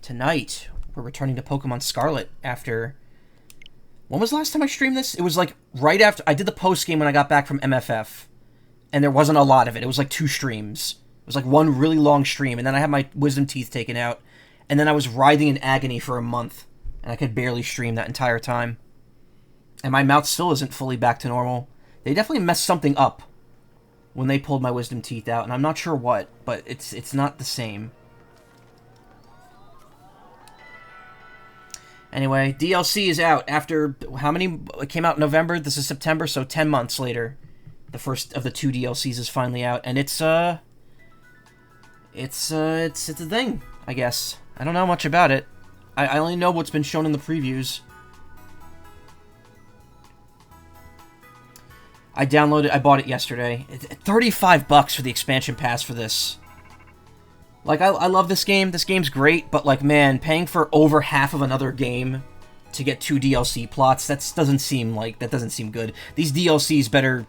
tonight we're returning to Pokemon Scarlet after... When was the last time I streamed this? It was like right after... I did the post-game when I got back from MFF. And there wasn't a lot of it. It was like 2 streams. It was like one really long stream. And then I had my wisdom teeth taken out. And then I was writhing in agony for a month. And I could barely stream that entire time. And my mouth still isn't fully back to normal. They definitely messed something up when they pulled my wisdom teeth out. And I'm not sure what, but it's not the same. Anyway, DLC is out after how many? It came out in November. This is September, so 10 months later. The first of the 2 DLCs is finally out, and it's a thing, I guess. I don't know much about it. I only know what's been shown in the previews. I bought it yesterday. It's $35 for the expansion pass for this. Like, I love this game. This game's great, but, like, man, paying for over half of another game to get 2 DLC plots, that doesn't seem good. These DLCs better,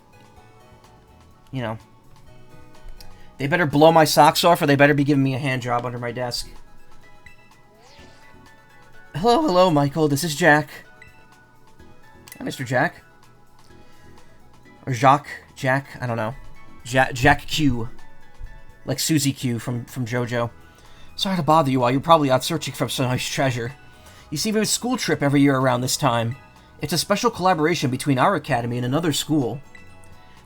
you know, they better blow my socks off, or they better be giving me a hand job under my desk. Hello, Michael. This is Jack. Hi, Mr. Jack. Or Jack, I don't know. Jack Q. Like Susie Q from JoJo. Sorry to bother you while you're probably out searching for some nice treasure. You see, we have a school trip every year around this time. It's a special collaboration between our academy and another school.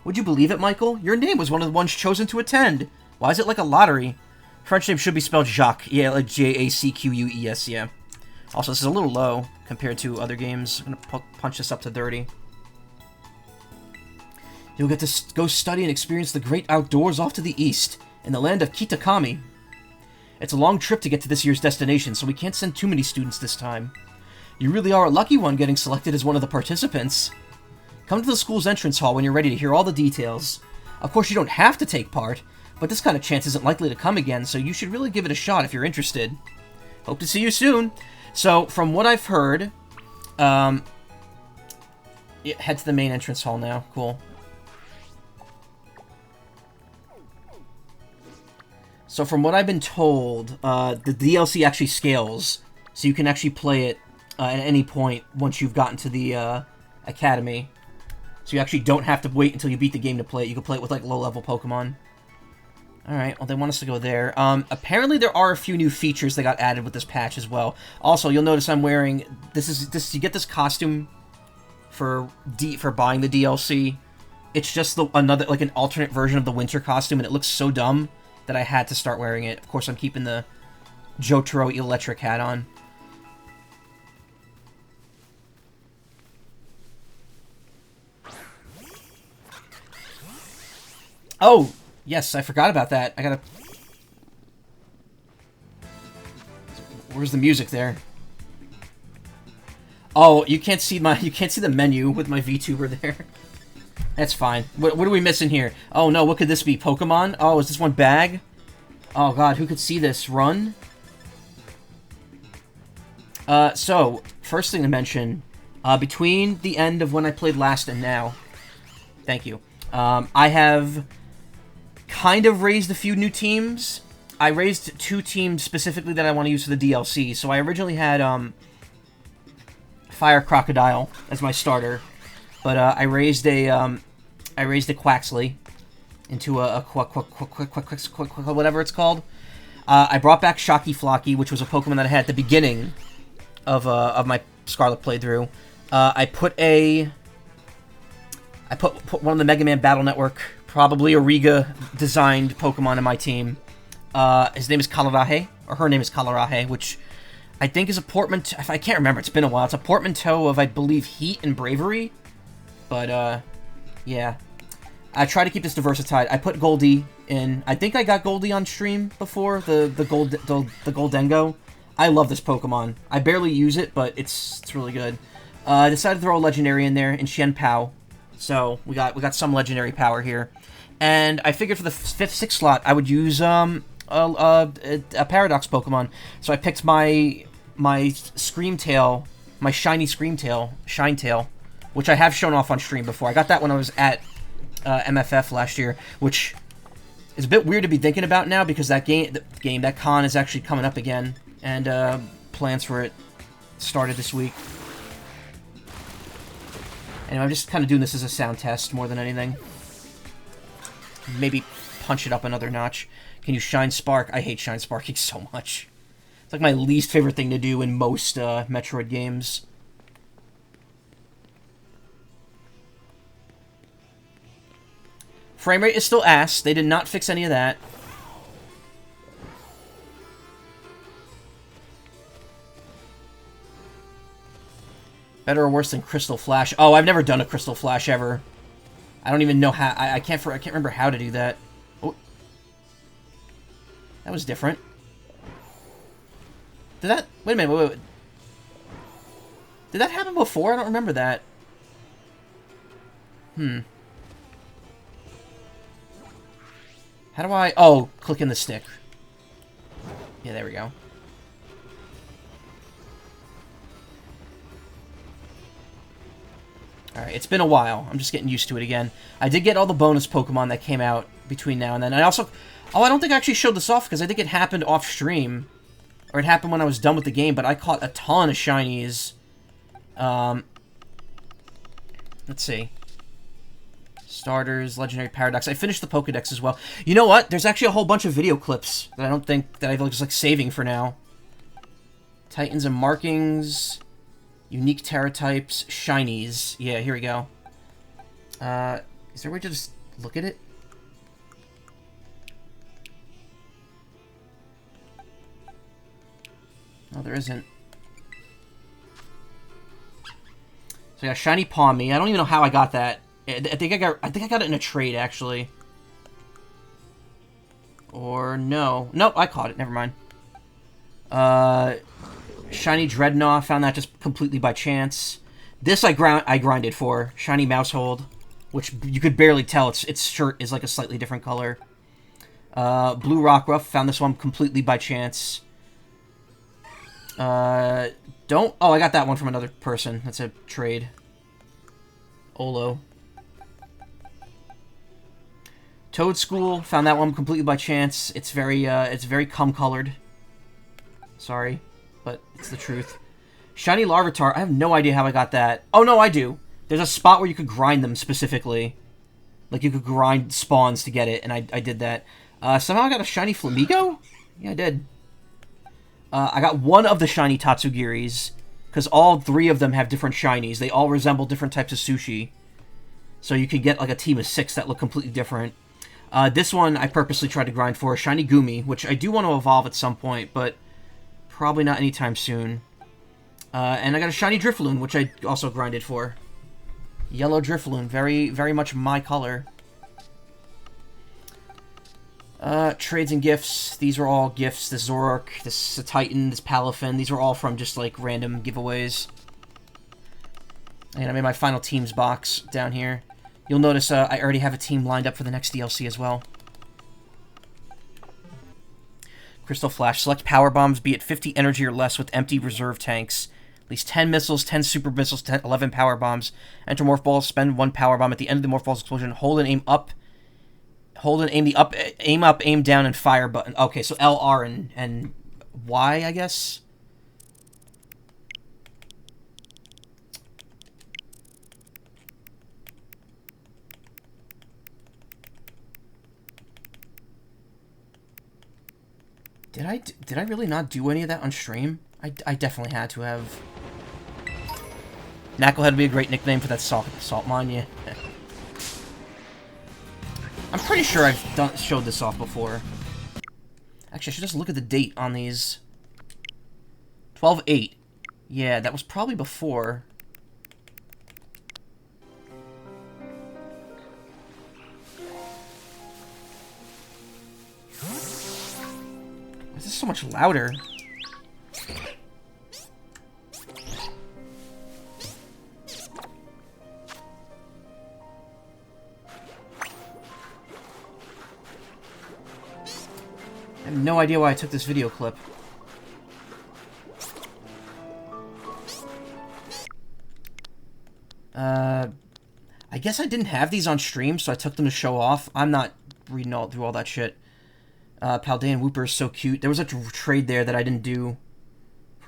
Would you believe it, Michael? Your name was one of the ones chosen to attend. Why is it like a lottery? French name should be spelled Jacques. Yeah, like Jacquees, yeah. Also, this is a little low compared to other games. I'm gonna punch this up to 30. You'll get to go study and experience the great outdoors off to the east, in the land of Kitakami. It's a long trip to get to this year's destination, so we can't send too many students this time. You really are a lucky one getting selected as one of the participants. Come to the school's entrance hall when you're ready to hear all the details. Of course, you don't have to take part, but this kind of chance isn't likely to come again, so you should really give it a shot if you're interested. Hope to see you soon. So, from what I've heard, head to the main entrance hall now. Cool. So from what I've been told, the DLC actually scales, so you can actually play it at any point once you've gotten to the Academy. So you actually don't have to wait until you beat the game to play it. You can play it with like low-level Pokemon. Alright, well they want us to go there. Apparently there are a few new features that got added with this patch as well. Also, you'll notice I'm wearing... This you get this costume for buying the DLC. It's just another, like an alternate version of the winter costume, and it looks so dumb that I had to start wearing it. Of course, I'm keeping the Jotaro electric hat on. Oh, yes, I forgot about that. I gotta... Where's the music there? Oh, you can't see the menu with my VTuber there. That's fine. What are we missing here? Oh no, what could this be? Pokemon? Oh, is this one bag? Oh god, who could see this? Run? So, first thing to mention, between the end of when I played last and now, thank you, I have kind of raised a few new teams. I raised 2 teams specifically that I want to use for the DLC. So I originally had, Fire Crocodile as my starter, but I raised a Quaxley into a whatever it's called. I brought back Shocky Flocky, which was a Pokemon that I had at the beginning of my Scarlet playthrough. I put one of the Mega Man Battle Network, probably a Riga designed Pokemon in my team. His name is Kalarahe, or her name is Kalarahe, which I think is a portmanteau. I can't remember. It's been a while. It's a portmanteau of, I believe, Heat and Bravery. But, yeah. I try to keep this diversified. I put Goldie in. I think I got Goldie on stream before, the Goldengo. I love this Pokemon. I barely use it, but it's really good. I decided to throw a Legendary in there, in Shenpao. So, we got some Legendary power here. And I figured for the 5th, 6th slot, I would use, a Paradox Pokemon. So I picked my Screamtail, my shiny Screamtail, Shinetail, which I have shown off on stream before. I got that when I was at MFF last year, which is a bit weird to be thinking about now because that con is actually coming up again and plans for it started this week. Anyway, I'm just kind of doing this as a sound test more than anything. Maybe punch it up another notch. Can you shine spark? I hate shine sparking so much. It's like my least favorite thing to do in most Metroid games. Frame rate is still ass. They did not fix any of that. Better or worse than Crystal Flash? Oh, I've never done a Crystal Flash ever. I don't even know how. I can't remember how to do that. Oh, that was different. Did that? Wait a minute. Wait. Did that happen before? I don't remember that. How do I... Oh, click in the stick. Yeah, there we go. Alright, it's been a while. I'm just getting used to it again. I did get all the bonus Pokemon that came out between now and then. I also... Oh, I don't think I actually showed this off, because I think it happened off-stream. Or it happened when I was done with the game, but I caught a ton of shinies. Let's see. Starters, Legendary Paradox. I finished the Pokedex as well. You know what? There's actually a whole bunch of video clips that I don't think... that I'm just, like, saving for now. Titans and Markings... Unique Terra types, shinies. Yeah, here we go. Is there a way to just look at it? No, there isn't. So yeah, shiny Pawmi. I don't even know how I got that. I think I got it in a trade actually. Or no. Nope, I caught it. Never mind. Shiny Dreadnought, found that just completely by chance. This I grinded for. Shiny Mousehold, which you could barely tell its shirt is like a slightly different color. Blue Rockruff, found this one completely by chance. Oh, I got that one from another person. That's a trade. Olo. Toad School, found that one completely by chance. It's very cum-colored. Sorry. But it's the truth. Shiny Larvitar, I have no idea how I got that. Oh, no, I do. There's a spot where you could grind them specifically. Like, you could grind spawns to get it, and I did that. Somehow I got a Shiny Flamigo? Yeah, I did. I got one of the Shiny Tatsugiris, because all three of them have different shinies. They all resemble different types of sushi. So you could get, like, a team of 6 that look completely different. This one I purposely tried to grind for, a Shiny Gumi, which I do want to evolve at some point, but... probably not anytime soon. And I got a shiny Drifloon, which I also grinded for. Yellow Drifloon, very, very much my color. Trades and gifts. These are all gifts. This Zoroark, this Titan, this Palafin. These are all from just, like, random giveaways. And I made my final teams box down here. You'll notice I already have a team lined up for the next DLC as well. Crystal Flash. Select power bombs, be it 50 energy or less, with empty reserve tanks. At least 10 missiles, 10 super missiles, 11 power bombs. Enter Morph Ball, spend 1 power bomb. At the end of the Morph Ball's explosion, hold and aim up. Hold and aim the aim up, aim down, and fire button. Okay, so L, R, and Y, I guess? Did I really not do any of that on stream? I definitely had to have. Knucklehead would be a great nickname for that salt mine, yeah. I'm pretty sure I've showed this off before. Actually, I should just look at the date on these. 12/8. Yeah, that was probably before. This is so much louder. I have no idea why I took this video clip. I guess I didn't have these on stream, so I took them to show off. I'm not reading through all that shit. Paldean Wooper is so cute. There was a trade there that I didn't do.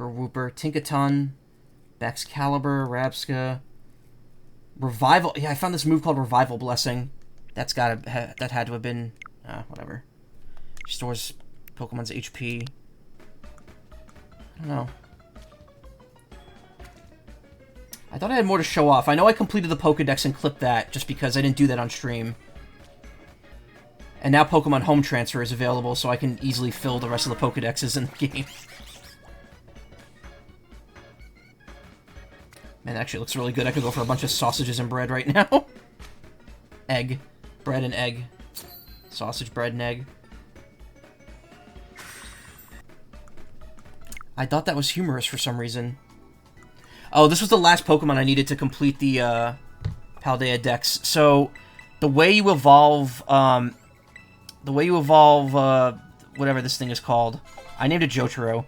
Wooper, Tinkaton, Baxcalibur, Rabska, Revival. Yeah, I found this move called Revival Blessing. That had to have been whatever. Restores Pokemon's HP. I don't know. I thought I had more to show off. I know I completed the Pokedex and clipped that just because I didn't do that on stream. And now Pokemon Home Transfer is available, so I can easily fill the rest of the Pokedexes in the game. Man, that actually looks really good. I could go for a bunch of sausages and bread right now. Egg. Bread and egg. Sausage, bread, and egg. I thought that was humorous for some reason. Oh, this was the last Pokemon I needed to complete the Paldea Dex. So, the way you evolve... whatever this thing is called. I named it Jotaro.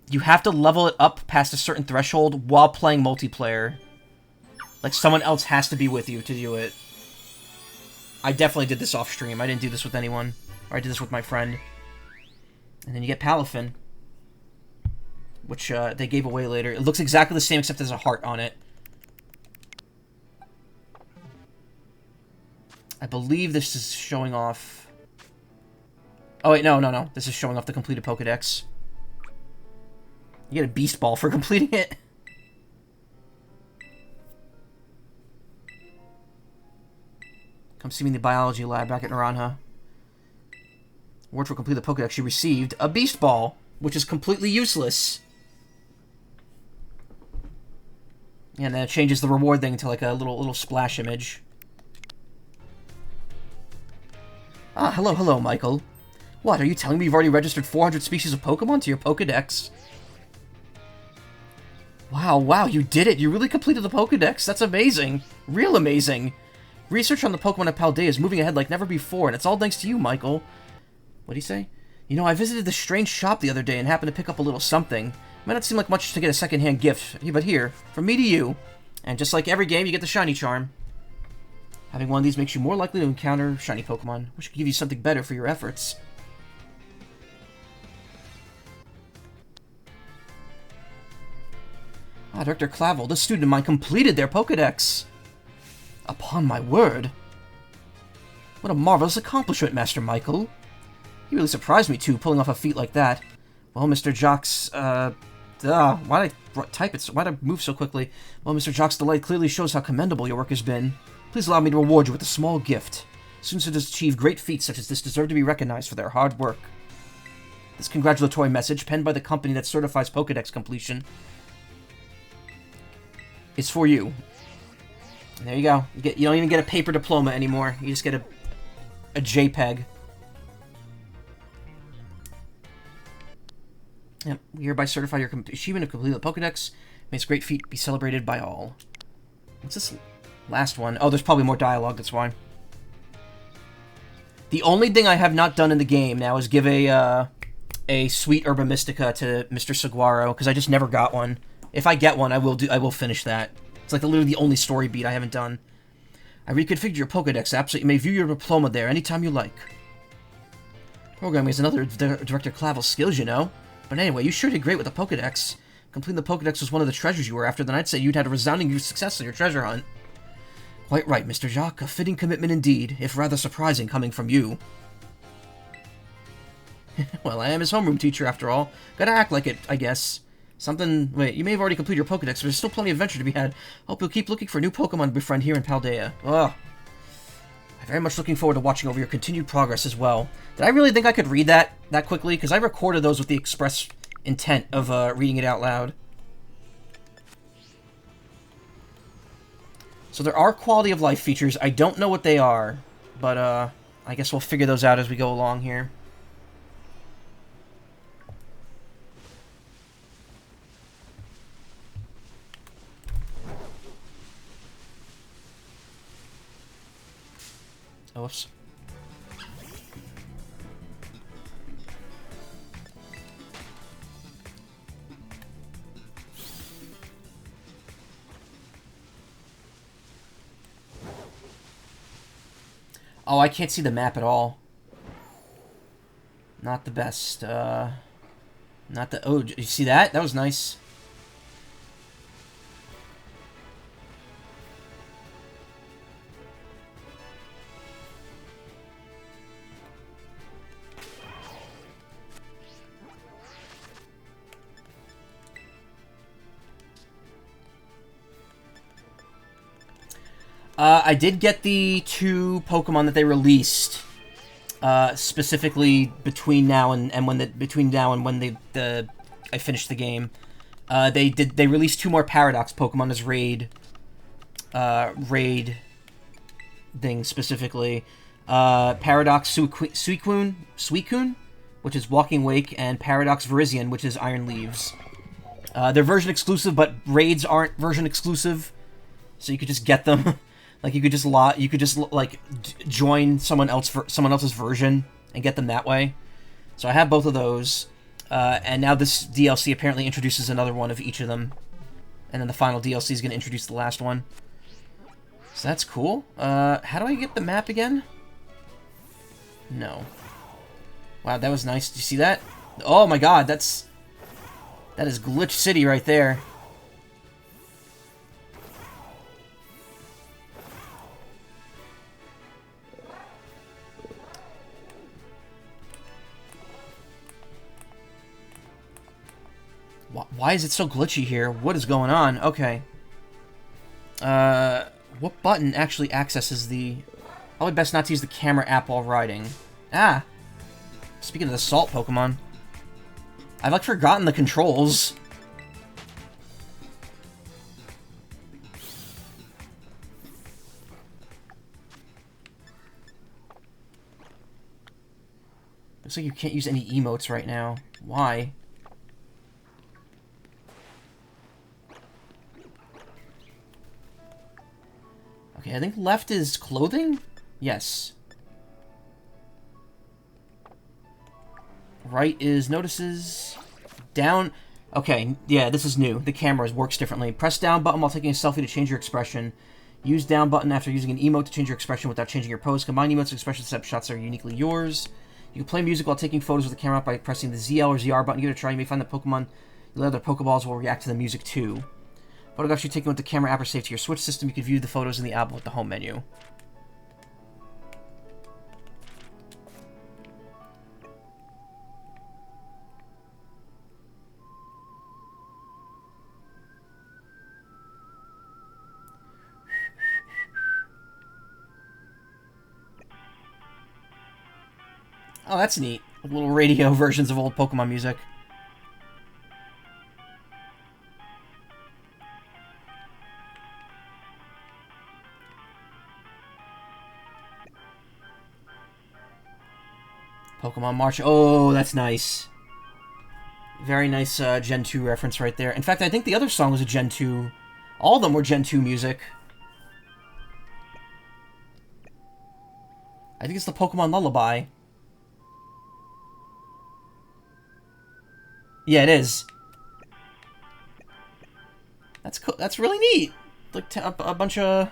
You have to level it up past a certain threshold while playing multiplayer. Like, someone else has to be with you to do it. I definitely did this off stream. I didn't do this with anyone. Or I did this with my friend. And then you get Palafin, which they gave away later. It looks exactly the same except there's a heart on it. I believe this is showing off... Oh, wait, no. This is showing off the completed Pokedex. You get a Beast Ball for completing it. Come see me in the biology lab back at Naranja. Award for complete the Pokedex, you received a Beast Ball, which is completely useless. And then it changes the reward thing to like a little splash image. Ah, hello, Michael. What, are you telling me you've already registered 400 species of Pokemon to your Pokedex? Wow, you did it! You really completed the Pokedex! That's amazing! Real amazing! Research on the Pokemon of Paldea is moving ahead like never before, and it's all thanks to you, Michael. What'd he say? You know, I visited this strange shop the other day and happened to pick up a little something. Might not seem like much to get a second-hand gift, but here, from me to you. And just like every game, you get the Shiny Charm. Having one of these makes you more likely to encounter Shiny Pokemon, which could give you something better for your efforts. Ah, Director Clavel, this student of mine completed their Pokedex. Upon my word. What a marvelous accomplishment, Master Michael. You really surprised me, too, pulling off a feat like that. Well, Mr. Jock's, why'd I type it? Why'd I move so quickly? Well, Mr. Jock's delight clearly shows how commendable your work has been. Please allow me to reward you with a small gift. Students who achieve great feats such as this deserve to be recognized for their hard work. This congratulatory message, penned by the company that certifies Pokedex completion, is for you. And there you go. You don't even get a paper diploma anymore. You just get a JPEG. Yep. We hereby certify your achievement of completing the Pokedex. May its great feat be celebrated by all. What's this last one? Oh, there's probably more dialogue, that's why. The only thing I have not done in the game now is give a sweet Herba Mystica to Mr. Saguaro, because I just never got one. If I get one, I will finish that. It's like literally the only story beat I haven't done. I reconfigured your Pokedex app so you may view your diploma there anytime you like. Programming is another Director Clavel's skills, you know. But anyway, you sure did great with the Pokedex. Completing the Pokedex was one of the treasures you were after, then I'd say you'd had a resounding success in your treasure hunt. Quite right, Mr. Jacques. A fitting commitment indeed, if rather surprising coming from you. Well, I am his homeroom teacher after all. Gotta act like it, I guess. Wait, you may have already completed your Pokedex, but there's still plenty of adventure to be had. Hope you'll keep looking for new Pokemon to befriend here in Paldea. Ugh. I'm very much looking forward to watching over your continued progress as well. Did I really think I could read that quickly? Because I recorded those with the express intent of reading it out loud. So there are quality of life features. I don't know what they are, but I guess we'll figure those out as we go along here. Oops. Oh, I can't see the map at all. Not the best. Not the... Oh, you see that? That was nice. I did get the 2 Pokemon that they released, specifically between now and when I finished the game. They released 2 more Paradox Pokemon as raid things specifically. Paradox Suicune, which is Walking Wake, and Paradox Virizion, which is Iron Leaves. They're version exclusive, but raids aren't version exclusive, so you could just get them. Like you could just join someone else's version and get them that way. So I have both of those, and now this DLC apparently introduces another one of each of them, and then the final DLC is going to introduce the last one. So that's cool. How do I get the map again? No. Wow, that was nice. Did you see that? Oh my God, that is Glitch City right there. Why is it so glitchy here? What is going on? Okay. What button actually accesses the... Probably best not to use the camera app while riding. Ah! Speaking of the salt Pokemon. I've, like, forgotten the controls. Looks like you can't use any emotes right now. Why? Okay, I think left is clothing? Yes. Right is notices. Down... Okay, yeah, this is new. The camera works differently. Press down button while taking a selfie to change your expression. Use down button after using an emote to change your expression without changing your pose. Combine emotes and expression snapshots that are uniquely yours. You can play music while taking photos with the camera by pressing the ZL or ZR button. Give it a try. You may find that Pokemon... The other Pokeballs will react to the music too. Photographs you're taking with the camera app are saved to your Switch system. You can view the photos in the album with the home menu. Oh, that's neat. Little radio versions of old Pokemon music. Pokemon March. Oh, that's nice. Very nice Gen 2 reference right there. In fact, I think the other song was a Gen 2. All of them were Gen 2 music. I think it's the Pokemon Lullaby. Yeah, it is. That's cool. That's really neat. Like a bunch of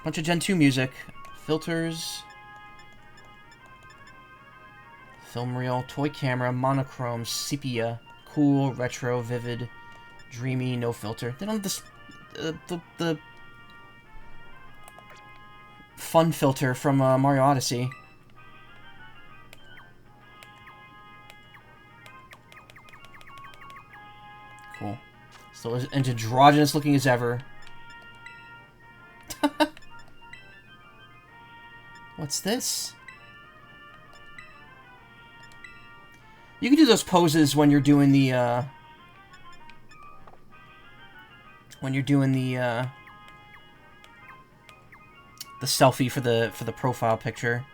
Gen 2 music. Filters. Film reel, toy camera, monochrome, sepia, cool, retro, vivid, dreamy, no filter. They don't have this the fun filter from Mario Odyssey. Cool. Still as androgynous looking as ever. What's this? You can do those poses when you're doing the selfie for the profile picture.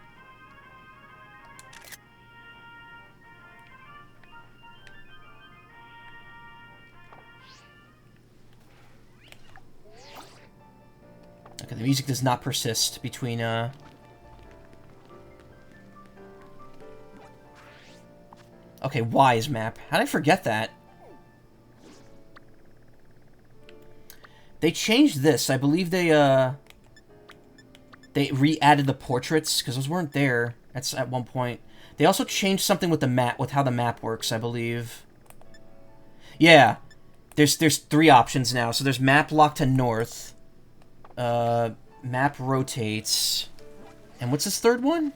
Okay, the music does not persist between Okay, Wise map. How did I forget that? They changed this. I believe they re-added the portraits, because those weren't there at one point. They also changed something with the map, with how the map works, I believe. Yeah. There's 3 options now. So there's map lock to north. Map rotates. And what's this third one?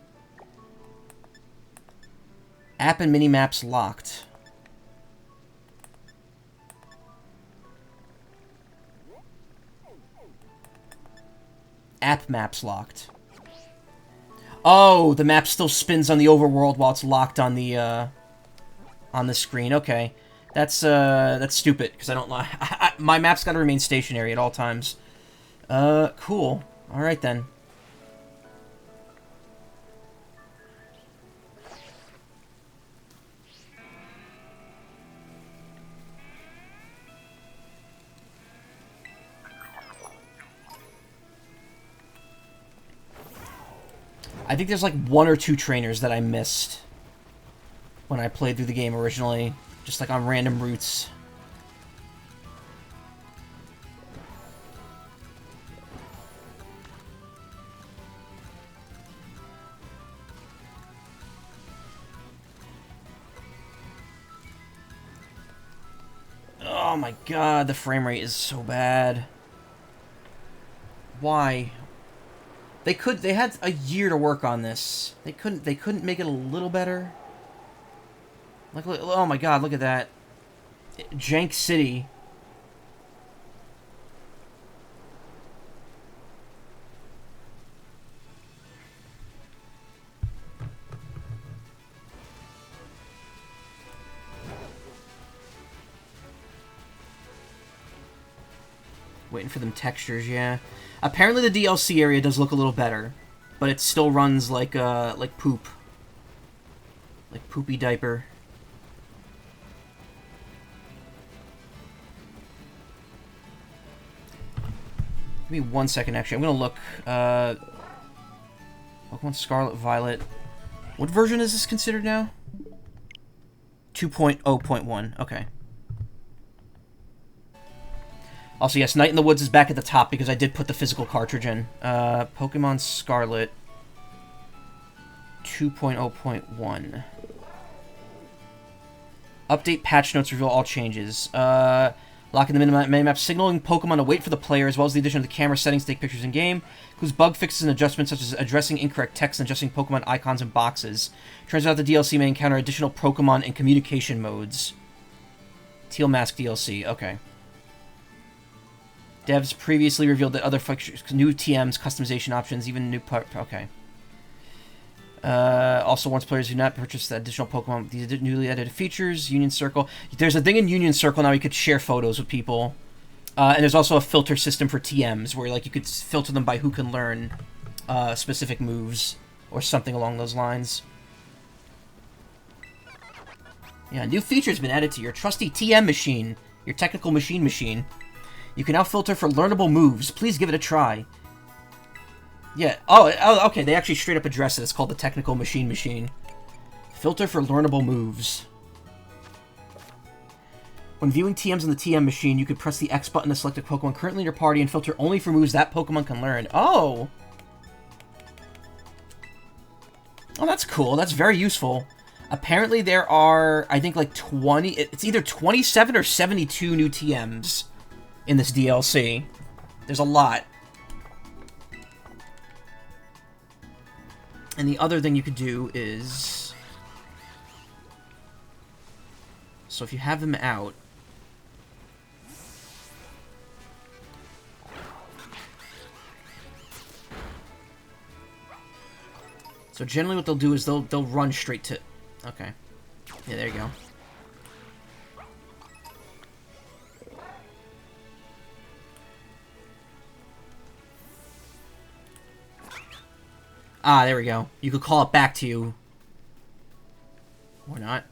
App and mini maps locked. App maps locked. Oh, the map still spins on the overworld while it's locked on the screen. Okay. That's stupid, because I don't like... my map's got to remain stationary at all times. Cool. Alright, then. I think there's like 1 or 2 trainers that I missed when I played through the game originally, just like on random routes. Oh my god, the frame rate is so bad. Why? They had a year to work on this. They couldn't make it a little better. Like, oh my god, look at that. Jank City. Waiting for them textures, yeah. Apparently the DLC area does look a little better, but it still runs like poop. Like poopy diaper. Give me 1 second, actually. I'm gonna look. Pokemon Scarlet, Violet. What version is this considered now? 2.0.1. Okay. Also, yes, Night in the Woods is back at the top because I did put the physical cartridge in. Pokemon Scarlet 2.0.1. Update patch notes reveal all changes. Locking the minimap, signaling Pokemon to wait for the player, as well as the addition of the camera settings to take pictures in game. Includes bug fixes and adjustments such as addressing incorrect text and adjusting Pokemon icons and boxes. Turns out the DLC may encounter additional Pokemon and communication modes. Teal Mask DLC, okay. Devs previously revealed that other features, new TMs, customization options, even new okay. Also warns players do not purchase the additional Pokemon. These newly added features, Union Circle. There's a thing in Union Circle now you could share photos with people. And there's also a filter system for TMs where like you could filter them by who can learn specific moves or something along those lines. Yeah, new features been added to your trusty TM machine, your technical machine. You can now filter for learnable moves. Please give it a try. Yeah. Oh, okay. They actually straight up address it. It's called the Technical Machine. Filter for learnable moves. When viewing TMs on the TM machine, you can press the X button to select a Pokemon currently in your party and filter only for moves that Pokemon can learn. Oh! Oh, that's cool. That's very useful. Apparently there are, I think, like 20... It's either 27 or 72 new TMs in this DLC. There's a lot. And the other thing you could do is... So if you have them out... So generally what they'll do is they'll run straight to... Okay. Yeah, there you go. Ah, there we go. You could call it back to you. Or not.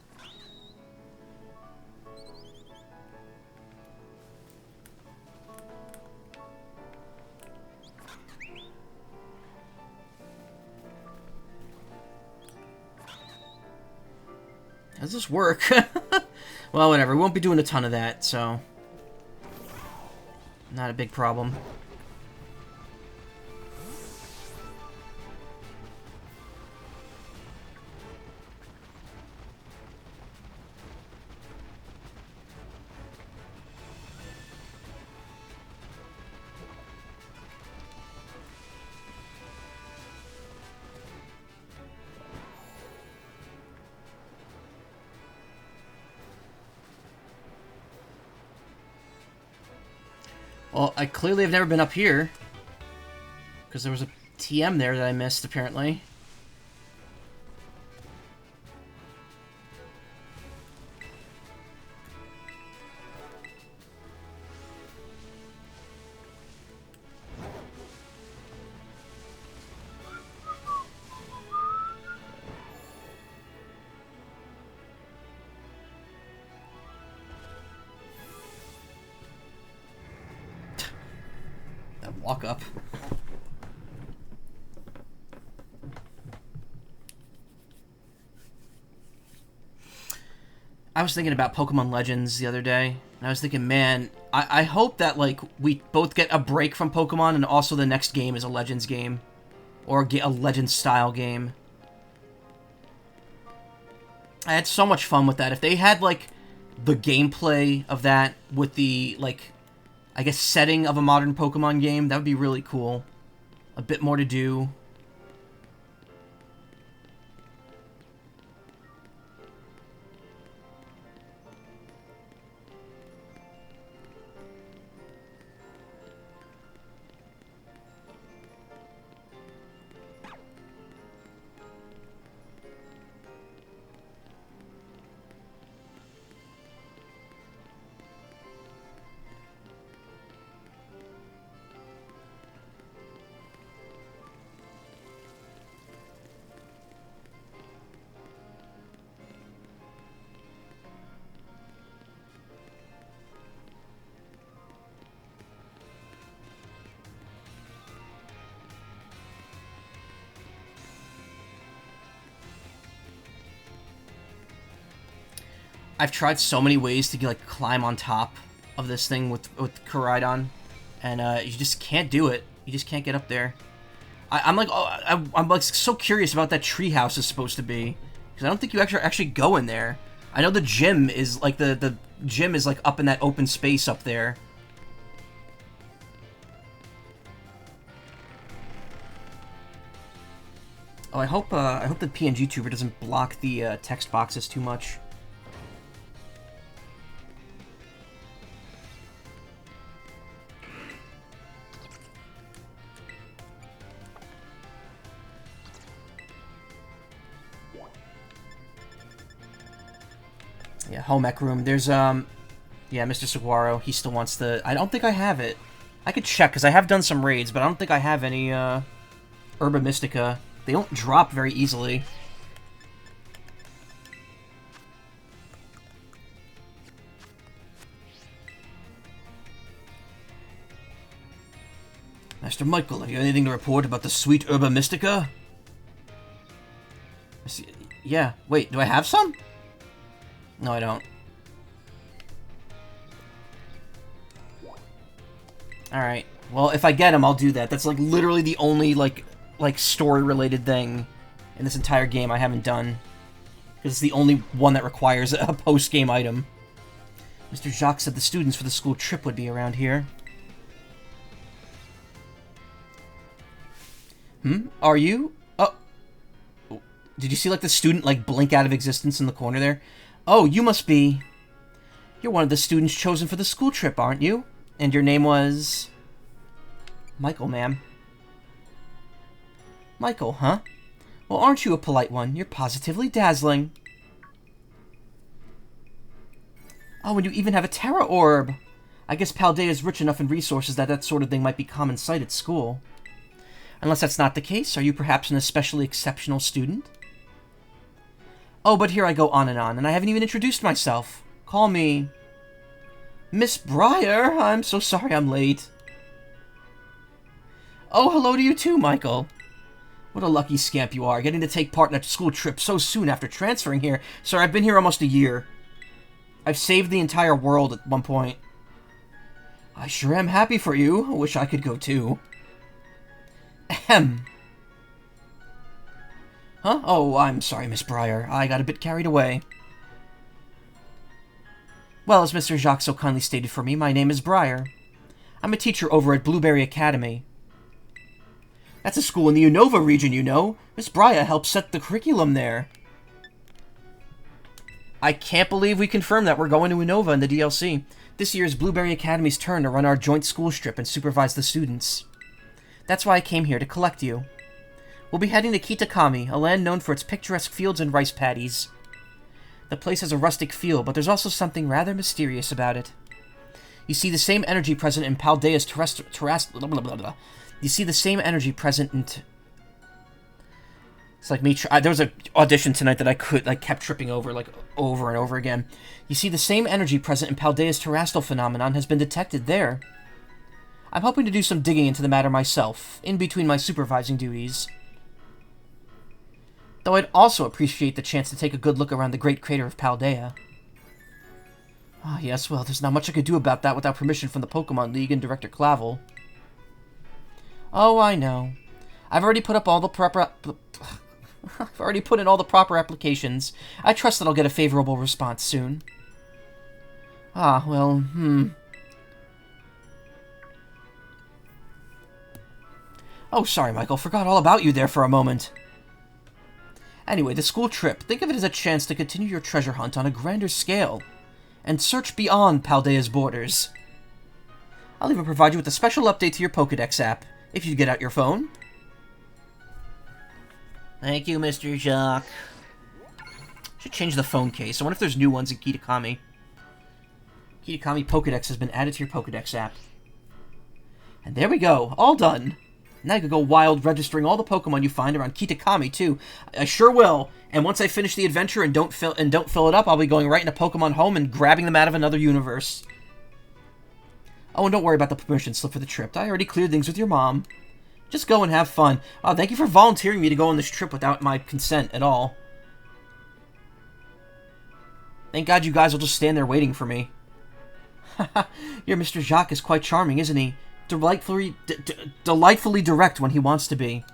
How does this work? Well, whatever. We won't be doing a ton of that, so... Not a big problem. Well, I clearly have never been up here. Because there was a TM there that I missed, apparently. That walk up. I was thinking about Pokemon Legends the other day, and I was thinking, man, I hope that, like, we both get a break from Pokemon, and also the next game is a Legends game. Or a Legends-style game. I had so much fun with that. If they had, like, the gameplay of that with the, like, I guess setting of a modern Pokemon game, that would be really cool. A bit more to do. I've tried so many ways to, like, climb on top of this thing with Koraidon, and you just can't do it. You just can't get up there. I'm like, oh, I'm like so curious about that treehouse is supposed to be, because I don't think you actually go in there. I know the gym is like the gym is like up in that open space up there. Oh, I hope the PNG tuber doesn't block the text boxes too much. Yeah, home ec room. There's, yeah, Mr. Saguaro, he still wants the... I don't think I have it. I could check, because I have done some raids, but I don't think I have any, Herba Mystica. They don't drop very easily. Master Michael, have you anything to report about the sweet Herba Mystica? Yeah, wait, do I have some? No, I don't. Alright. Well, if I get them, I'll do that. That's, like, literally the only, like story-related thing in this entire game I haven't done. Because it's the only one that requires a post-game item. Mr. Jacques said the students for the school trip would be around here. Are you? Oh. Did you see, like, the student, like, blink out of existence in the corner there? Oh, you must be... You're one of the students chosen for the school trip, aren't you? And your name was... Michael, ma'am. Michael, huh? Well, aren't you a polite one? You're positively dazzling. Oh, and you even have a Terra Orb! I guess Paldea is rich enough in resources that that sort of thing might be common sight at school. Unless that's not the case, are you perhaps an especially exceptional student? Oh, but here I go on, and I haven't even introduced myself. Call me... Miss Briar! I'm so sorry I'm late. Oh, hello to you too, Michael. What a lucky scamp you are, getting to take part in a school trip so soon after transferring here. Sir, I've been here almost a year. I've saved the entire world at one point. I sure am happy for you. I wish I could go too. Ahem. Huh? Oh, I'm sorry, Miss Briar. I got a bit carried away. Well, as Mr. Jacques so kindly stated for me, my name is Briar. I'm a teacher over at Blueberry Academy. That's a school in the Unova region, you know. Miss Briar helped set the curriculum there. I can't believe we confirmed that we're going to Unova in the DLC. This year is Blueberry Academy's turn to run our joint school trip and supervise the students. That's why I came here, to collect you. We'll be heading to Kitakami, a land known for its picturesque fields and rice paddies. The place has a rustic feel, but there's also something rather mysterious about it. You see the same energy present in Paldea's You see the same energy present in... It's like me... there was an audition tonight that I kept tripping over, over and over again. You see the same energy present in Paldea's terrestrial phenomenon has been detected there. I'm hoping to do some digging into the matter myself, in between my supervising duties. Though I'd also appreciate the chance to take a good look around the great crater of Paldea. Ah, yes, well, there's not much I could do about that without permission from the Pokemon League and Director Clavel. Oh, I know. I've already put up all the I've already put in all the proper applications. I trust that I'll get a favorable response soon. Ah, well, Oh, sorry, Michael. Forgot all about you there for a moment. Anyway, the school trip. Think of it as a chance to continue your treasure hunt on a grander scale. And search beyond Paldea's borders. I'll even provide you with a special update to your Pokédex app, if you get out your phone. Thank you, Mr. Jacques. Should change the phone case. I wonder if there's new ones in Kitakami. Kitakami Pokédex has been added to your Pokédex app. And there we go. All done. Now you can go wild registering all the Pokemon you find around Kitakami, too. I sure will. And once I finish the adventure and don't fill it up, I'll be going right into Pokemon Home and grabbing them out of another universe. Oh, and don't worry about the permission slip for the trip. I already cleared things with your mom. Just go and have fun. Oh, thank you for volunteering me to go on this trip without my consent at all. Thank God you guys will just stand there waiting for me. Haha, your Mr. Jacques is quite charming, isn't he? Delightfully direct when he wants to be.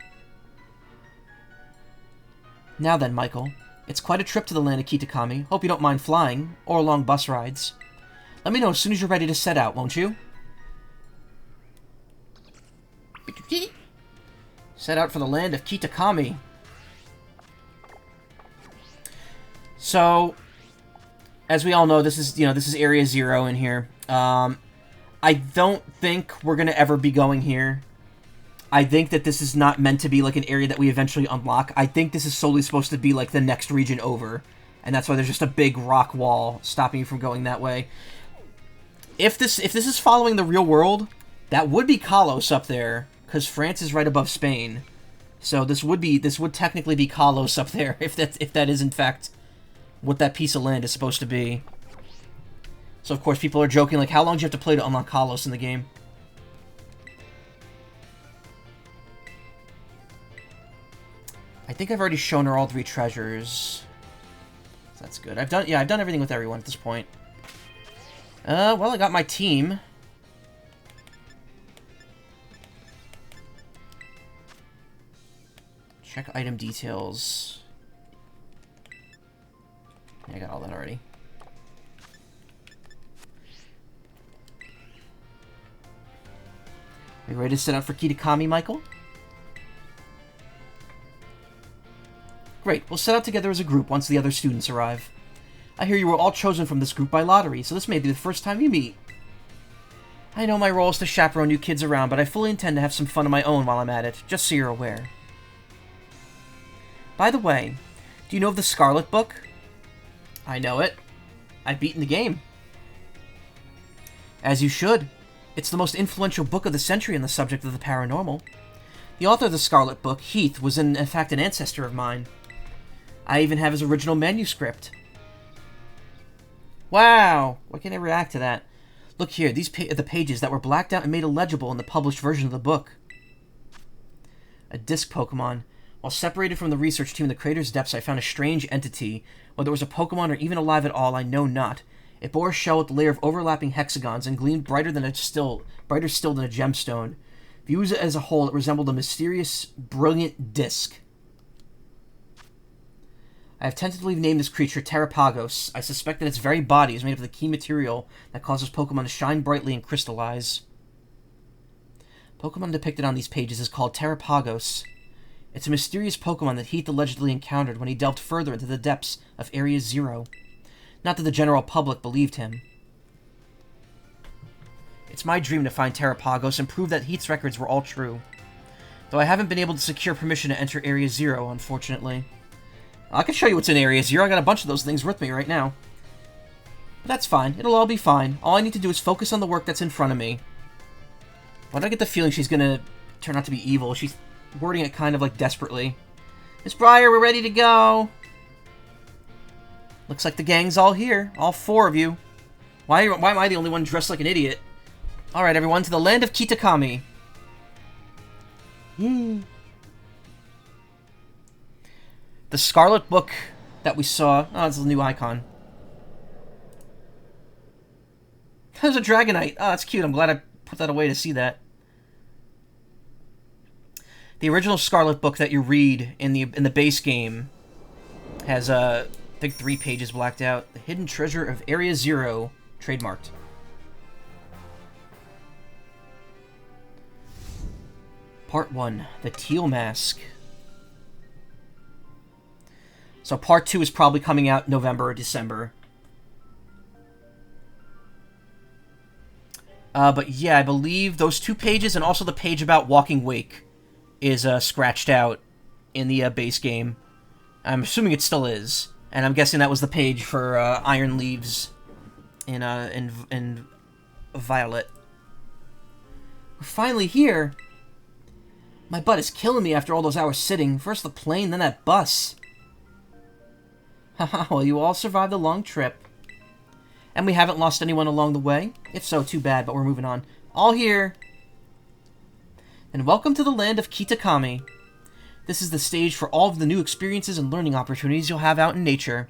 Now then, Michael. It's quite a trip to the land of Kitakami. Hope you don't mind flying, or long bus rides. Let me know as soon as you're ready to set out, won't you? Set out for the land of Kitakami. So, as we all know, this is Area 0 in here. I don't think we're going to ever be going here. I think that this is not meant to be like an area that we eventually unlock. I think this is solely supposed to be like the next region over. And that's why there's just a big rock wall stopping you from going that way. If this is following the real world, that would be Kalos up there, because France is right above Spain. So this would technically be Kalos up there, if that is in fact what that piece of land is supposed to be. So of course people are joking, like, how long do you have to play to unlock Kalos in the game? I think I've already shown her all 3 treasures. That's good. I've done everything with everyone at this point. Well, I got my team. Check item details. Yeah, I got all that already. Are you ready to set out for Kitakami, Michael? Great, we'll set out together as a group once the other students arrive. I hear you were all chosen from this group by lottery, so this may be the first time you meet. I know my role is to chaperone you kids around, but I fully intend to have some fun of my own while I'm at it, just so you're aware. By the way, do you know of the Scarlet book? I know it. I've beaten the game. As you should. It's the most influential book of the century on the subject of the paranormal. The author of the Scarlet book, Heath, was in fact an ancestor of mine. I even have his original manuscript. Wow! Why can't I react to that? Look here, these are the pages that were blacked out and made illegible in the published version of the book. A disc Pokemon. While separated from the research team in the crater's depths, I found a strange entity. Whether it was a Pokemon or even alive at all, I know not. It bore a shell with a layer of overlapping hexagons and gleamed brighter still than a gemstone. Viewed as a whole, it resembled a mysterious, brilliant disc. I have tentatively named this creature Terrapagos. I suspect that its very body is made of the key material that causes Pokemon to shine brightly and crystallize. Pokemon depicted on these pages is called Terrapagos. It's a mysterious Pokemon that Heath allegedly encountered when he delved further into the depths of Area 0. Not that the general public believed him. It's my dream to find Terrapagos and prove that Heath's records were all true. Though I haven't been able to secure permission to enter Area 0, unfortunately. I can show you what's in Area 0. I got a bunch of those things with me right now. But that's fine. It'll all be fine. All I need to do is focus on the work that's in front of me. Why do I get the feeling she's gonna turn out to be evil? She's wording it kind of like desperately. Miss Briar, we're ready to go. Looks like the gang's all here. All 4 of you. Why am I the only one dressed like an idiot? Alright, everyone, to the land of Kitakami. The Scarlet book that we saw... Oh, it's a new icon. There's a Dragonite. Oh, that's cute. I'm glad I put that away to see that. The original Scarlet book that you read in the base game has, I think 3 pages blacked out. The Hidden Treasure of Area 0, trademarked. Part 1, the Teal Mask. So Part 2 is probably coming out November or December. But yeah, I believe those 2 pages and also the page about Walking Wake is scratched out in the base game. I'm assuming it still is. And I'm guessing that was the page for Iron Leaves in Violet. We're finally here. My butt is killing me after all those hours sitting. First the plane, then that bus. Haha, well, you all survived the long trip. And we haven't lost anyone along the way? If so, too bad, but we're moving on. All here. And welcome to the land of Kitakami. This is the stage for all of the new experiences and learning opportunities you'll have out in nature.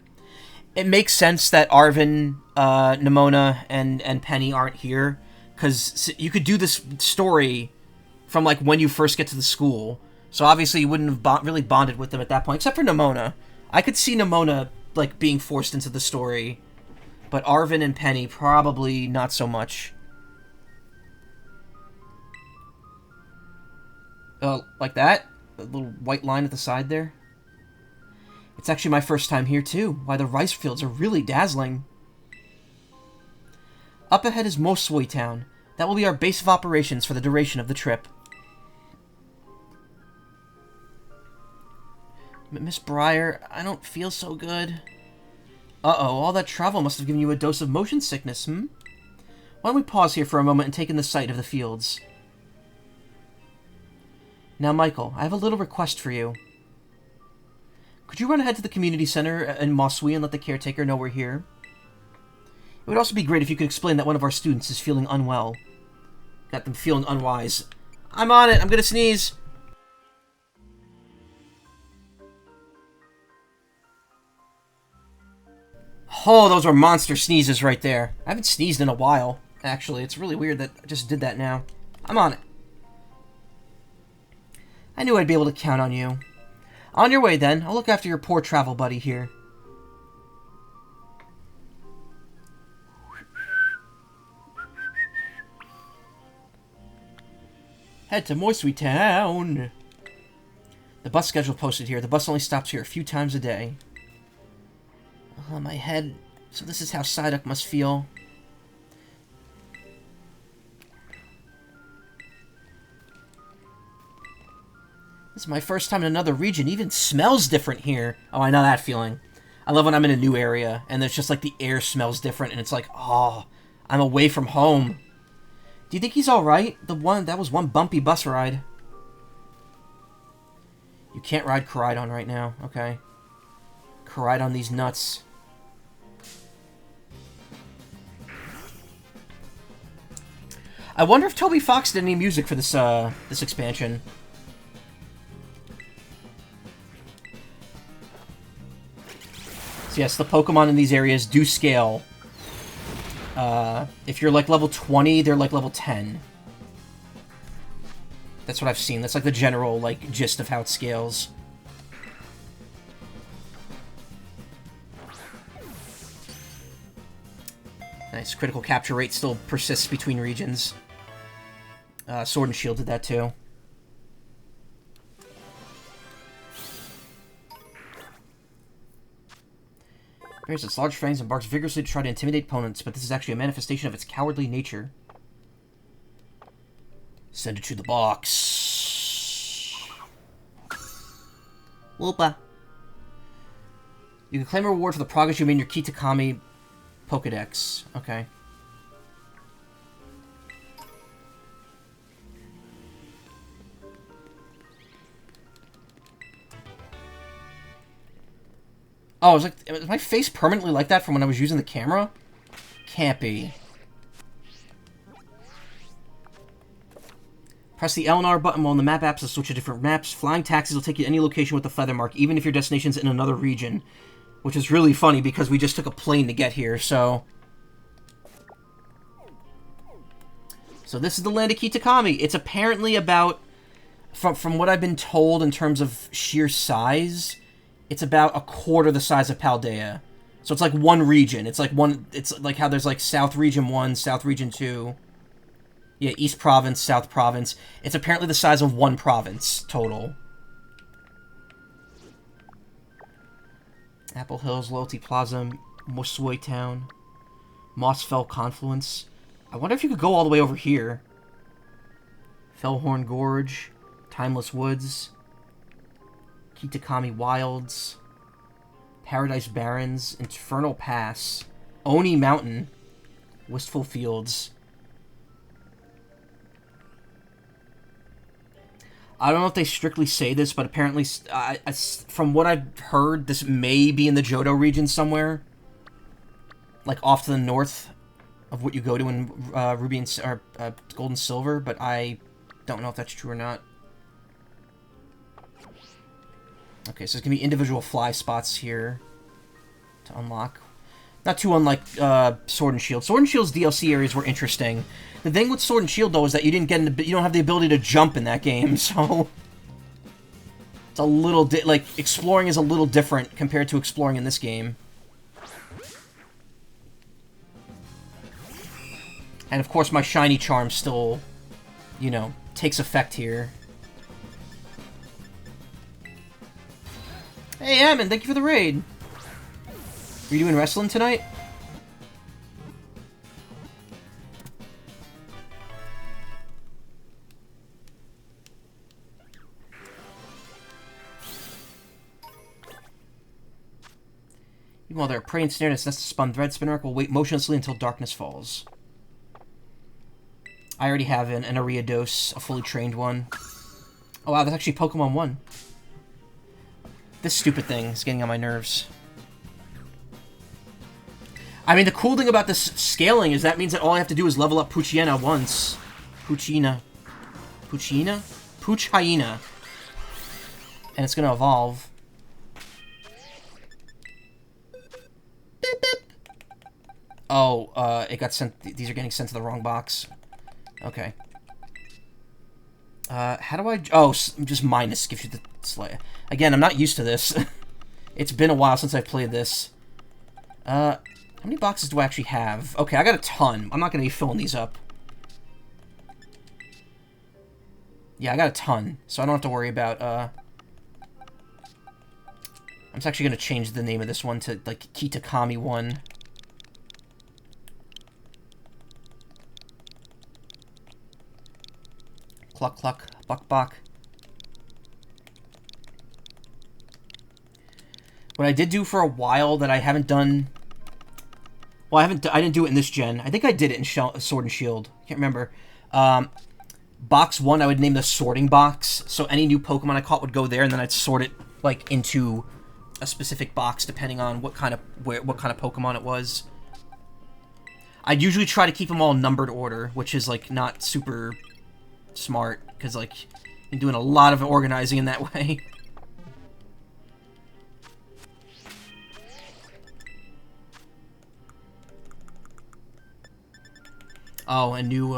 It makes sense that Arvin, Nimona, and Penny aren't here, because you could do this story from, like, when you first get to the school. So obviously you wouldn't have really bonded with them at that point, except for Nimona. I could see Nimona, like, being forced into the story, but Arvin and Penny, probably not so much. Oh, like that? The little white line at the side there? It's actually my first time here, too. Why, the rice fields are really dazzling. Up ahead is Mosui Town. That will be our base of operations for the duration of the trip. Miss Briar, I don't feel so good. Uh-oh, all that travel must have given you a dose of motion sickness, Why don't we pause here for a moment and take in the sight of the fields? Now, Michael, I have a little request for you. Could you run ahead to the community center in Mosui and let the caretaker know we're here? It would also be great if you could explain that one of our students is feeling unwell. Got them feeling unwise. I'm on it! I'm gonna sneeze! Oh, those were monster sneezes right there. I haven't sneezed in a while, actually. It's really weird that I just did that now. I'm on it. I knew I'd be able to count on you. On your way, then. I'll look after your poor travel buddy here. Head to Mosui Town. The bus schedule posted here. The bus only stops here a few times a day. Oh, my head. So this is how Psyduck must feel. This is my first time in another region. It even smells different here. Oh, I know that feeling. I love when I'm in a new area, and there's just like the air smells different, and it's like, oh, I'm away from home. Do you think he's alright? That was one bumpy bus ride. You can't ride Koraidon right now. Okay. Koraidon these nuts. I wonder if Toby Fox did any music for this this expansion. So yes, the Pokemon in these areas do scale. If you're like level 20, they're like level 10. That's what I've seen. That's like the general like gist of how it scales. Nice. Critical capture rate still persists between regions. Sword and Shield did that too. Bears its large fangs and barks vigorously to try to intimidate opponents, but this is actually a manifestation of its cowardly nature. Send it to the box. Whoopa. You can claim a reward for the progress you made in your Kitakami Pokedex. Okay. Oh, was my face permanently like that from when I was using the camera? Can't be. Press the L and R button while in the map apps to switch to different maps. Flying taxis will take you to any location with the feather mark, even if your destination's in another region. Which is really funny because we just took a plane to get here, so... So this is the land of Kitakami. It's apparently about... From what I've been told in terms of sheer size, it's about a quarter the size of Paldea. So it's like one region. It's like how there's like South Region 1, South Region 2... Yeah, East Province, South Province. It's apparently the size of one province, total. Apple Hills, Loyalty Plaza, Mosui Town, Mossfell Confluence. I wonder if you could go all the way over here. Fellhorn Gorge, Timeless Woods, Kitakami Wilds, Paradise Barrens, Infernal Pass, Oni Mountain, Wistful Fields. I don't know if they strictly say this, but apparently, from what I've heard, this may be in the Johto region somewhere. Like, off to the north of what you go to in Ruby and Gold and Silver, but I don't know if that's true or not. Okay, so there's going to be individual fly spots here to unlock. Not too unlike Sword and Shield. Sword and Shield's DLC areas were interesting. The thing with Sword and Shield, though, is that you don't have the ability to jump in that game, so... It's a little... like, exploring is a little different compared to exploring in this game. And, of course, my Shiny Charm still, you know, takes effect here. Hey, Ammon, thank you for the raid! Are you doing wrestling tonight? Even while they're prey and snare, it's necessary to spawn Thread Spinner will wait motionlessly until darkness falls. I already have an Ariados, a fully trained one. Oh wow, that's actually Pokemon 1. This stupid thing is getting on my nerves. I mean, the cool thing about this scaling is that means that all I have to do is level up Poochyena once. Poochyena. Poochyena? Poochyena. And it's gonna evolve. Beep, beep. Oh, it got sent... These are getting sent to the wrong box. Okay. How do I... Oh, just minus gives you the... Slay. Again, I'm not used to this. It's been a while since I've played this. How many boxes do I actually have? Okay, I got a ton. I'm not going to be filling these up. Yeah, I got a ton, so I don't have to worry about, I'm just actually going to change the name of this one to, like, Kitakami 1. Cluck, cluck, buck, buck. What I did do for a while that I haven't done... Well, I didn't do it in this gen. I think I did it in Sword and Shield. Can't remember. Box 1, I would name the sorting box. So any new Pokemon I caught would go there, and then I'd sort it, like, into a specific box, depending on what kind of Pokemon it was. I'd usually try to keep them all in numbered order, which is, like, not super smart, because, like, you're doing a lot of organizing in that way. Oh, and new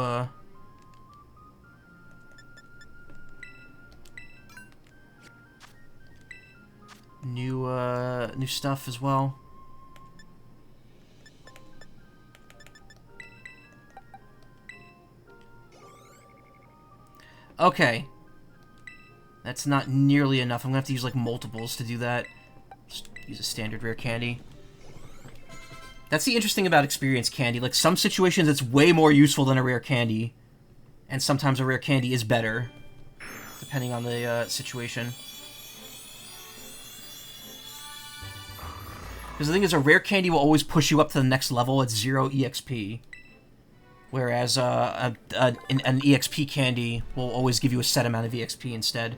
stuff as well. Okay. That's not nearly enough. I'm gonna have to use, like, multiples to do that. Just use a standard rare candy. That's the interesting about experience candy. Like, some situations it's way more useful than a rare candy. And sometimes a rare candy is better, depending on the situation. Because the thing is, a rare candy will always push you up to the next level at 0 EXP. Whereas an EXP candy will always give you a set amount of EXP instead.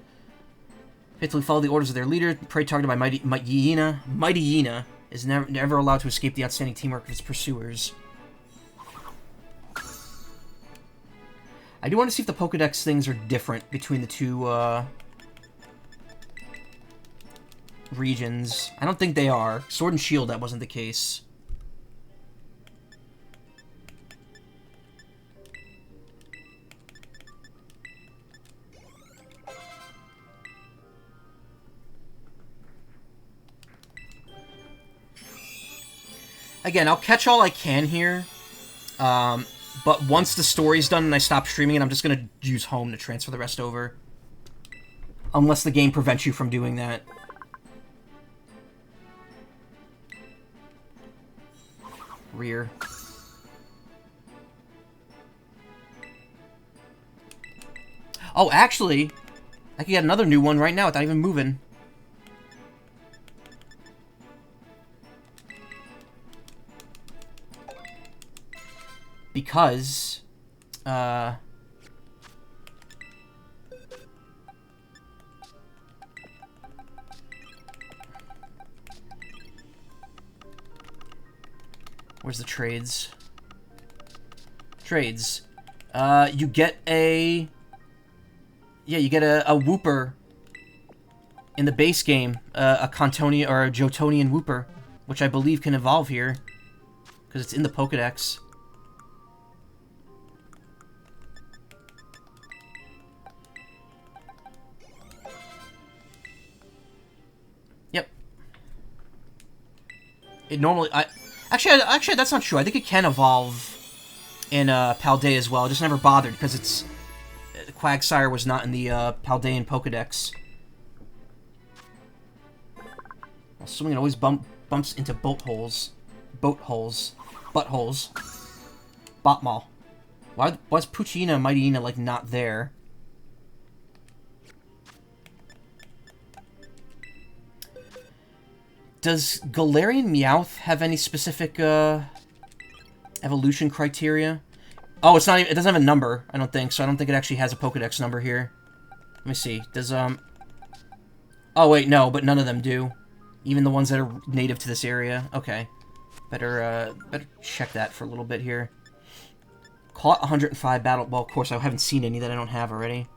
Faithfully follow the orders of their leader. Prey targeted by Mighty Hyena. Mighty Hyena is never allowed to escape the outstanding teamwork of its pursuers. I do want to see if the Pokedex things are different between the two regions. I don't think they are. Sword and Shield, that wasn't the case. Again, I'll catch all I can here. But once the story's done and I stop streaming it, I'm just going to use home to transfer the rest over. Unless the game prevents you from doing that. Rear. Oh, actually, I can get another new one right now without even moving. Because, where's the trades? Trades. You get a... Yeah, you get a Wooper in the base game. A Cantonian or a Jotonian Wooper, which I believe can evolve here. Because it's in the Pokedex. Yep. It normally... Actually, that's not true. I think it can evolve in Paldea as well. I just never bothered because it's... Quagsire was not in the Paldean Pokedex. Assuming it always bumps into boat holes. Buttholes. Botmaw. Why's Poochyena and Mightyena, like, not there? Does Galarian Meowth have any specific, evolution criteria? Oh, it's not even, it doesn't have a number, I don't think, so I don't think it actually has a Pokedex number here. Let me see. Does, oh, wait, no, but none of them do. Even the ones that are native to this area. Okay. Better check that for a little bit here. Caught 105 battle... Well, of course, I haven't seen any that I don't have already.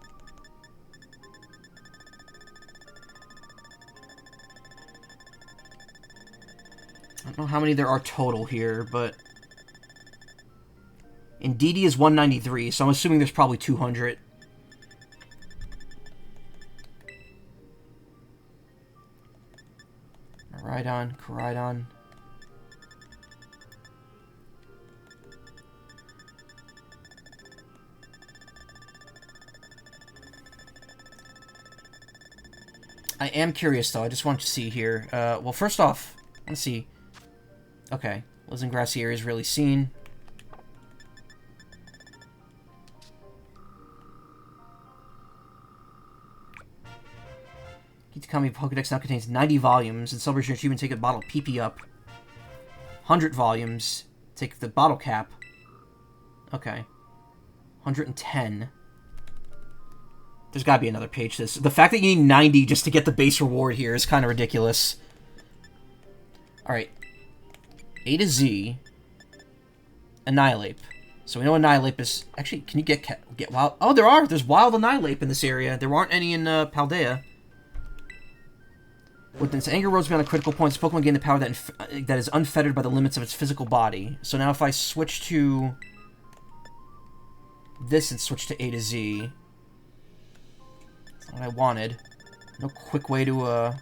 I don't know how many there are total here, but... Indeedee is 193, so I'm assuming there's probably 200. Koraidon. I am curious, though. I just want to see here. Well, first off, let's see. Okay. Lizengrass area is really seen. Kitakami Pokedex now contains 90 volumes. In celebration achievement, take a bottle of PP up. 100 volumes. Take the bottle cap. Okay. 110. There's gotta be another page to this. The fact that you need 90 just to get the base reward here is kind of ridiculous. Alright. A to Z. Annihilape. So we know Annihilape is... Actually, can you get wild... Oh, there are! There's wild Annihilape in this area. There aren't any in Paldea. With its anger rose beyond a critical point, this Pokemon gained the power that is unfettered by the limits of its physical body. So now if I switch to this and switch to A to Z... That's not what I wanted. No quick way to,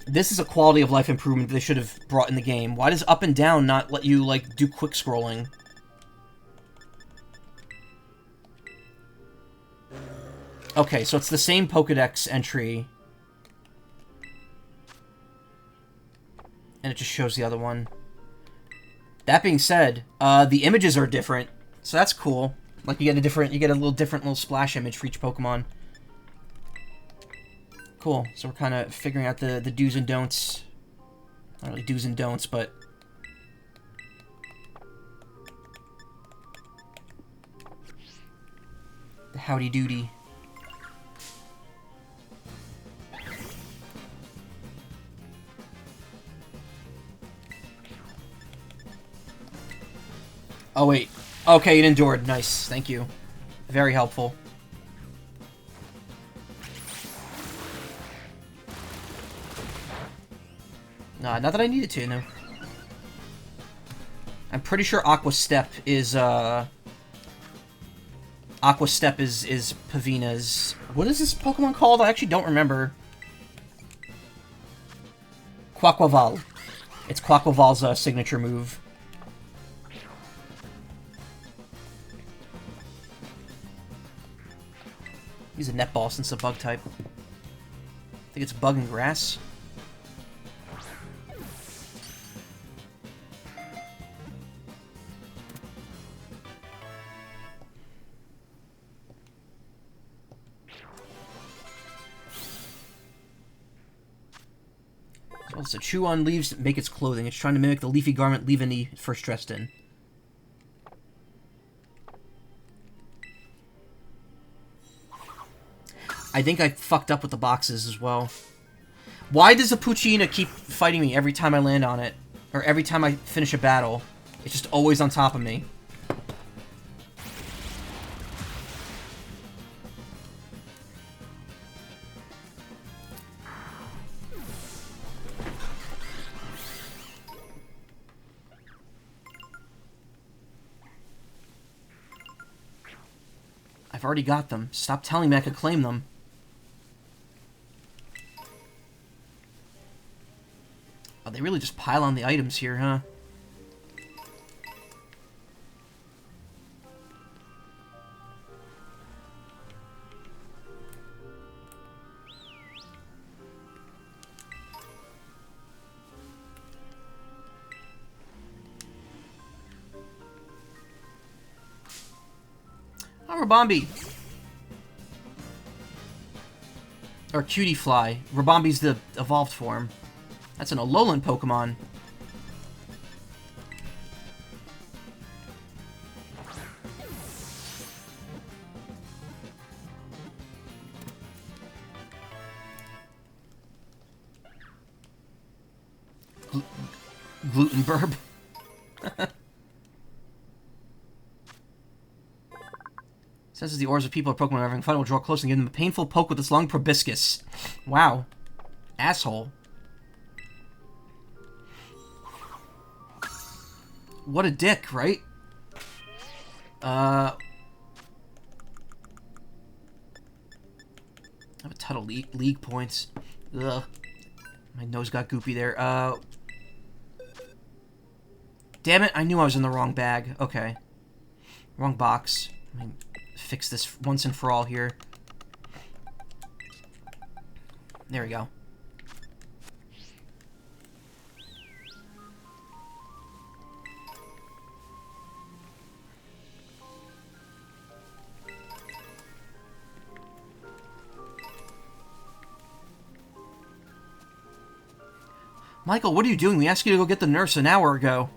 This is a quality of life improvement that they should have brought in the game. Why does up and down not let you, like, do quick scrolling? Okay, so it's the same Pokedex entry. And it just shows the other one. That being said, the images are different, so that's cool. Like, you get a little different little splash image for each Pokemon. Cool. So we're kind of figuring out the do's and don'ts. Not really do's and don'ts, but... the howdy doody. Oh, wait. Okay, it endured. Nice. Thank you. Very helpful. Not that I needed to, no. I'm pretty sure Aqua Step is Pavina's... What is this Pokemon called? I actually don't remember. Quaquaval. It's Quaquaval's signature move. He's a netball since the bug type. I think it's bug and grass. So it's a chew on leaves to make its clothing. It's trying to mimic the leafy garment Leaveney first dressed in. I think I fucked up with the boxes as well. Why does the Poochyena keep fighting me every time I land on it? Or every time I finish a battle? It's just always on top of me. I've already got them. Stop telling me I could claim them. Oh, they really just pile on the items here, huh? Oh, Rabombi! Or Cutie Fly. Rabombi's the evolved form. That's an Alolan Pokemon. Gluten burb. Senses the auras of people or Pokemon are having fun, will draw close and give them a painful poke with its long proboscis. Wow. Asshole. What a dick, right? I have a ton of league points. Ugh. My nose got goopy there. Damn it, I knew I was in the wrong bag. Okay. Wrong box. Let me fix this once and for all here. There we go. Michael, what are you doing? We asked you to go get the nurse an hour ago.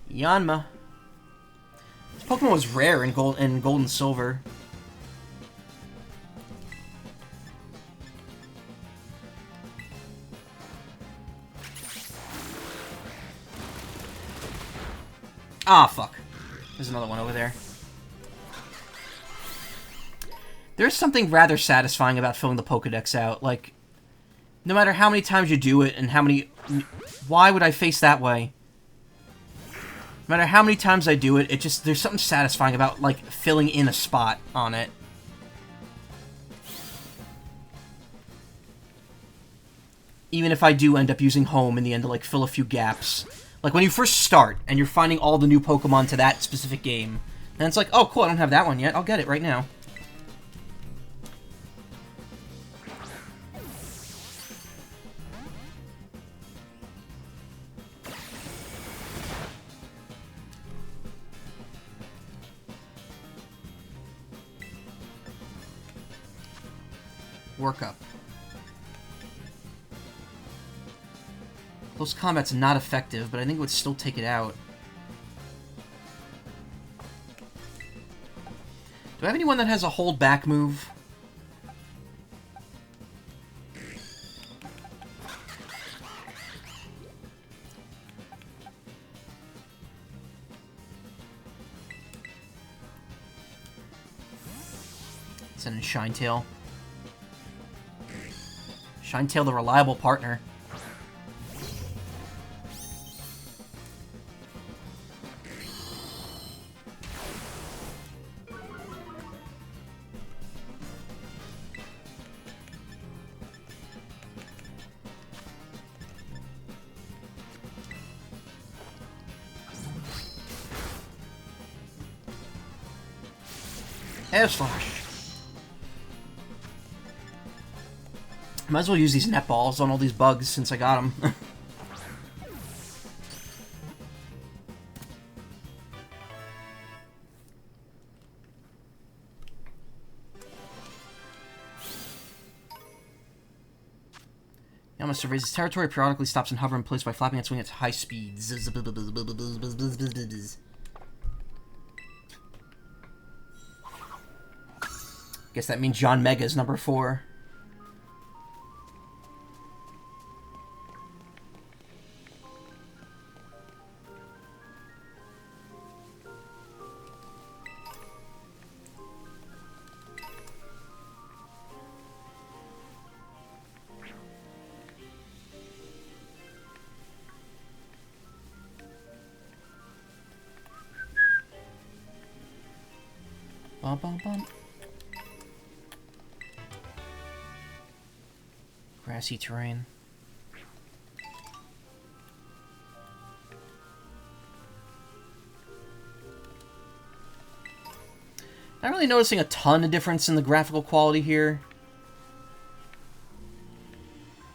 Yanma. This Pokemon was rare in Gold and Silver. Ah, fuck. There's another one over there. There's something rather satisfying about filling the Pokedex out. Like, no matter how many times you do it and how many... Why would I face that way? No matter how many times I do it, it just... There's something satisfying about, like, filling in a spot on it. even if I do end up using home in the end to, like, fill a few gaps. Like, when you first start, and you're finding all the new Pokemon to that specific game, and it's like, oh, cool, I don't have that one yet, I'll get it right now. Work up. Close combat's not effective, but I think it would still take it out. Do I have anyone that has a hold back move? Send in Shinetail. Shinetail, the reliable partner. Air Slash. Might as well use these net balls on all these bugs since I got them. Yama surveys his territory, periodically stops and hover in place by flapping its wing at high speeds. Guess that means John Mega is number 4. Bum, bum, bum. Grassy terrain. Not really noticing a ton of difference in the graphical quality here.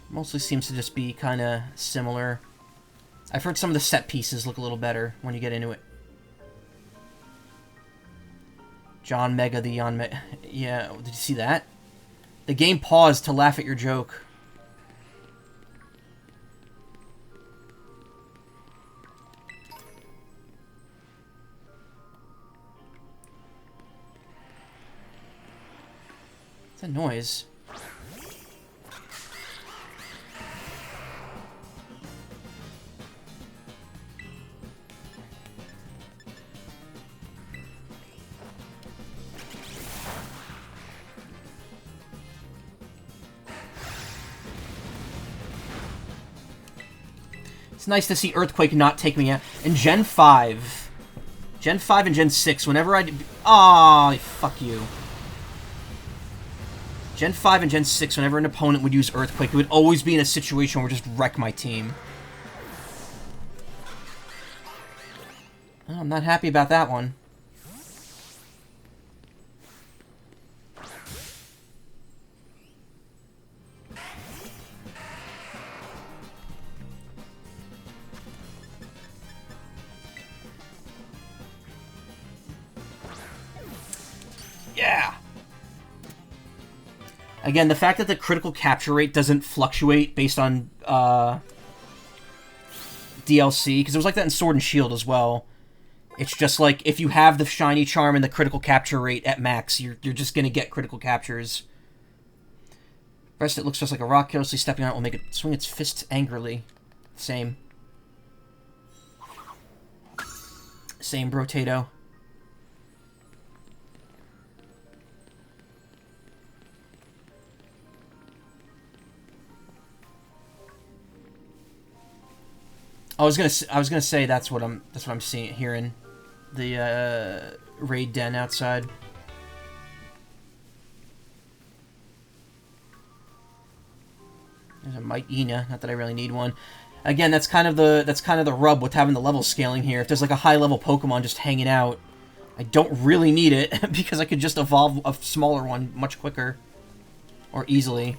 Mostly seems to just be kind of similar. I've heard some of the set pieces look a little better when you get into it. John Mega, the Yon Mega. Yeah, did you see that? The game paused to laugh at your joke. What's that noise? It's nice to see Earthquake not take me out. In Gen 5. Gen 5 and Gen 6, whenever I... Aw, fuck you. Gen 5 and Gen 6, whenever an opponent would use Earthquake, it would always be in a situation where it would just wreck my team. Oh, I'm not happy about that one. Yeah! Again, the fact that the critical capture rate doesn't fluctuate based on DLC, because it was like that in Sword and Shield as well. It's just like, if you have the Shiny Charm and the critical capture rate at max, you're just going to get critical captures. Rest, it looks just like a rock. Carelessly stepping out will make it swing its fists angrily. Same. Same, Brotato. I was gonna say that's what I'm seeing, hearing, the raid den outside. There's a Not that I really need one. Again, that's kind of the rub with having the level scaling here. If there's like a high level Pokemon just hanging out, I don't really need it because I could just evolve a smaller one much quicker or easily.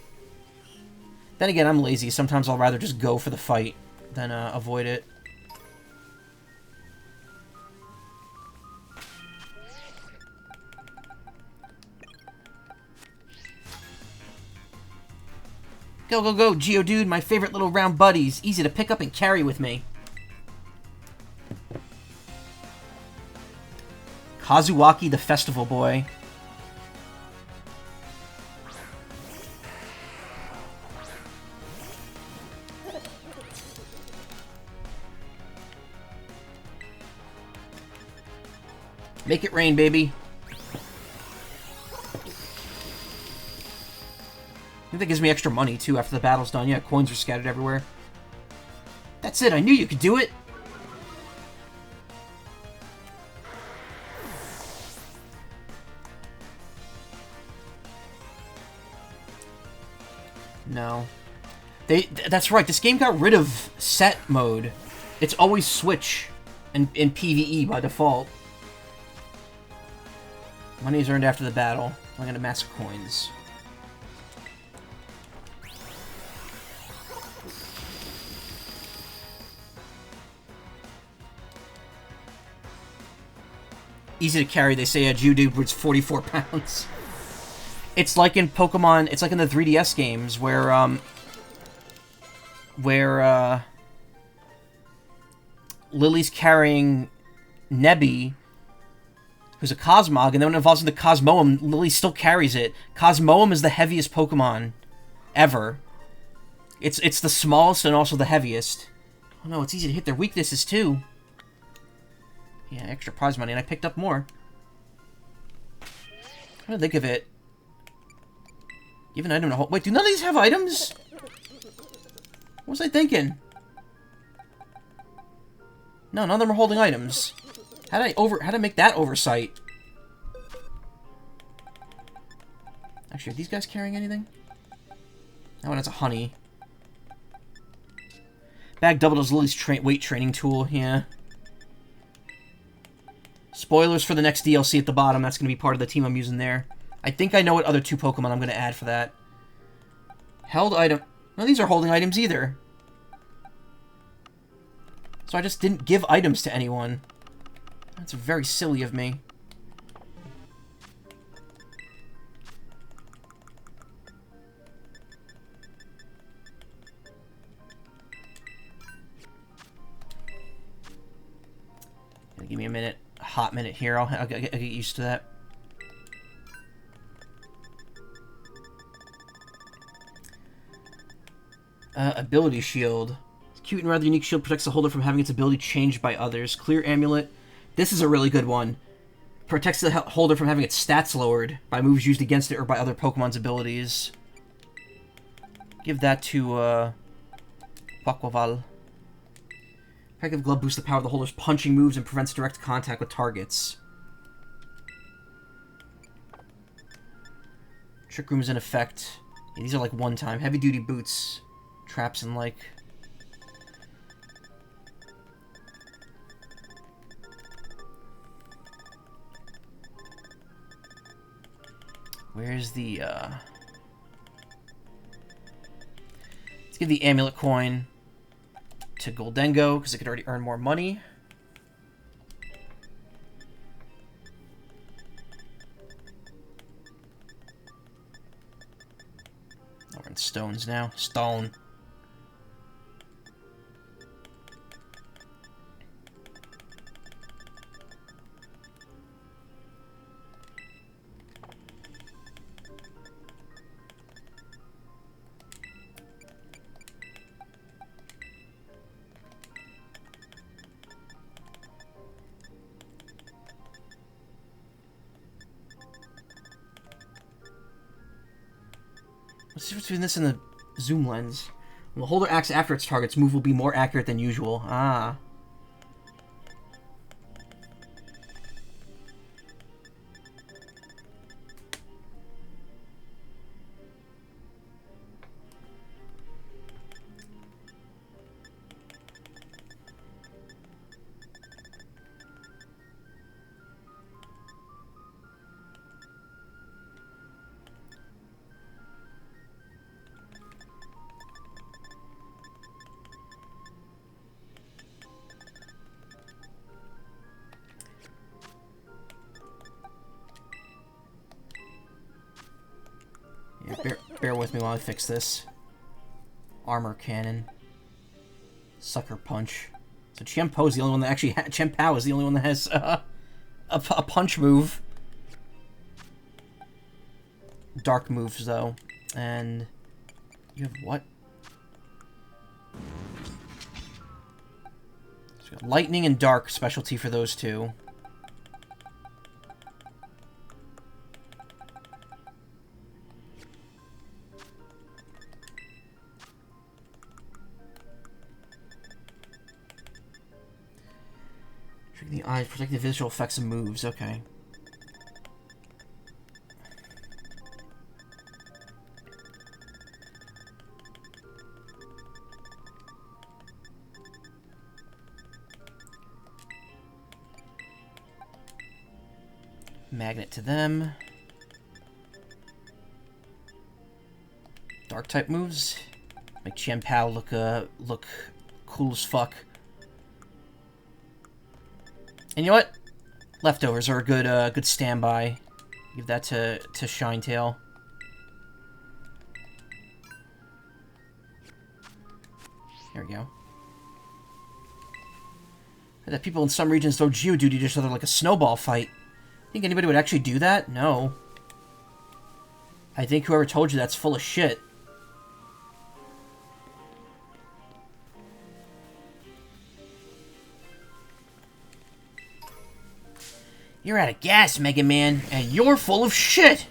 Then again, I'm lazy. Sometimes I'll rather just go for the fight than avoid it. Go, go, go, Geodude, my favorite little round buddies. Easy to pick up and carry with me. Kazuaki the Festival Boy. Make it rain, baby. I think that gives me extra money, too, after the battle's done. Yeah, coins are scattered everywhere. That's it, I knew you could do it! No. That's right, this game got rid of set mode. It's always switch in PvE by default. Money is earned after the battle. I'm gonna amass coins. Easy to carry, they say a Geodude weighs 44 pounds. It's like in Pokemon, it's like in the 3DS games where Lily's carrying Nebby, who's a Cosmog, and then when it evolves into Cosmoem, Lily still carries it. Cosmoem is the heaviest Pokemon ever. It's the smallest and also the heaviest. Oh no, it's easy to hit their weaknesses too. Yeah, extra prize money, and I picked up more. What do I think of it? Give an item to hold. Wait, do none of these have items? What was I thinking? No, none of them are holding items. How did I make that oversight? Actually, are these guys carrying anything? That one has a honey. Bag doubled as Lily's weight training tool, yeah. Spoilers for the next DLC at the bottom. That's going to be part of the team I'm using there. I think I know what other two Pokemon I'm going to add for that. Held item. None of these are holding items either. So I just didn't give items to anyone. That's very silly of me. Give me a minute. Hot minute here. I'll get used to that. Ability shield. Cute and rather unique shield protects the holder from having its ability changed by others. Clear amulet. This is a really good one. Protects the holder from having its stats lowered by moves used against it or by other Pokemon's abilities. Give that to Quaquaval. Protective Glove boosts the power of the holder's punching moves and prevents direct contact with targets. Trick Room is in effect. Yeah, these are like one-time. Heavy-duty boots. Traps and like... Where's the, Let's give the amulet coin to Goldengo, because it could already earn more money. Oh, we're in stones now. Stone. What's the difference between this and the zoom lens? When the holder acts after its target's move will be more accurate than usual. Ah. Bear with me while I fix this. Armor Cannon. Sucker Punch. So Chien-Po is the only one that actually... Chien-Po is the only one that has a punch move. Dark moves, though. And... You have what? So lightning and dark specialty for those two. The eyes protect the visual effects and moves. Okay. Magnet to them. Dark type moves make Chien-Po look cool as fuck. And you know what? Leftovers are a good standby. Give that to Shinetail. There we go. That people in some regions throw Geodude at each other like a snowball fight. Think anybody would actually do that? No. I think whoever told you that's full of shit. You're out of gas, Mega Man, and you're full of shit!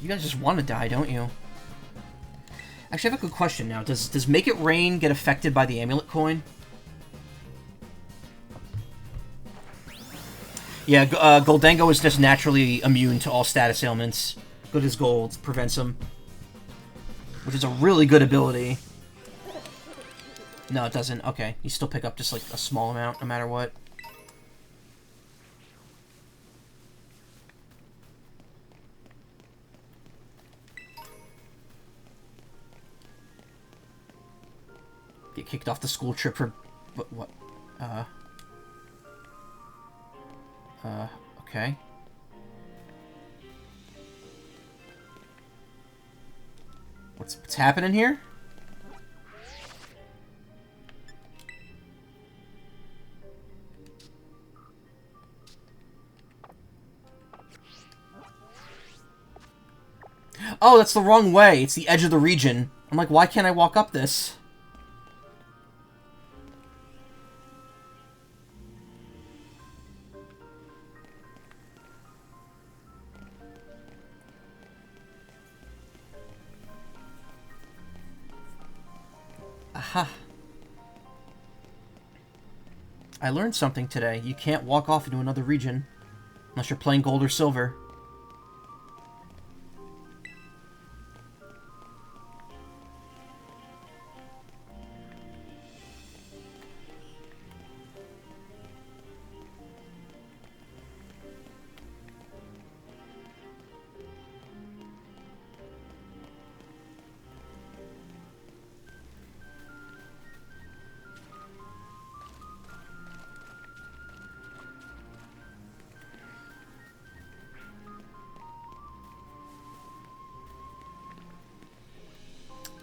You guys just want to die, don't you? Actually, I have a good question now. Does Make It Rain get affected by the amulet coin? Yeah, Goldango is just naturally immune to all status ailments. Good as gold prevents them. Which is a really good ability. No, it doesn't. Okay, you still pick up just like a small amount, no matter what. Get kicked off the school trip for... What? Okay. What's happening here? Oh, that's the wrong way. It's the edge of the region. I'm like, why can't I walk up this? Aha. I learned something today. You can't walk off into another region unless you're playing gold or silver.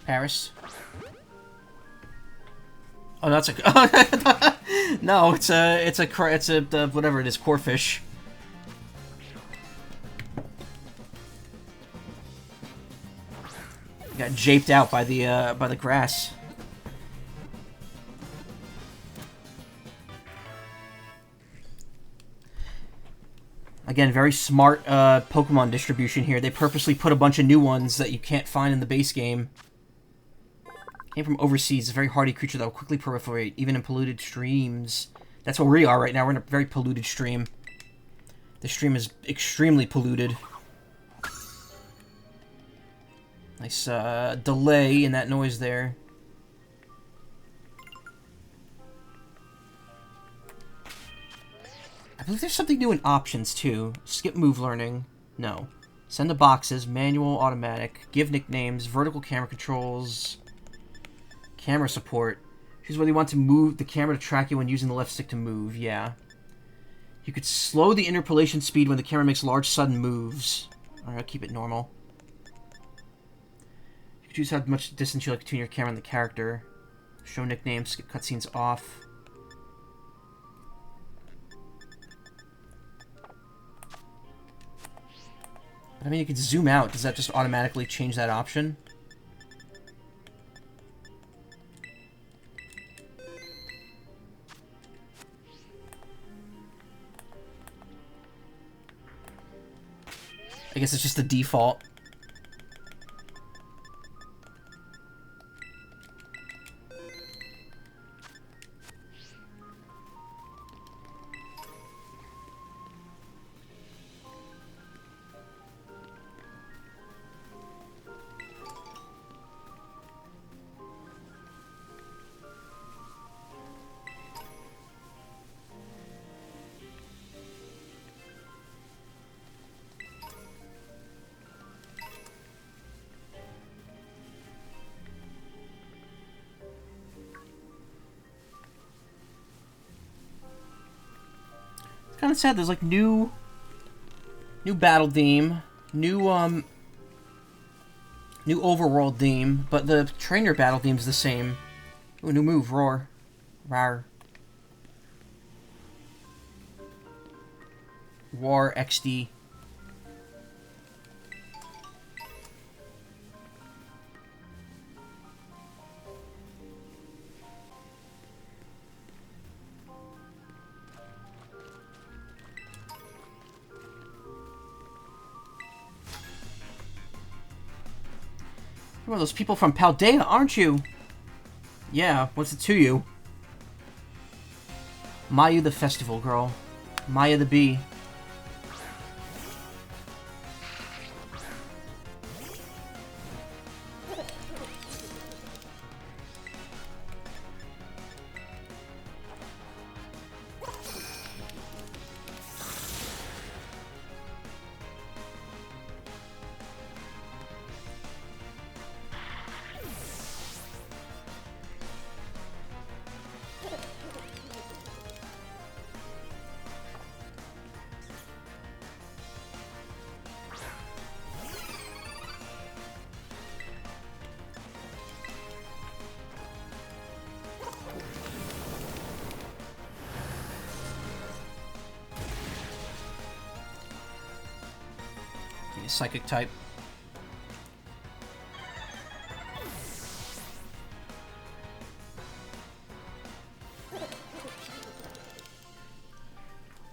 Paris. Oh, that's a. No, it's a whatever it is, Corfish. Got japed out by the grass. Again, very smart Pokemon distribution here. They purposely put a bunch of new ones that you can't find in the base game Came from overseas. A very hardy creature that will quickly proliferate, even in polluted streams. That's what we are right now. We're in a very polluted stream. The stream is extremely polluted. Nice delay in that noise there. I believe there's something new in options, too. Skip move learning. No. Send to boxes. Manual, automatic. Give nicknames. Vertical camera controls. Camera support. Choose whether you want to move the camera to track you when using the left stick to move. Yeah. You could slow the interpolation speed when the camera makes large sudden moves. Alright, I'll keep it normal. You can choose how much distance you like to tune your camera and the character. Show nicknames. Skip cutscenes off. I mean, you could zoom out. Does that just automatically change that option? I guess it's just the default. Kind of sad. There's like new battle theme, new overworld theme, but the trainer battle theme is the same. Ooh, new move, roar, rar, war XD. You're one of those people from Paldea, aren't you? Yeah, what's it to you? Mayu the festival girl. Maya the bee. Psychic type.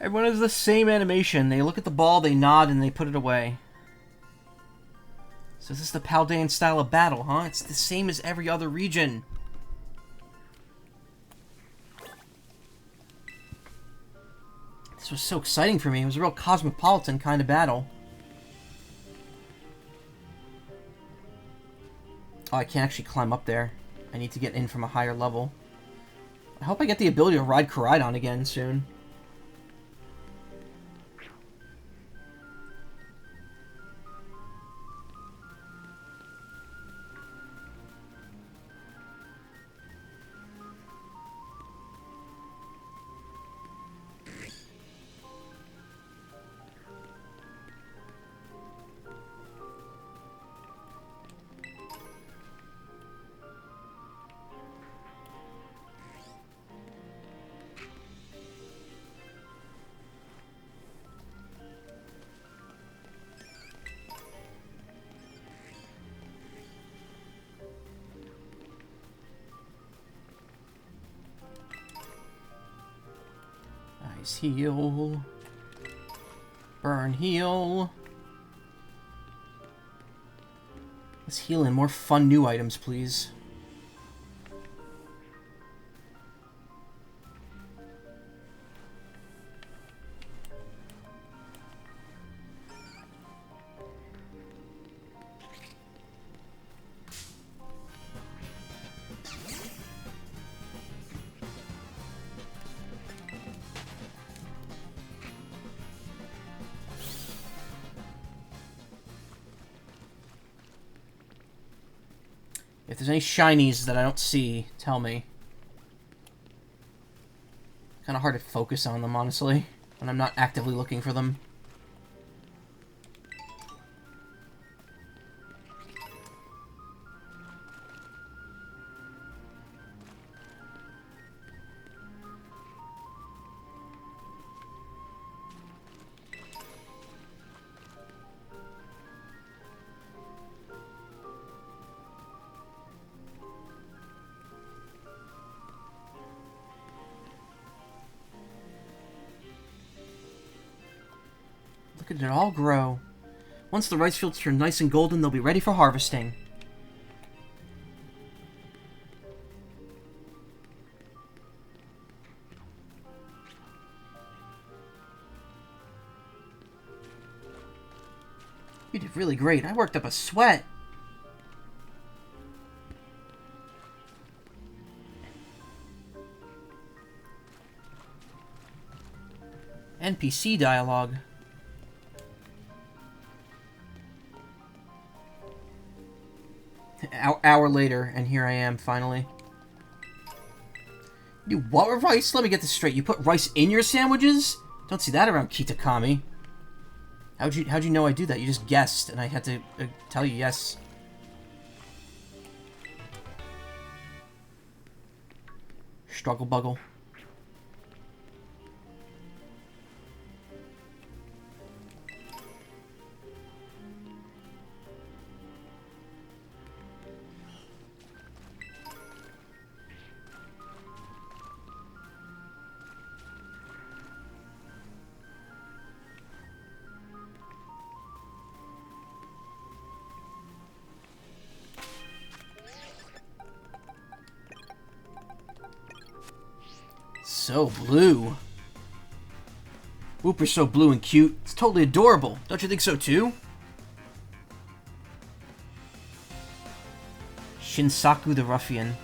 Everyone has the same animation. They look at the ball, they nod, and they put it away. So this is the Paldean style of battle, huh? It's the same as every other region. This was so exciting for me. It was a real cosmopolitan kind of battle. Oh, I can't actually climb up there. I need to get in from a higher level. I hope I get the ability to ride Koraidon again soon. Nice heal. Burn heal. Let's heal in more fun new items, please. If there's any shinies that I don't see, tell me. Kind of hard to focus on them, honestly, when I'm not actively looking for them. Look at it all grow. Once the rice fields turn nice and golden, they'll be ready for harvesting. You did really great. I worked up a sweat. NPC dialogue. Hour later, and here I am, finally. You what with rice? Let me get this straight. You put rice in your sandwiches? Don't see that around Kitakami. How'd you know I do that? You just guessed, and I had to tell you yes. Struggle buggle. So blue. Whooper's so blue and cute. It's totally adorable. Don't you think so too? Shinsaku the Ruffian.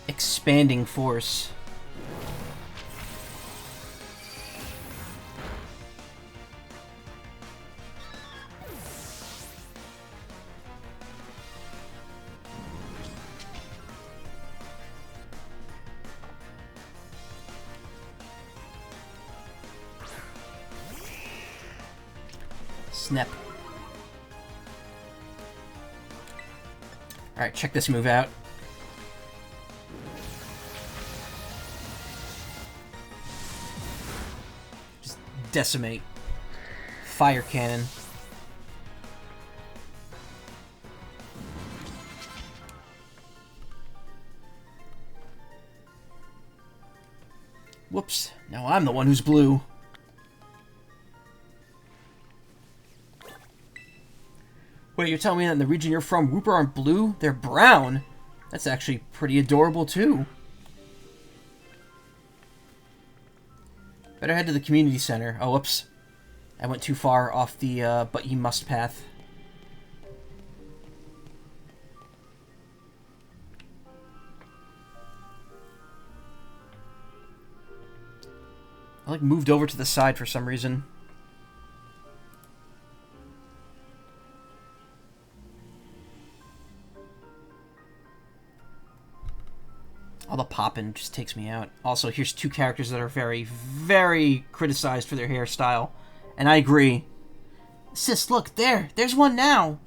Expanding force. Snap. Alright, check this move out. Just decimate. Fire cannon. Whoops. Now I'm the one who's blue. Wait, you're telling me that in the region you're from, Whooper aren't blue? They're brown? That's actually pretty adorable, too. Better head to the community center. Oh, whoops. I went too far off the, but you must path. I, moved over to the side for some reason. All the poppin' just takes me out. Also, here's two characters that are very, very criticized for their hairstyle. And I agree. Sis, look, there's one now!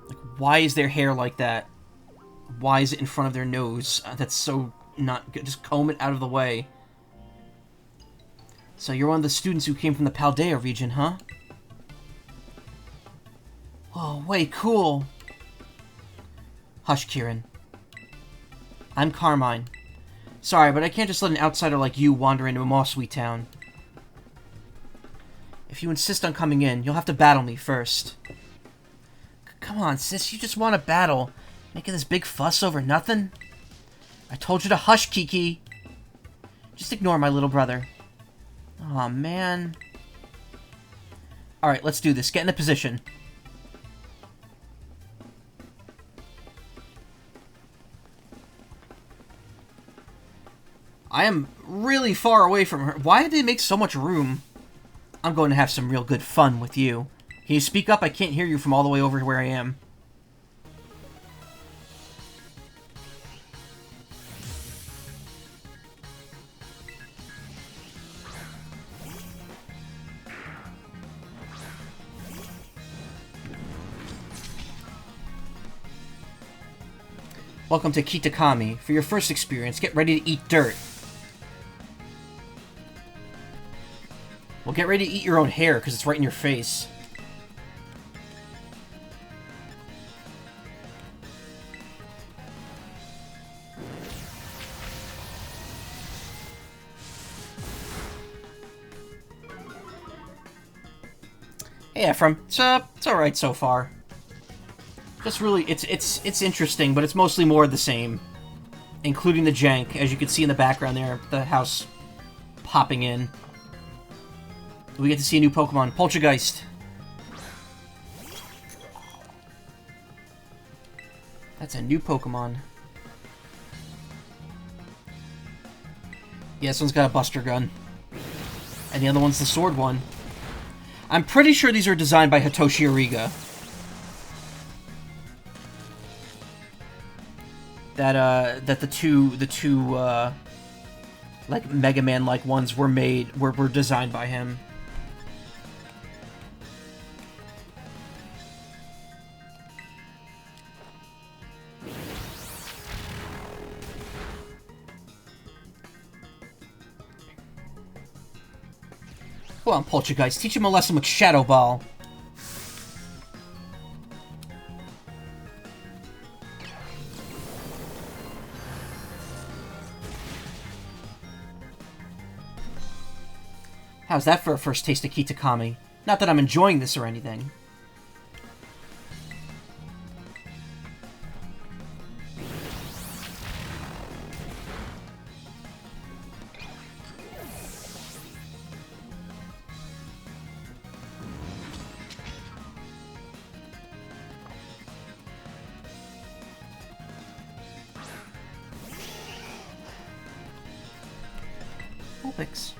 Like, why is their hair like that? Why is it in front of their nose? That's so not good. Just comb it out of the way. So you're one of the students who came from the Paldea region, huh? Whoa, way cool. Hush, Kieran. I'm Carmine. Sorry, but I can't just let an outsider like you wander into a Mossweet town. If you insist on coming in, you'll have to battle me first. Come on, sis, you just want to battle. Making this big fuss over nothing? I told you to hush, Kiki. Just ignore my little brother. Aw, man. Alright, let's do this. Get in a position. I am really far away from her. Why did they make so much room? I'm going to have some real good fun with you. Can you speak up? I can't hear you from all the way over where I am. Welcome to Kitakami. For your first experience, get ready to eat dirt. Well, get ready to eat your own hair, because it's right in your face. Hey, Ephraim. It's alright so far. Just really, it's interesting, but it's mostly more of the same. Including the jank, as you can see in the background there, the house popping in. We get to see a new Pokemon, Poltergeist. That's a new Pokemon. Yeah, this one's got a Buster Gun. And the other one's the Sword one. I'm pretty sure these are designed by Hitoshi Ariga. That the two like Mega Man like ones were designed by him. Come on, Poltergeist, teach him a lesson with Shadow Ball. How's that for a first taste of Kitakami? Not that I'm enjoying this or anything. Vulpix.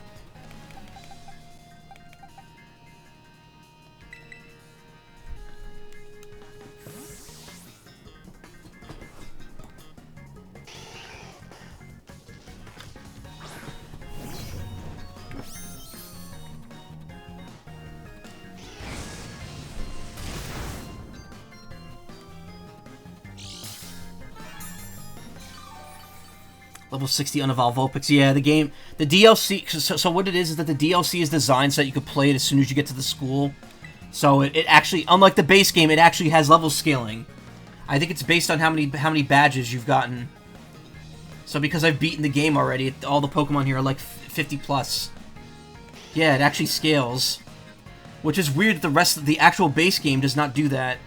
Level 60 unevolved Vulpix. Yeah, the DLC... So what it is that the DLC is designed so that you could play it as soon as you get to the school. So it actually, unlike the base game, it actually has level scaling. I think it's based on how many badges you've gotten. So because I've beaten the game already, all the Pokemon here are like 50 plus. Yeah, it actually scales. Which is weird that the rest of the actual base game does not do that.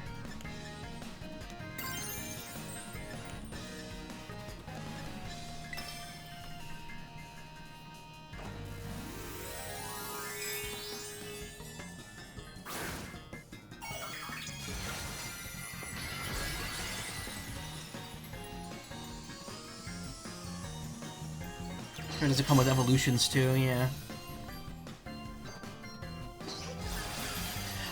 Or does it come with evolutions too? Yeah.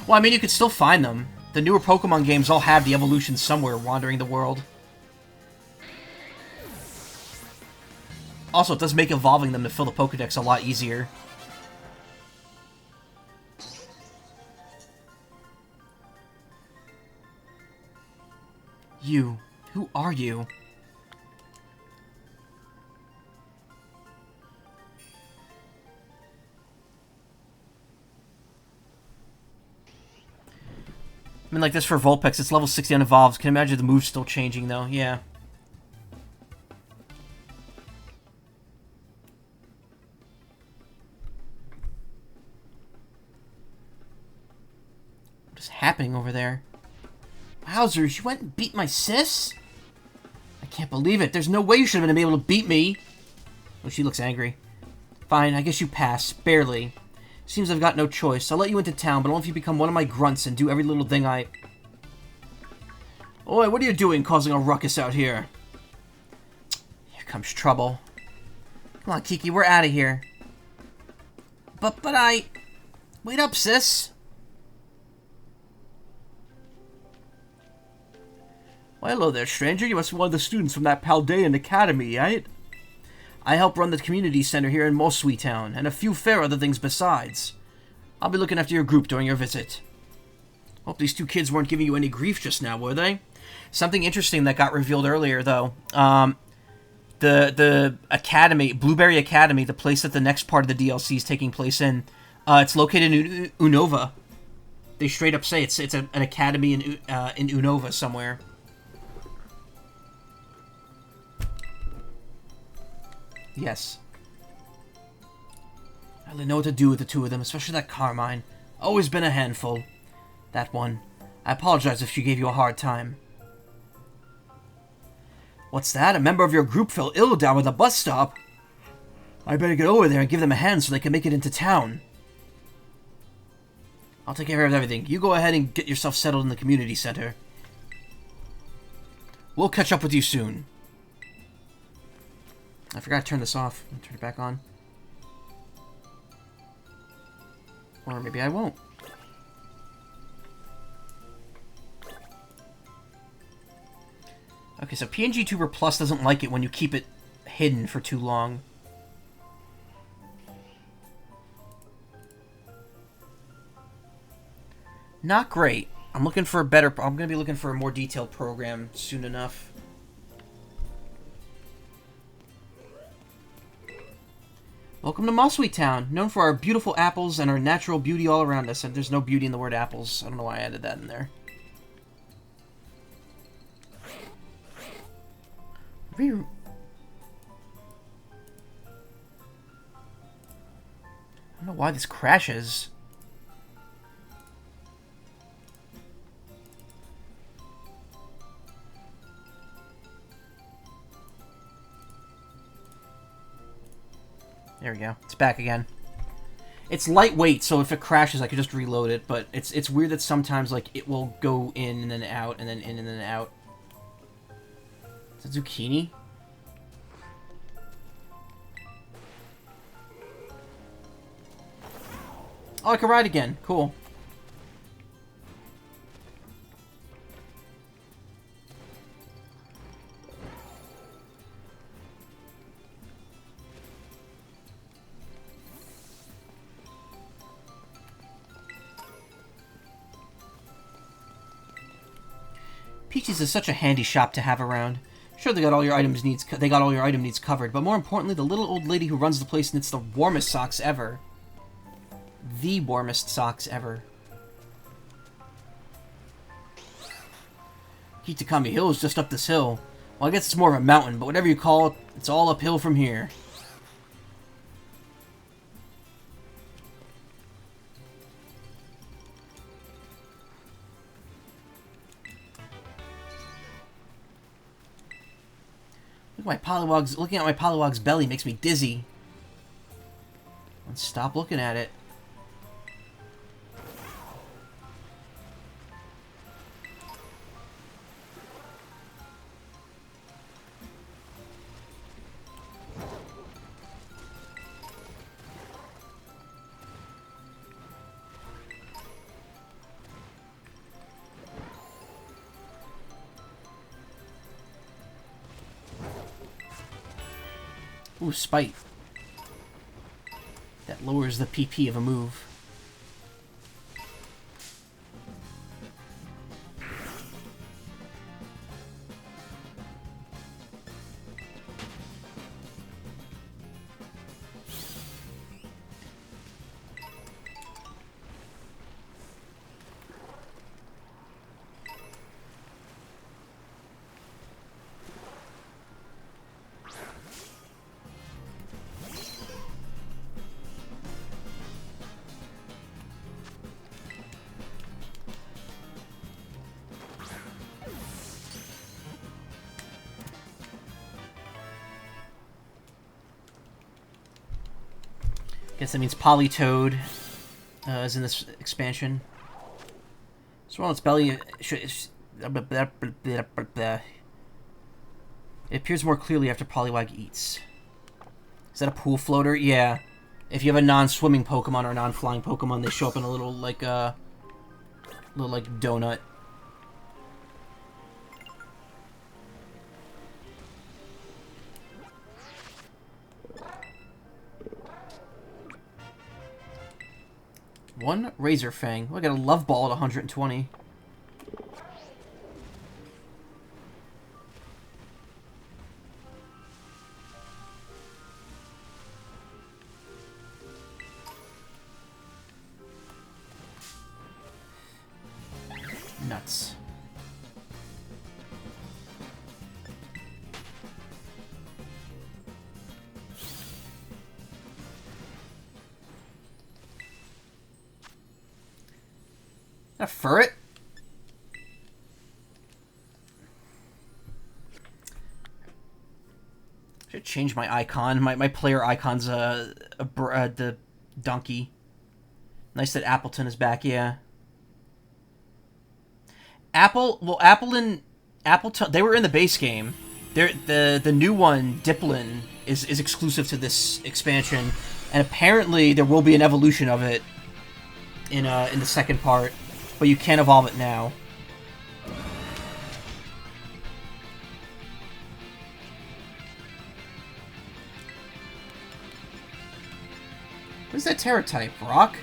Well, I mean, you could still find them. The newer Pokemon games all have the evolutions somewhere wandering the world. Also, it does make evolving them to fill the Pokedex a lot easier. You. Who are you? I mean, like this for Vulpix, it's level 60 unevolved. Can you imagine the move's still changing, though? Yeah. What is happening over there? Wowzers, you went and beat my sis? I can't believe it. There's no way you should have been able to beat me. Oh, she looks angry. Fine, I guess you pass. Barely. Seems I've got no choice. I'll let you into town, but only if you become one of my grunts and do every little thing I... Oi, what are you doing causing a ruckus out here? Here comes trouble. Come on, Kiki, we're out of here. But I... Wait up, sis. Well, hello there, stranger. You must be one of the students from that Paldean Academy, right? I help run the community center here in Mosui Town, and a few fair other things besides. I'll be looking after your group during your visit. Hope these two kids weren't giving you any grief just now, were they? Something interesting that got revealed earlier, though. The Academy, Blueberry Academy, the place that the next part of the DLC is taking place in, it's located in Unova. They straight up say it's an academy in Unova somewhere. Yes. I don't know what to do with the two of them, especially that Carmine. Always been a handful. That one. I apologize if she gave you a hard time. What's that? A member of your group fell ill down at the bus stop. I better get over there and give them a hand so they can make it into town. I'll take care of everything. You go ahead and get yourself settled in the community center. We'll catch up with you soon. I forgot to turn this off. I'll turn it back on. Or maybe I won't. Okay, so PNG Tuber Plus doesn't like it when you keep it hidden for too long. Not great. I'm looking for a better... I'm going to be looking for a more detailed program soon enough. Welcome to Mosui Town, known for our beautiful apples and our natural beauty all around us. And there's no beauty in the word apples. I don't know why I added that in there. I don't know why this crashes. There we go. It's back again. It's lightweight, so if it crashes, I can just reload it. But it's weird that sometimes like it will go in and then out, and then in and then out. Is it zucchini? Oh, I can ride again. Cool. Peachy's is such a handy shop to have around. Sure, they got all your items needs covered, but more importantly, the little old lady who runs the place knits the warmest socks ever. The warmest socks ever. Kitakami Hill is just up this hill. Well, I guess it's more of a mountain, but whatever you call it, it's all uphill from here. Looking at my Pollywog's belly makes me dizzy. Let's stop looking at it. Ooh, Spite. That lowers the PP of a move. Guess that means Polytoad is in this expansion. So on its belly, it appears more clearly after Poliwag eats. Is that a pool floater? Yeah. If you have a non-swimming Pokemon or a non-flying Pokemon, they show up in a little, like, donut. One Razor Fang. Oh, I got a Love Ball at 120. Nuts. A ferret? Should change my icon. My player icon's the donkey. Nice that Appleton is back, yeah. Apple and Appleton, they were in the base game. The new one, Diplin, is exclusive to this expansion, and apparently there will be an evolution of it in the second part, but you can't evolve it now. What is that Terra type? Rock?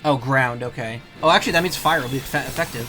Oh, ground, okay. Oh, actually, that means fire will be effective.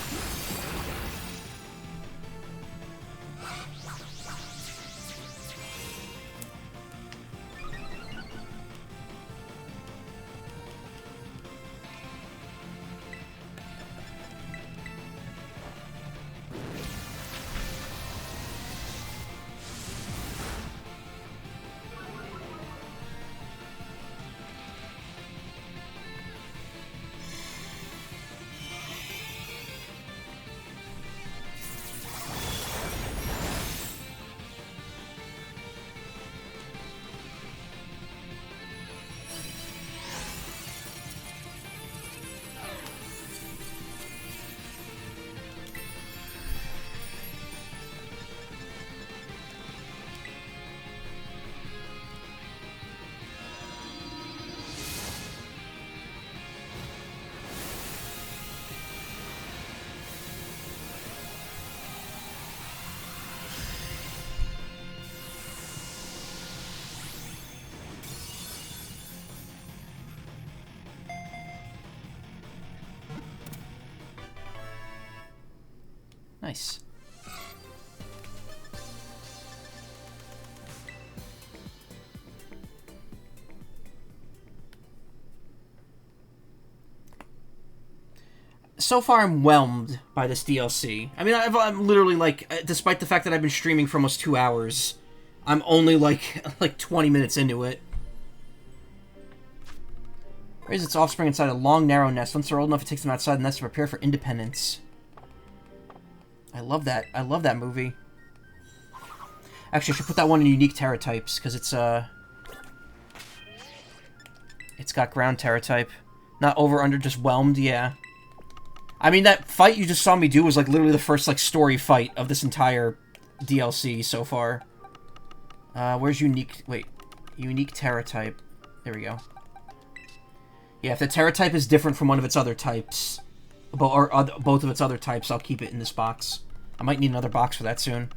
Nice. So far, I'm whelmed by this DLC. I mean, I'm literally, like, despite the fact that I've been streaming for almost 2 hours, I'm only, like 20 minutes into it. Raise its offspring inside a long, narrow nest. Once they're old enough, it takes them outside the nest to prepare for independence. I love that. I love that movie. Actually, I should put that one in unique Terra types, because it's got ground Terra type. Not over, under, just whelmed, yeah. I mean, that fight you just saw me do was, like, literally the first, like, story fight of this entire DLC so far. Where's unique... Wait. Unique Terra type. There we go. Yeah, if the Terra type is different from one of its other types, or both of its other types, I'll keep it in this box. I might need another box for that soon.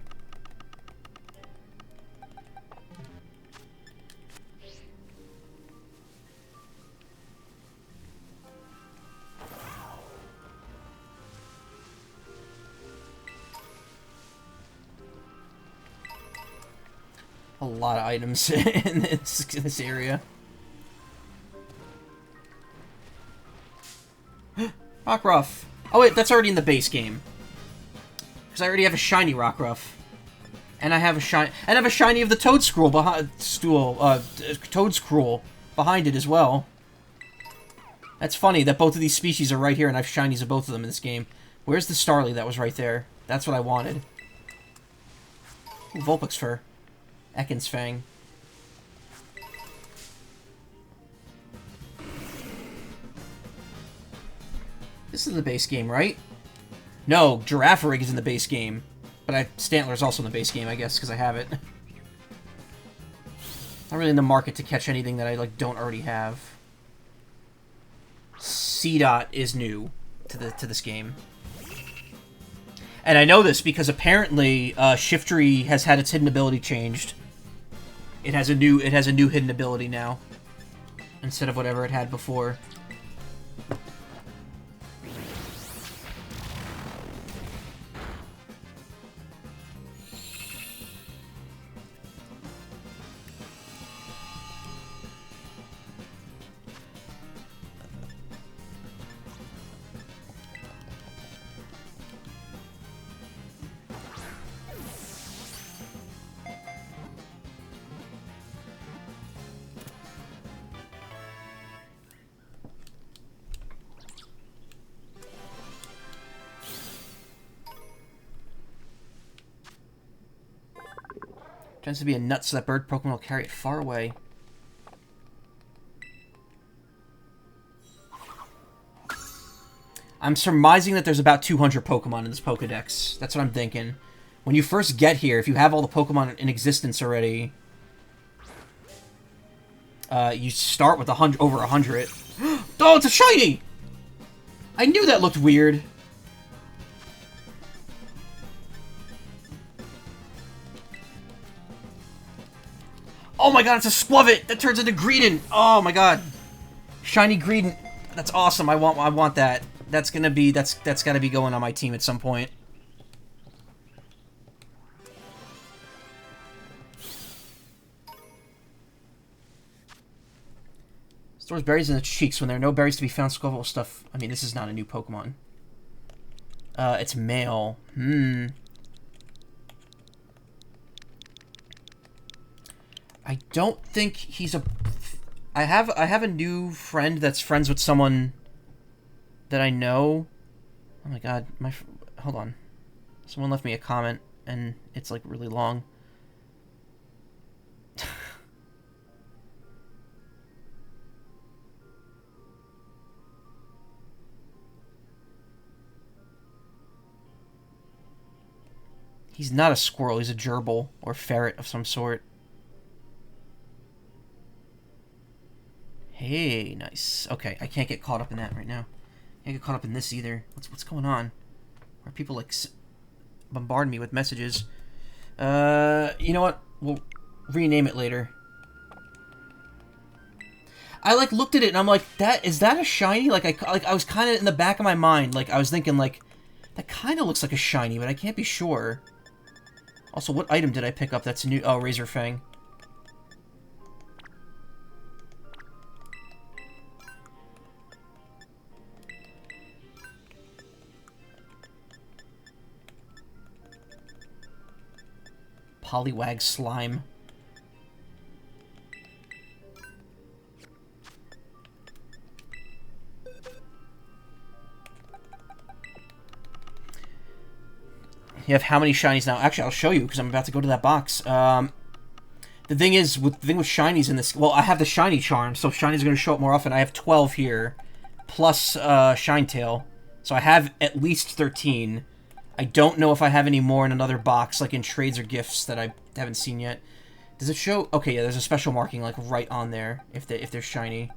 A lot of items in this area. Rockruff. Oh wait, that's already in the base game. Because I already have a shiny Rockruff. And I have a shiny of the Toedscruel behind it as well. That's funny that both of these species are right here and I have shinies of both of them in this game. Where's the Starly that was right there? That's what I wanted. Ooh, Vulpix fur. Ekans Fang. This is the base game, right? No, Girafarig is in the base game. But Stantler's also in the base game, I guess, because I have it. Not really in the market to catch anything that I like don't already have. C-Dot is new to this game. And I know this because apparently Shiftry has had its hidden ability changed. It has a new hidden ability now. Instead of whatever it had before. Tends to be a nut, so that bird Pokemon will carry it far away. I'm surmising that there's about 200 Pokemon in this Pokedex. That's what I'm thinking. When you first get here, if you have all the Pokemon in existence already, you start with over 100. Oh, it's a shiny! I knew that looked weird. Oh my god, it's a Skwovet! That turns into Greedent! Oh my god. Shiny Greedent. That's awesome. I want that. That's gotta be going on my team at some point. Stores berries in its cheeks. When there are no berries to be found, Skwovet will stuff. I mean, this is not a new Pokemon. It's male. I don't think he's a... I have a new friend that's friends with someone that I know. Oh my god, hold on. Someone left me a comment, and it's like really long. He's not a squirrel, he's a gerbil, or ferret of some sort. Hey, nice. Okay, I can't get caught up in that right now. Can't get caught up in this either. What's going on? Are people like bombarding me with messages? You know what? We'll rename it later. I like looked at it and I'm like, is that a shiny? Like I was kind of in the back of my mind, like I was thinking like that kind of looks like a shiny, but I can't be sure. Also, what item did I pick up that's new? Oh, Razor Fang. Poliwag Slime. You have how many shinies now? Actually, I'll show you because I'm about to go to that box. The thing is, with shinies in this... Well, I have the shiny charm, so shinies are going to show up more often. I have 12 here, plus Shinetail. So I have at least 13. I don't know if I have any more in another box, like in trades or gifts that I haven't seen yet. Does it show? Okay, yeah, there's a special marking like right on there if they're shiny.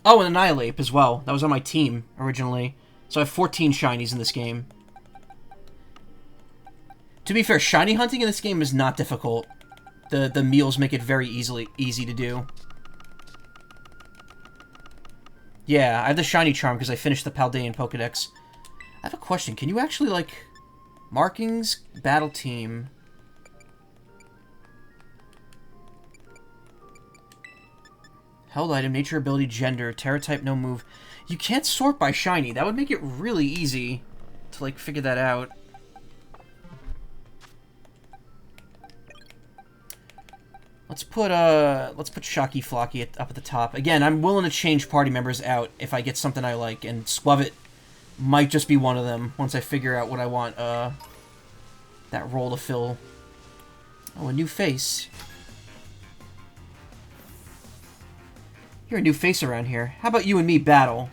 Oh, and Annihilate as well. That was on my team originally. So I have 14 shinies in this game. To be fair, shiny hunting in this game is not difficult. The meals make it very easy to do. Yeah, I have the shiny charm because I finished the Paldean Pokedex. I have a question. Can you actually, like... Markings, battle team... Held item, nature, ability, gender, Terra type, no move. You can't sort by shiny. That would make it really easy to, like, figure that out. Let's put Shocky Flocky up at the top. Again, I'm willing to change party members out if I get something I like, and Skwovet Might just be one of them once I figure out what I want that role to fill. Oh, a new face. You're a new face around here. How about you and me battle?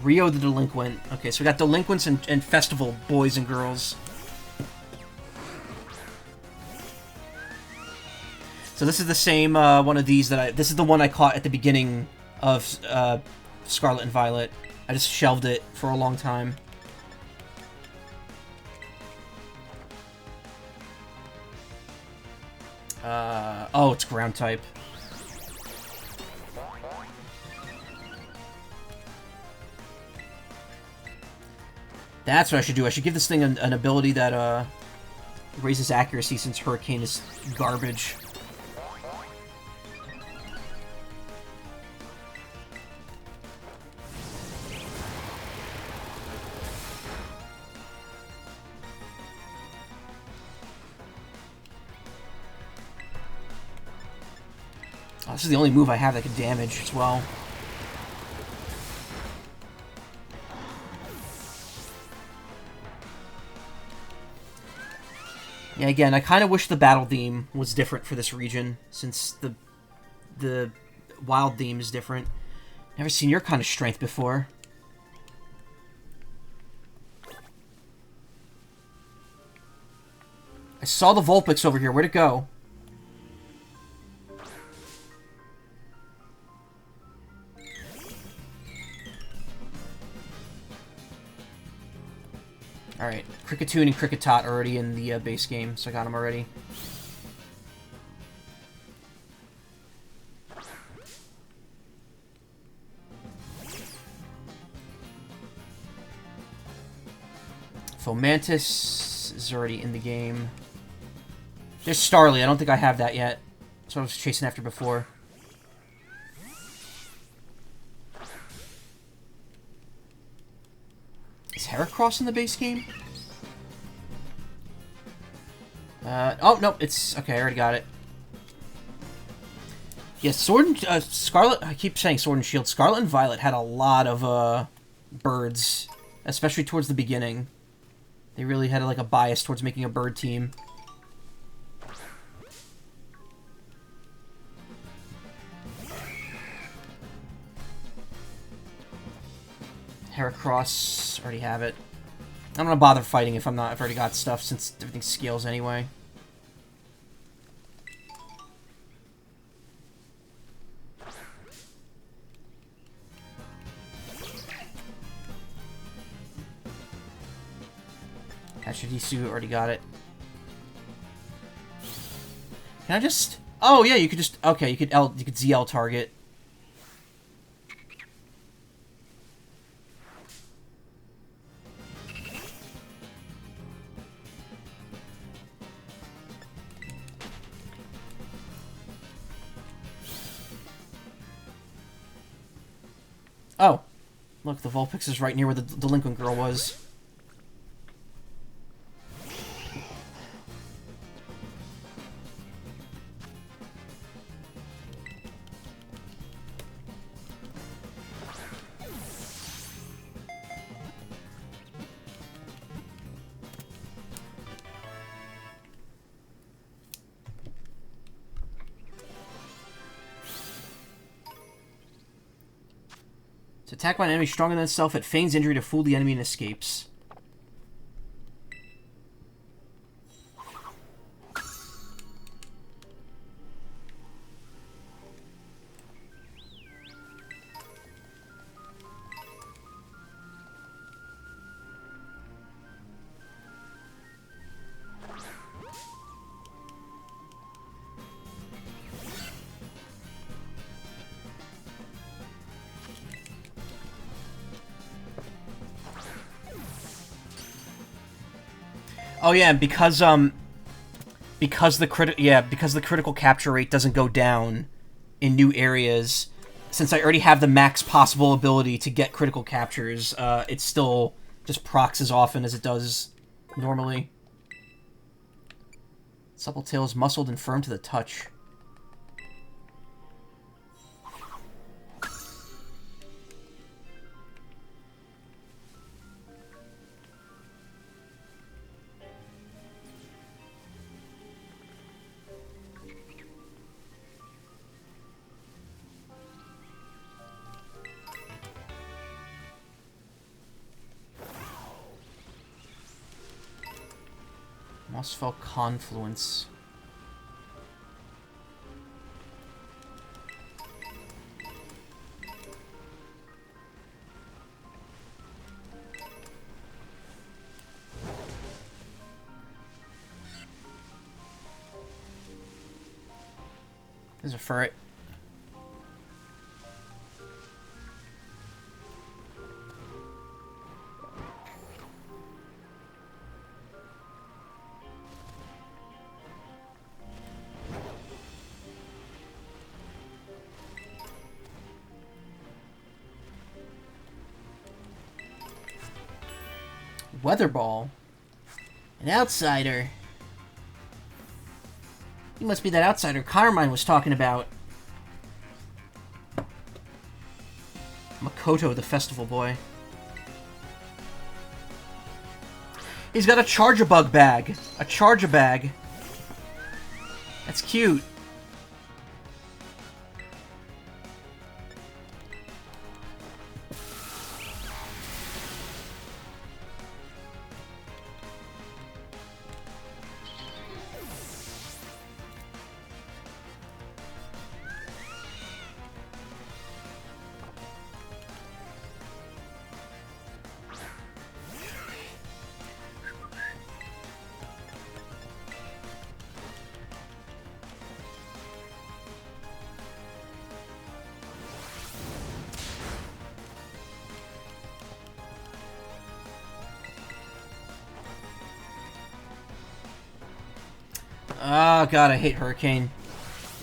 Rio the Delinquent. Okay, so we got delinquents and festival boys and girls. So this is the same one of these that this is the one I caught at the beginning of Scarlet and Violet. I just shelved it for a long time. Oh, it's ground type. That's what I should do. I should give this thing an ability that raises accuracy since Hurricane is garbage. Oh, this is the only move I have that can damage as well. Yeah, again, I kind of wish the battle theme was different for this region, since the wild theme is different. Never seen your kind of strength before. I saw the Vulpix over here. Where'd it go? Alright, Kricketune and Kricketot are already in the base game, so I got them already. Fomantis is already in the game. There's Starly, I don't think I have that yet. That's what I was chasing after before. Is Heracross in the base game? Oh, no, it's... Okay, I already got it. Yeah, Sword and... Scarlet... I keep saying Sword and Shield. Scarlet and Violet had a lot of, birds. Especially towards the beginning. They really had, like, a bias towards making a bird team. Heracross, already have it. I'm not gonna bother fighting if I've already got stuff, since everything scales anyway. Hashirisu, already got it. Can I just... Oh, yeah, you could just... Okay, you could ZL target. Oh. Look, the Vulpix is right near where the Delinquent Girl was. Attacked by an enemy stronger than itself, it feigns injury to fool the enemy and escapes. Oh yeah, because the critical capture rate doesn't go down in new areas, since I already have the max possible ability to get critical captures, it still just procs as often as it does normally. Suppletail is muscled and firm to the touch. Mossfell Confluence. There's a ferret. Weather Ball? An outsider. He must be that outsider Carmine was talking about. Makoto, the festival boy. He's got a Charge-a-Bug bag. A Charge-a-Bag. That's cute. Oh god, I hate Hurricane.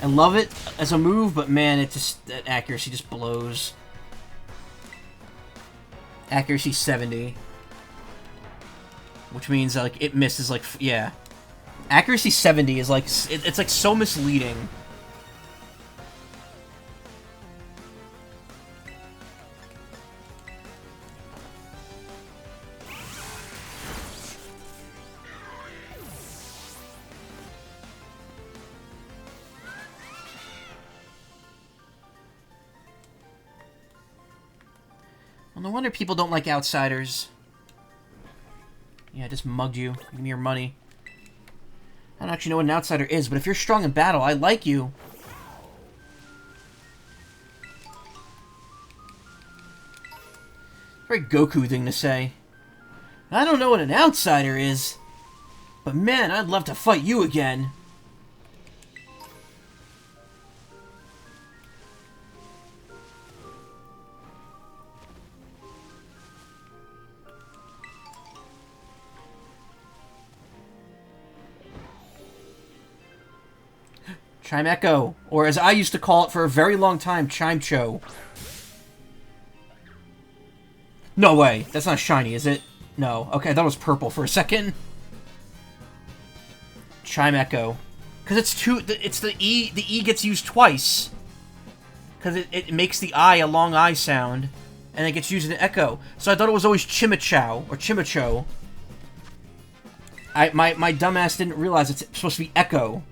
I love it as a move, but man, it just, that accuracy just blows. Accuracy 70. Which means, like, it misses, like, yeah. Accuracy 70 is, like, it's like, so misleading. Well, no wonder people don't like outsiders. Yeah, I just mugged you. Give me your money. I don't actually know what an outsider is, but if you're strong in battle, I like you. Very Goku thing to say. I don't know what an outsider is, but man, I'd love to fight you again. Chime Echo, or as I used to call it for a very long time, Chime Cho. No way, that's not shiny, is it? No, okay, I thought it was purple for a second. Chime Echo. Because it's the E gets used twice. Because it makes the I a long I sound, and it gets used in Echo. So I thought it was always Chimichow, or Chimicho. My dumbass didn't realize it's supposed to be Echo.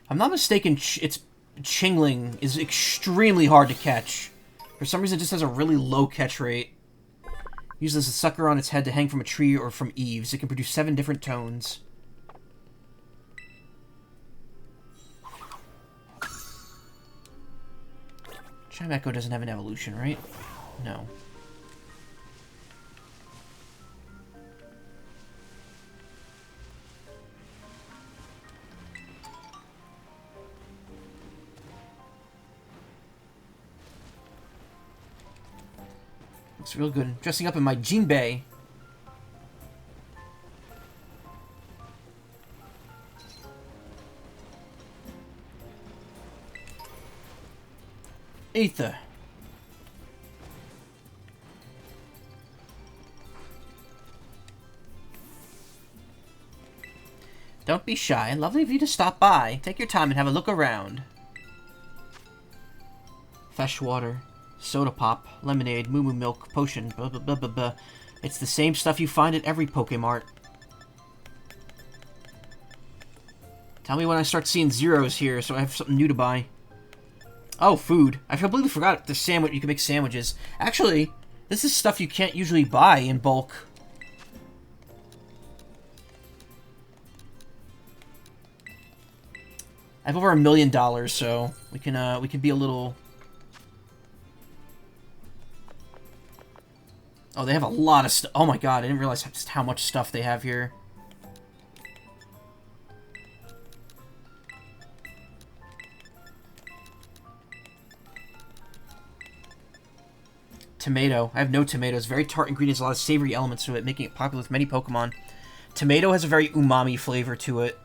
If I'm not mistaken, it's Chingling is extremely hard to catch. For some reason, it just has a really low catch rate. Uses a sucker on its head to hang from a tree or from eaves. It can produce 7 different tones. Chime Echo doesn't have an evolution, right? No. Looks real good. Dressing up in my Jinbei. Ether. Don't be shy. Lovely of you to stop by. Take your time and have a look around. Fresh water. Soda pop, lemonade, moo moo milk, potion, blah blah blah blah blah. It's the same stuff you find at every Pokemart. Tell me when I start seeing zeros here so I have something new to buy. Oh, food. I completely forgot the sandwich. You can make sandwiches. Actually, this is stuff you can't usually buy in bulk. I have over $1 million, so we can be a little. Oh, they have a lot of stuff. Oh my god, I didn't realize just how much stuff they have here. Tomato. I have no tomatoes. Very tart ingredients, a lot of savory elements to it, making it popular with many Pokemon. Tomato has a very umami flavor to it.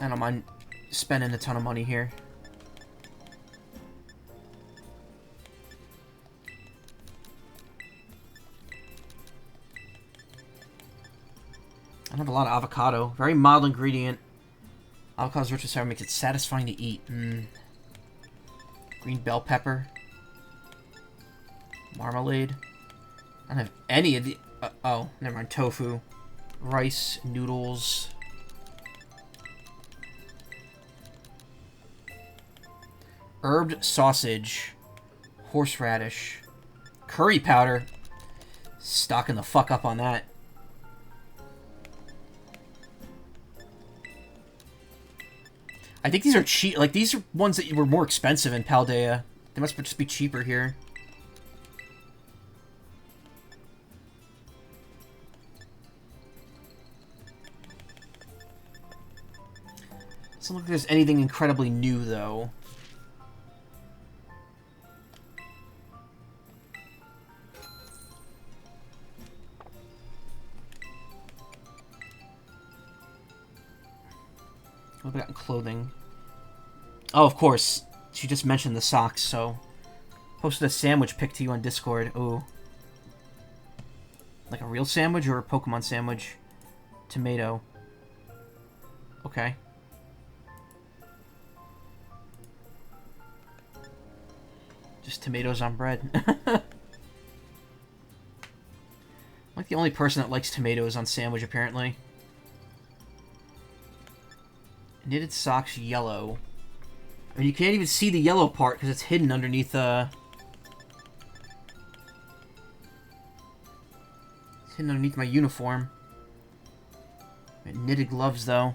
I don't mind spending a ton of money here. I have a lot of avocado. Very mild ingredient. Avocado's rich with sour makes it satisfying to eat. Green bell pepper. Marmalade. I don't have any of the... oh, never mind. Tofu. Rice. Noodles. Herbed sausage. Horseradish. Curry powder. Stocking the fuck up on that. I think these are cheap. Like, these are ones that were more expensive in Paldea. They must just be cheaper here. Doesn't look like there's anything incredibly new, though. What have we got in clothing? Oh, of course. She just mentioned the socks, so... Posted a sandwich pic to you on Discord. Ooh. Like a real sandwich or a Pokemon sandwich? Tomato. Okay. Just tomatoes on bread. I'm like the only person that likes tomatoes on sandwich, apparently. Knitted socks, yellow. I mean, you can't even see the yellow part because it's hidden underneath, It's hidden underneath my uniform. Knitted gloves, though.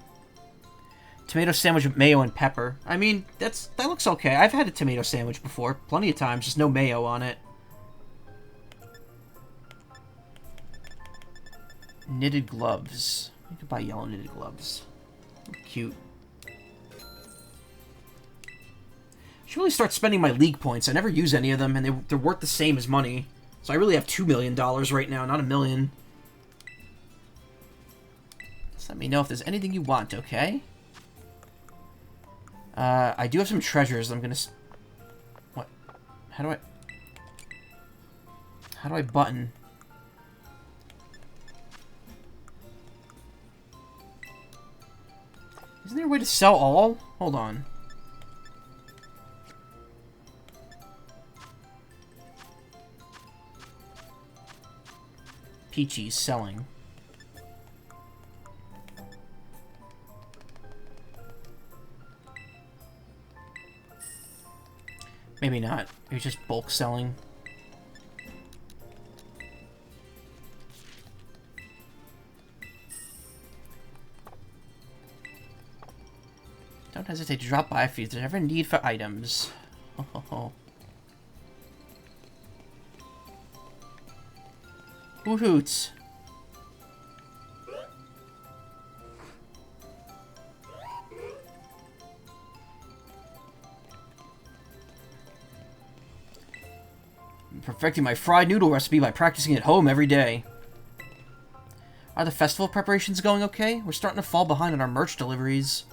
Tomato sandwich with mayo and pepper. I mean, that looks okay. I've had a tomato sandwich before. Plenty of times. Just no mayo on it. Knitted gloves. You could buy yellow knitted gloves. Cute. I should really start spending my league points. I never use any of them, and they're worth the same as money. So I really have $2 million right now, not $1 million. Just let me know if there's anything you want, okay? I do have some treasures. I'm gonna... What? How do I button? Isn't there a way to sell all? Hold on. Peachy's selling. Maybe not. Maybe just bulk selling. Don't hesitate to drop by if there's ever need for items. Ho ho ho. Hoot hoots. I'm perfecting my fried noodle recipe by practicing at home every day. Are the festival preparations going okay? We're starting to fall behind on our merch deliveries.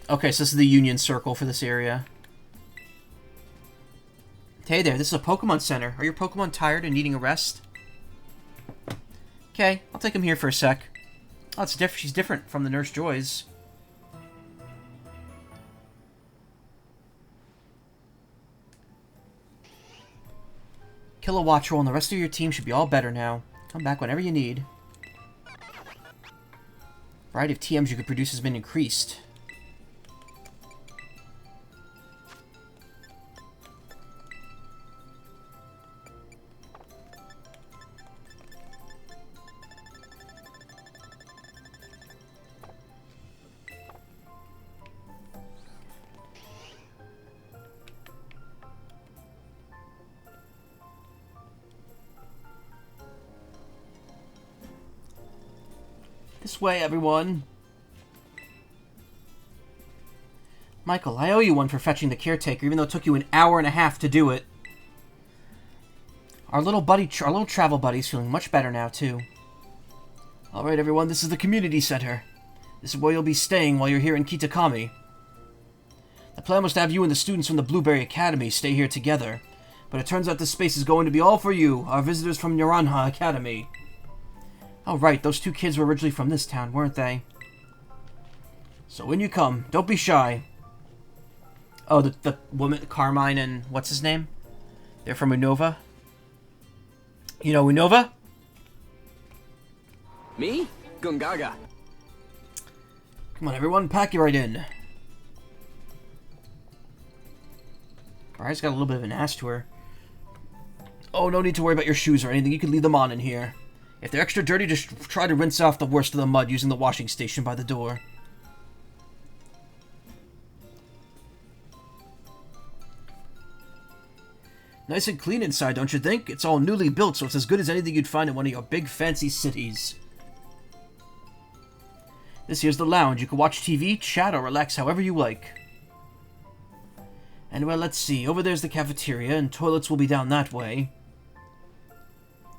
Okay, so this is the Union Circle for this area. Hey there, this is a Pokemon Center. Are your Pokemon tired and needing a rest? Okay, I'll take him here for a sec. Oh, it's different. She's different from the Nurse Joys. Kill a watch roll and the rest of your team should be all better now. Come back whenever you need. Variety of TMs you could produce has been increased. This way, everyone. Michael, I owe you one for fetching the caretaker, even though it took you an hour and a half to do it. Our little travel buddy's feeling much better now, too. Alright, everyone, this is the community center. This is where you'll be staying while you're here in Kitakami. The plan was to have you and the students from the Blueberry Academy stay here together, but it turns out this space is going to be all for you, our visitors from Naranha Academy. Oh, right, those two kids were originally from this town, weren't they? So when you come, don't be shy. Oh, the woman, Carmine and what's his name? They're from Unova? You know Unova? Me? Gungaga. Come on, everyone, pack you right in. Briar's got a little bit of an ass to her. Oh, no need to worry about your shoes or anything. You can leave them on in here. If they're extra dirty, just try to rinse off the worst of the mud using the washing station by the door. Nice and clean inside, don't you think? It's all newly built, so it's as good as anything you'd find in one of your big fancy cities. This here's the lounge. You can watch TV, chat, or relax however you like. And well, let's see. Over there's the cafeteria, and toilets will be down that way.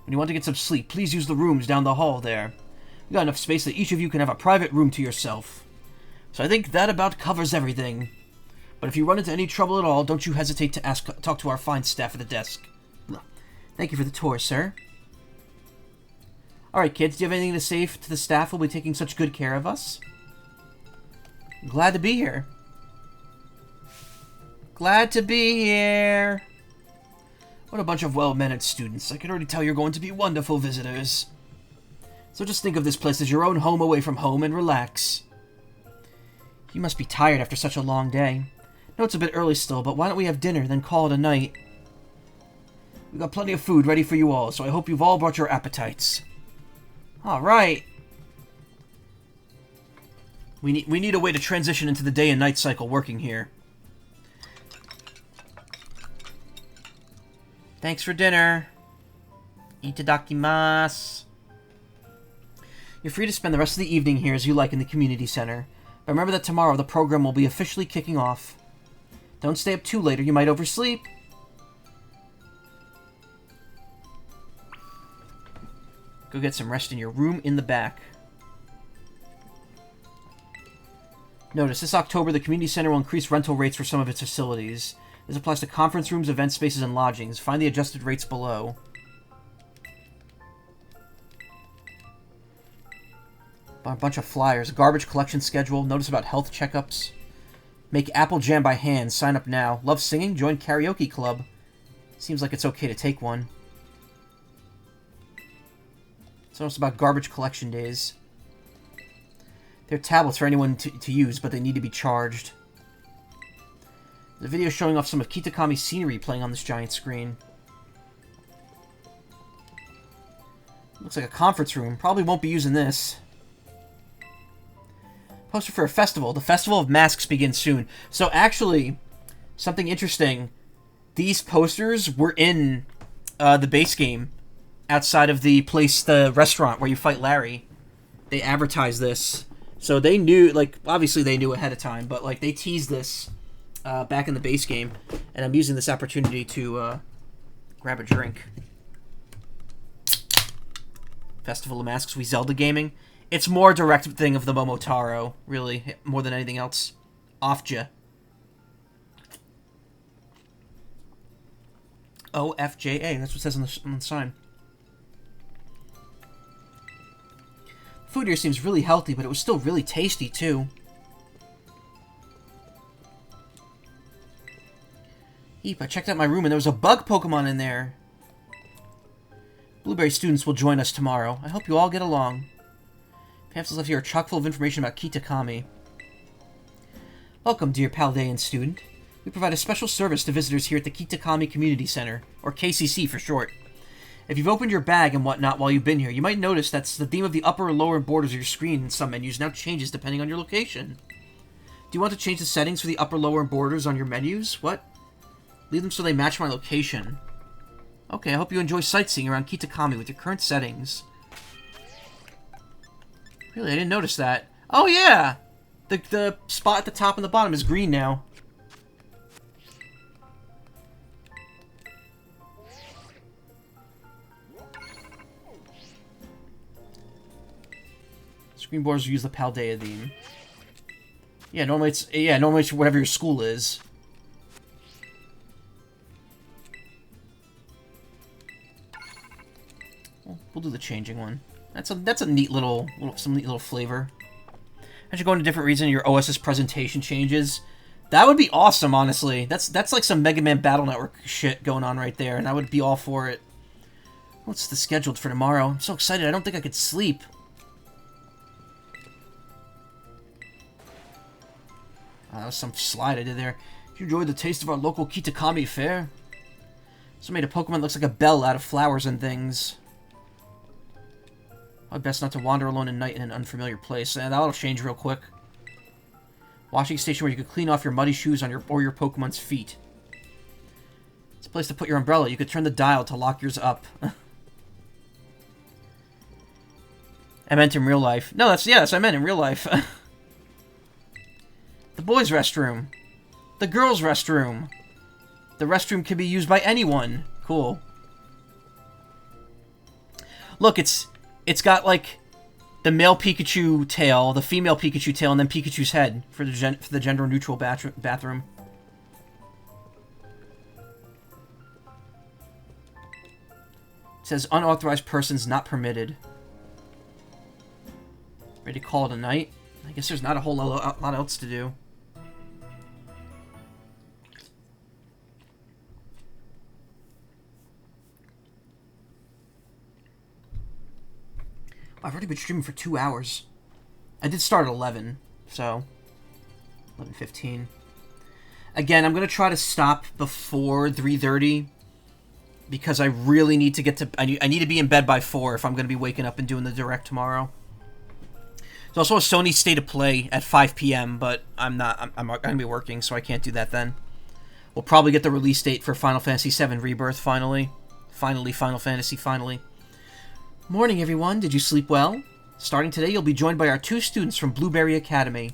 When you want to get some sleep, please use the rooms down the hall there. We've got enough space that each of you can have a private room to yourself. So I think that about covers everything. But if you run into any trouble at all, don't you hesitate to talk to our fine staff at the desk. Thank you for the tour, sir. Alright, kids, do you have anything to say to the staff who will be taking such good care of us? Glad to be here. Glad to be here. What a bunch of well-mannered students. I can already tell you're going to be wonderful visitors. So just think of this place as your own home away from home and relax. You must be tired after such a long day. No, it's a bit early still, but why don't we have dinner, then call it a night? We've got plenty of food ready for you all, so I hope you've all brought your appetites. Alright. We need a way to transition into the day and night cycle working here. Thanks for dinner. Itadakimasu. You're free to spend the rest of the evening here as you like in the community center. But remember that tomorrow the program will be officially kicking off. Don't stay up too late or you might oversleep. Go get some rest in your room in the back. Notice, this October the community center will increase rental rates for some of its facilities. This applies to conference rooms, event spaces, and lodgings. Find the adjusted rates below. A bunch of flyers. Garbage collection schedule. Notice about health checkups. Make apple jam by hand. Sign up now. Love singing? Join karaoke club. Seems like it's okay to take one. So it's about garbage collection days. They're tablets for anyone to use, but they need to be charged. The video showing off some of Kitakami's scenery playing on this giant screen. Looks like a conference room. Probably won't be using this. Poster for a festival. The Festival of Masks begins soon. So actually, something interesting. These posters were in the base game. Outside of the place, the restaurant where you fight Larry. They advertised this. So they knew, like, obviously they knew ahead of time, but, like, they teased this back in the base game, and I'm using this opportunity to grab a drink. Festival of Masks, we Zelda gaming. It's more a direct thing of the Momotaro, really, more than anything else. Offja. OFJA, that's what it says on the sign. Food here seems really healthy, but it was still really tasty, too. Eep, I checked out my room and there was a bug Pokemon in there. Blueberry students will join us tomorrow. I hope you all get along. Pamphlets left here are chock full of information about Kitakami. Welcome, dear Paldean student. We provide a special service to visitors here at the Kitakami Community Center, or KCC for short. If you've opened your bag and whatnot while you've been here, you might notice that the theme of the upper or lower borders of your screen in some menus now changes depending on your location. Do you want to change the settings for the upper, lower borders on your menus? What? Leave them so they match my location. Okay, I hope you enjoy sightseeing around Kitakami with your current settings. Really, I didn't notice that. Oh yeah! The spot at the top and the bottom is green now. Screen borders use the Paldea theme. Yeah, normally it's whatever your school is. We'll do the changing one. That's a neat little flavor. As you go into different regions, your OS's presentation changes. That would be awesome, honestly. That's like some Mega Man Battle Network shit going on right there, and I would be all for it. What's the scheduled for tomorrow? I'm so excited. I don't think I could sleep. That was some slide I did there. Did you enjoy the taste of our local Kitakami fare? So made a Pokemon that looks like a bell out of flowers and things. I'd best not to wander alone at night in an unfamiliar place. And that'll change real quick. Washing station where you can clean off your muddy shoes on your Pokemon's feet. It's a place to put your umbrella. You could turn the dial to lock yours up. I meant in real life. No, yes, I meant in real life. The boys' restroom. The girls' restroom. The restroom can be used by anyone. Cool. Look, it's got like the male Pikachu tail, the female Pikachu tail, and then Pikachu's head for the gender-neutral bathroom. It says unauthorized persons not permitted. Ready to call it a night? I guess there's not a whole lot else to do. I've already been streaming for 2 hours. I did start at 11, so 11:15. Again, I'm gonna try to stop before 3:30 because I really need to get to. I need to be in bed by 4 if I'm gonna be waking up and doing the direct tomorrow. There's also a Sony State of Play at 5 p.m., but I'm gonna be working, so I can't do that then. We'll probably get the release date for Final Fantasy VII Rebirth finally. Final Fantasy, finally. Morning, everyone. Did you sleep well? Starting today, you'll be joined by our 2 students from Blueberry Academy.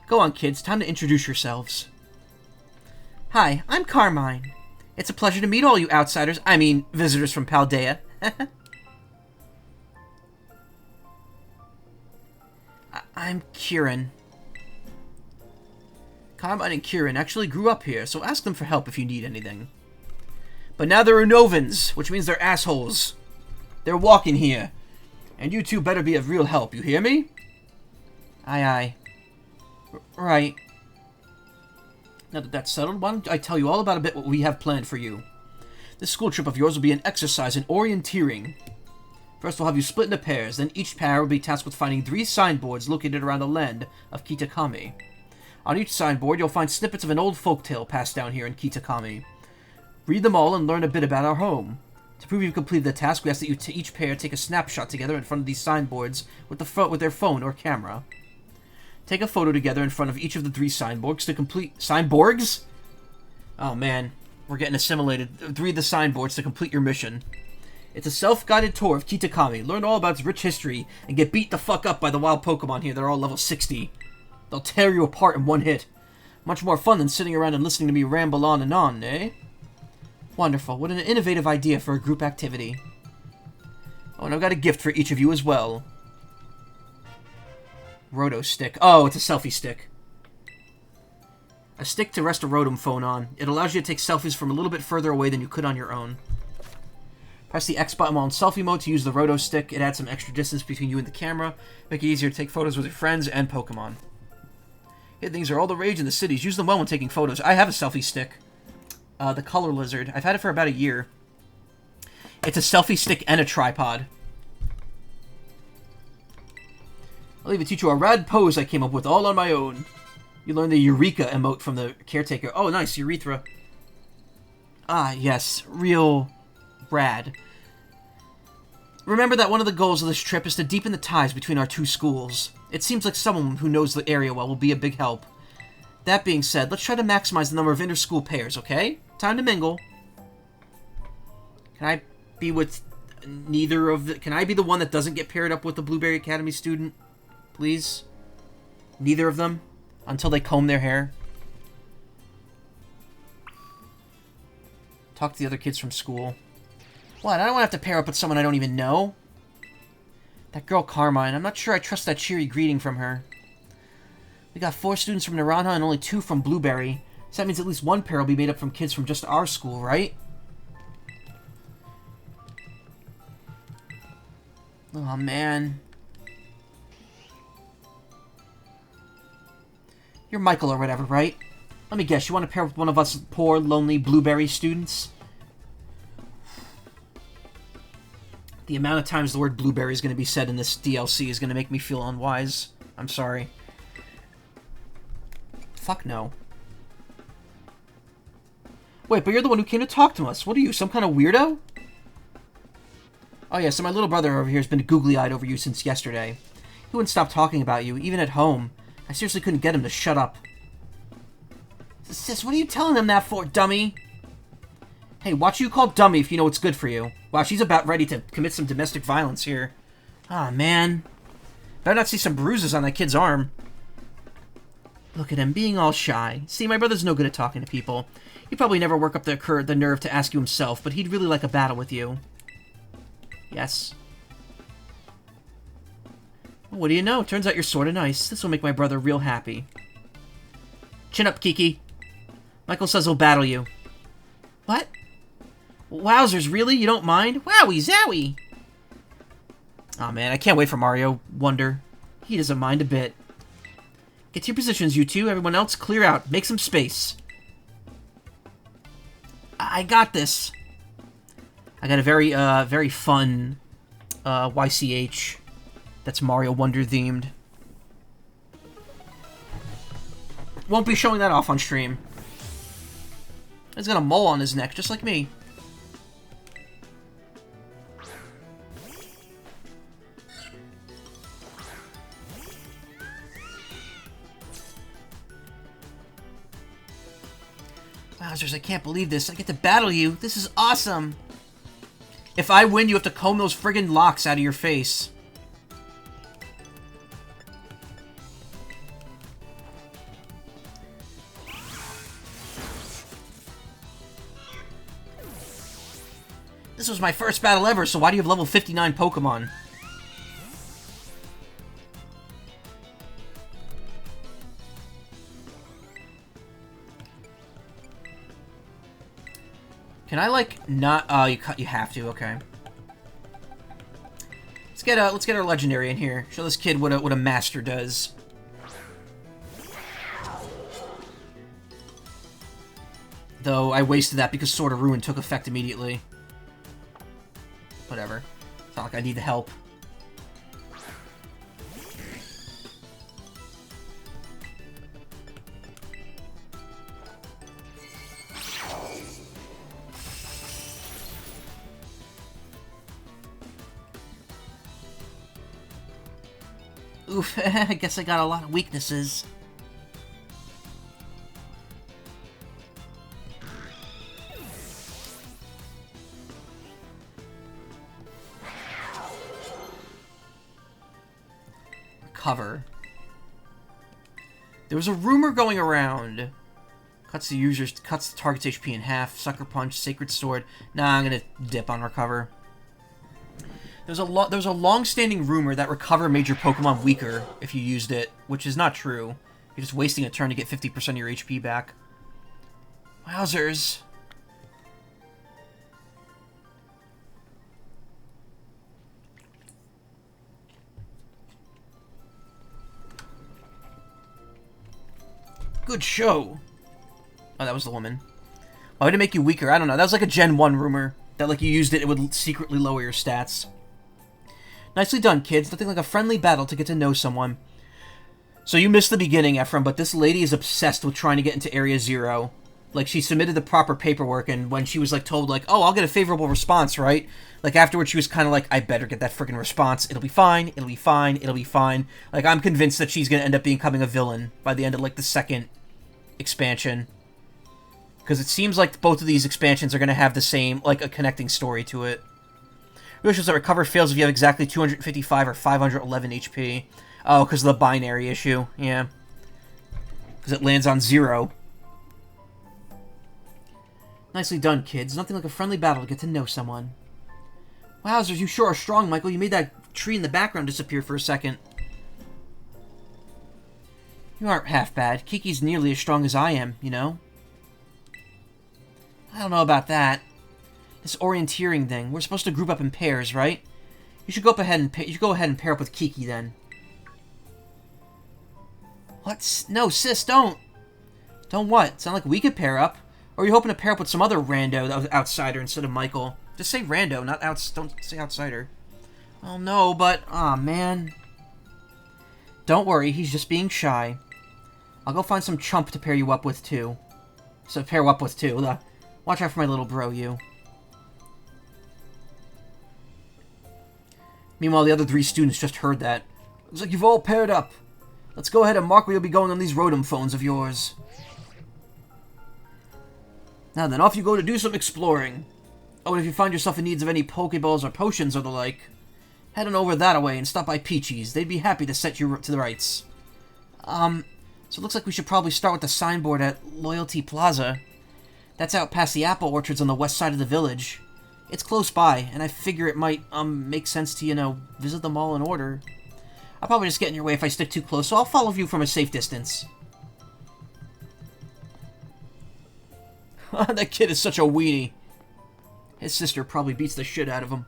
Go on, kids. Time to introduce yourselves. Hi, I'm Carmine. It's a pleasure to meet all you outsiders. I mean, visitors from Paldea. I'm Kieran. Carmine and Kieran actually grew up here, so ask them for help if you need anything. But now they're Unovans, which means they're assholes. They're walking here. And you two better be of real help, you hear me? Aye, aye. Right. Now that that's settled, why don't I tell you all about a bit what we have planned for you. This school trip of yours will be an exercise in orienteering. First, we'll have you split into pairs, then each pair will be tasked with finding 3 signboards located around the land of Kitakami. On each signboard, you'll find snippets of an old folktale passed down here in Kitakami. Read them all and learn a bit about our home. To prove you've completed the task, we ask that you each pair take a snapshot together in front of these signboards with their phone or camera. Take a photo together in front of each of the 3 signboards to complete... Signboards? Oh man, we're getting assimilated. 3 of the signboards to complete your mission. It's a self-guided tour of Kitakami. Learn all about its rich history and get beat the fuck up by the wild Pokemon here. They're all level 60. They'll tear you apart in one hit. Much more fun than sitting around and listening to me ramble on and on, eh? Wonderful. What an innovative idea for a group activity. Oh, and I've got a gift for each of you as well. Roto stick. Oh, it's a selfie stick. A stick to rest a Rotom phone on. It allows you to take selfies from a little bit further away than you could on your own. Press the X button while in selfie mode to use the Roto stick. It adds some extra distance between you and the camera. Make it easier to take photos with your friends and Pokemon. Hit things are all the rage in the cities. Use them well when taking photos. I have a selfie stick. The color lizard. I've had it for about a year. It's a selfie stick and a tripod. I'll even teach you a rad pose I came up with all on my own. You learned the Eureka emote from the caretaker. Oh, nice, urethra. Ah, yes, real rad. Remember that one of the goals of this trip is to deepen the ties between our two schools. It seems like someone who knows the area well will be a big help. That being said, let's try to maximize the number of inter-school pairs, okay? Time to mingle. Can I be with neither of the... Can I be the one that doesn't get paired up with the Blueberry Academy student? Please? Neither of them? Until they comb their hair? Talk to the other kids from school. What? I don't want to have to pair up with someone I don't even know. That girl Carmine. I'm not sure I trust that cheery greeting from her. We got 4 students from Naranja and only 2 from Blueberry. So that means at least one pair will be made up from kids from just our school, right? Oh, man. You're Michael or whatever, right? Let me guess, you want to pair with one of us poor, lonely Blueberry students? The amount of times the word Blueberry is going to be said in this DLC is going to make me feel unwise. I'm sorry. Fuck no. Wait, but you're the one who came to talk to us. What are you, some kind of weirdo? Oh yeah, so my little brother over here has been googly-eyed over you since yesterday. He wouldn't stop talking about you, even at home. I seriously couldn't get him to shut up. Sis, what are you telling him that for, dummy? Hey, watch you call dummy if you know what's good for you. Wow, she's about ready to commit some domestic violence here. Ah, man. Better not see some bruises on that kid's arm. Look at him, being all shy. See, my brother's no good at talking to people. He'd probably never work up the nerve to ask you himself, but he'd really like a battle with you. Yes. What do you know? Turns out you're sorta nice. This will make my brother real happy. Chin up, Kiki. Michael says he'll battle you. What? Wowzers, really? You don't mind? Wowie zowie! Aw, man, I can't wait for Mario Wonder. He doesn't mind a bit. Get to your positions, you two. Everyone else, clear out. Make some space. I got this. I got a very fun YCH that's Mario Wonder themed. Won't be showing that off on stream. He's got a mole on his neck, just like me. Wowzers, I can't believe this. I get to battle you. This is awesome. If I win, you have to comb those friggin' locks out of your face. This was my first battle ever, so why do you have level 59 Pokemon? Can I, like, not... you have to, okay. Let's get our legendary in here. Show this kid what a master does. Though, I wasted that because Sword of Ruin took effect immediately. Whatever. It's not like I need the help. Oof, I guess I got a lot of weaknesses. Cover. There was a rumor going around. Cuts the target's HP in half. Sucker Punch, Sacred Sword. Nah, I'm gonna dip on Recover. There's a long-standing rumor that Recover made your Pokemon weaker if you used it, which is not true. You're just wasting a turn to get 50% of your HP back. Wowzers. Good show. Oh, that was the woman. Why would it make you weaker? I don't know. That was like a Gen 1 rumor. That, like, you used it, it would secretly lower your stats. Nicely done, kids. Nothing like a friendly battle to get to know someone. So you missed the beginning, Ephraim, but this lady is obsessed with trying to get into Area Zero. Like, she submitted the proper paperwork, and when she was, like, told, like, oh, I'll get a favorable response, right? Like, afterwards, she was kind of like, I better get that freaking response. It'll be fine. It'll be fine. It'll be fine. Like, I'm convinced that she's going to end up becoming a villain by the end of, like, the second expansion. Because it seems like both of these expansions are going to have the same, like, a connecting story to it. Wishes that recover fails if you have exactly 255 or 511 HP. Oh, because of the binary issue. Yeah. Because it lands on 0. Nicely done, kids. Nothing like a friendly battle to get to know someone. Wowzers, you sure are strong, Michael. You made that tree in the background disappear for a second. You aren't half bad. Kiki's nearly as strong as I am, you know? I don't know about that. This orienteering thing. We're supposed to group up in pairs, right? You should go ahead and pair up with Kiki then. What? No, sis, don't. Don't what? It's not like we could pair up. Or are you hoping to pair up with some other rando outsider instead of Michael? Just say rando, not don't say outsider. Oh no, but aw man. Don't worry, he's just being shy. I'll go find some chump to pair you up with too. So pair up with too. Watch out for my little bro, you. Meanwhile, the other 3 students just heard that. Looks like you've all paired up. Let's go ahead and mark where you'll be going on these Rotom phones of yours. Now then, off you go to do some exploring. Oh, and if you find yourself in need of any Pokeballs or potions or the like, head on over that-a-way and stop by Peachy's. They'd be happy to set you to the rights. So it looks like we should probably start with the signboard at Loyalty Plaza. That's out past the apple orchards on the west side of the village. It's close by, and I figure it might, make sense to, you know, visit them all in order. I'll probably just get in your way if I stick too close, so I'll follow you from a safe distance. That kid is such a weenie. His sister probably beats the shit out of him.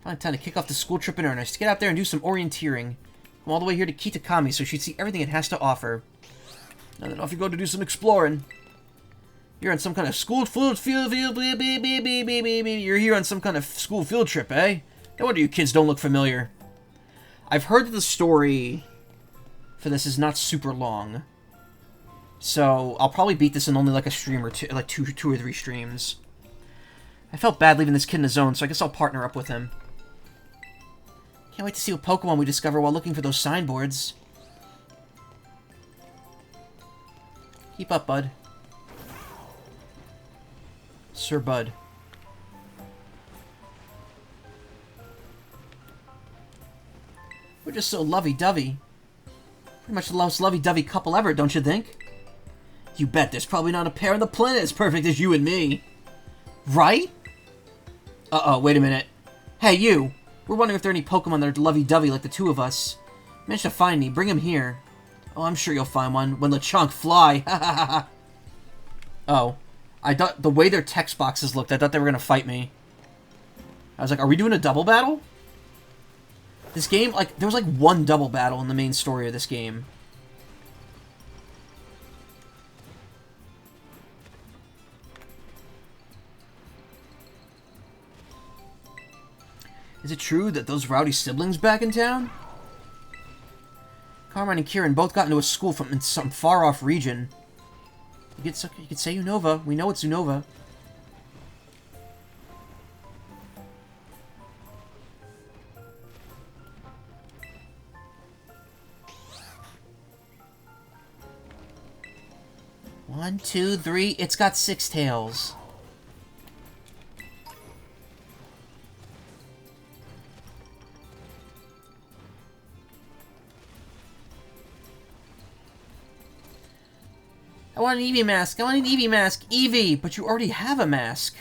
Finally time to kick off the school trip in earnest. Get out there and do some orienteering. I'm all the way here to Kitakami so she'd see everything it has to offer. Now then, off you go to do some exploring. You're on some kind of school field. You're here on some kind of school field trip, eh? No wonder you kids don't look familiar. I've heard that the story for this is not super long, so I'll probably beat this in only like a stream or two, like two or three streams. I felt bad leaving this kid in his zone, so I guess I'll partner up with him. Can't wait to see what Pokemon we discover while looking for those signboards. Keep up, bud. Sir Bud. We're just so lovey-dovey. Pretty much the most lovey-dovey couple ever, don't you think? You bet there's probably not a pair on the planet as perfect as you and me. Right? Uh-oh, wait a minute. Hey, you! We're wondering if there are any Pokemon that are lovey-dovey like the two of us. Manage to find me, bring him here. Oh, I'm sure you'll find one. When LeChonk fly! Ha ha ha ha! Oh. I thought, the way their text boxes looked, I thought they were gonna fight me. I was like, are we doing a double battle? This game, like, there was like one double battle in the main story of this game. Is it true that those rowdy siblings back in town? Carmine and Kieran both got into a school from in some far-off region. You could say Unova. We know it's Unova. One, two, three. It's got 6 tails. I want an Eevee mask. I want an Eevee mask. Eevee! But you already have a mask.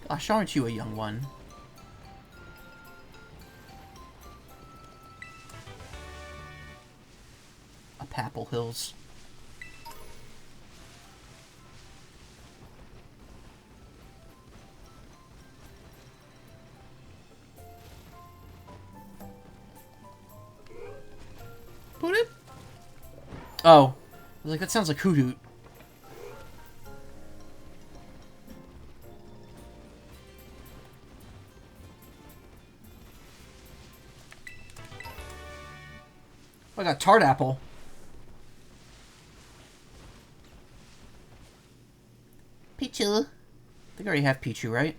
Gosh, aren't you a young one? Up Apple Hills. Oh. I was like, that sounds like Hoot Hoot. Oh, I got Tart Apple. Pichu. I think I already have Pichu, right?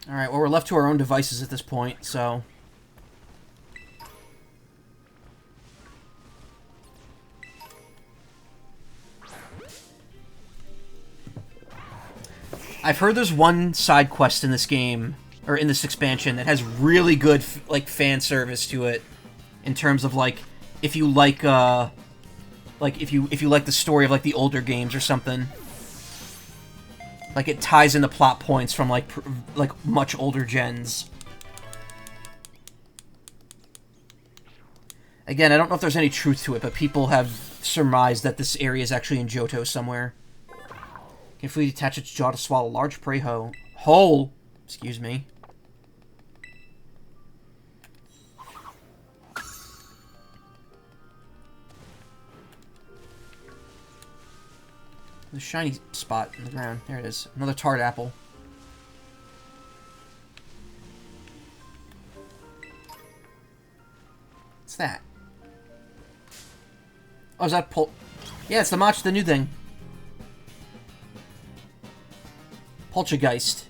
Alright, well, we're left to our own devices at this point, so... I've heard there's one side quest in this game, or in this expansion, that has really good, like, fan service to it. In terms of, like, if you like, if you like the story of, like, the older games or something. Like, it ties into plot points from, like, much older gens. Again, I don't know if there's any truth to it, but people have surmised that this area is actually in Johto somewhere. Can fully detach its jaw to swallow a large prey hole. Excuse me. There's a shiny spot in the ground. There it is. Another Tart Apple. What's that? Oh, is that Yeah, it's the Macaw, the new thing. Poltergeist.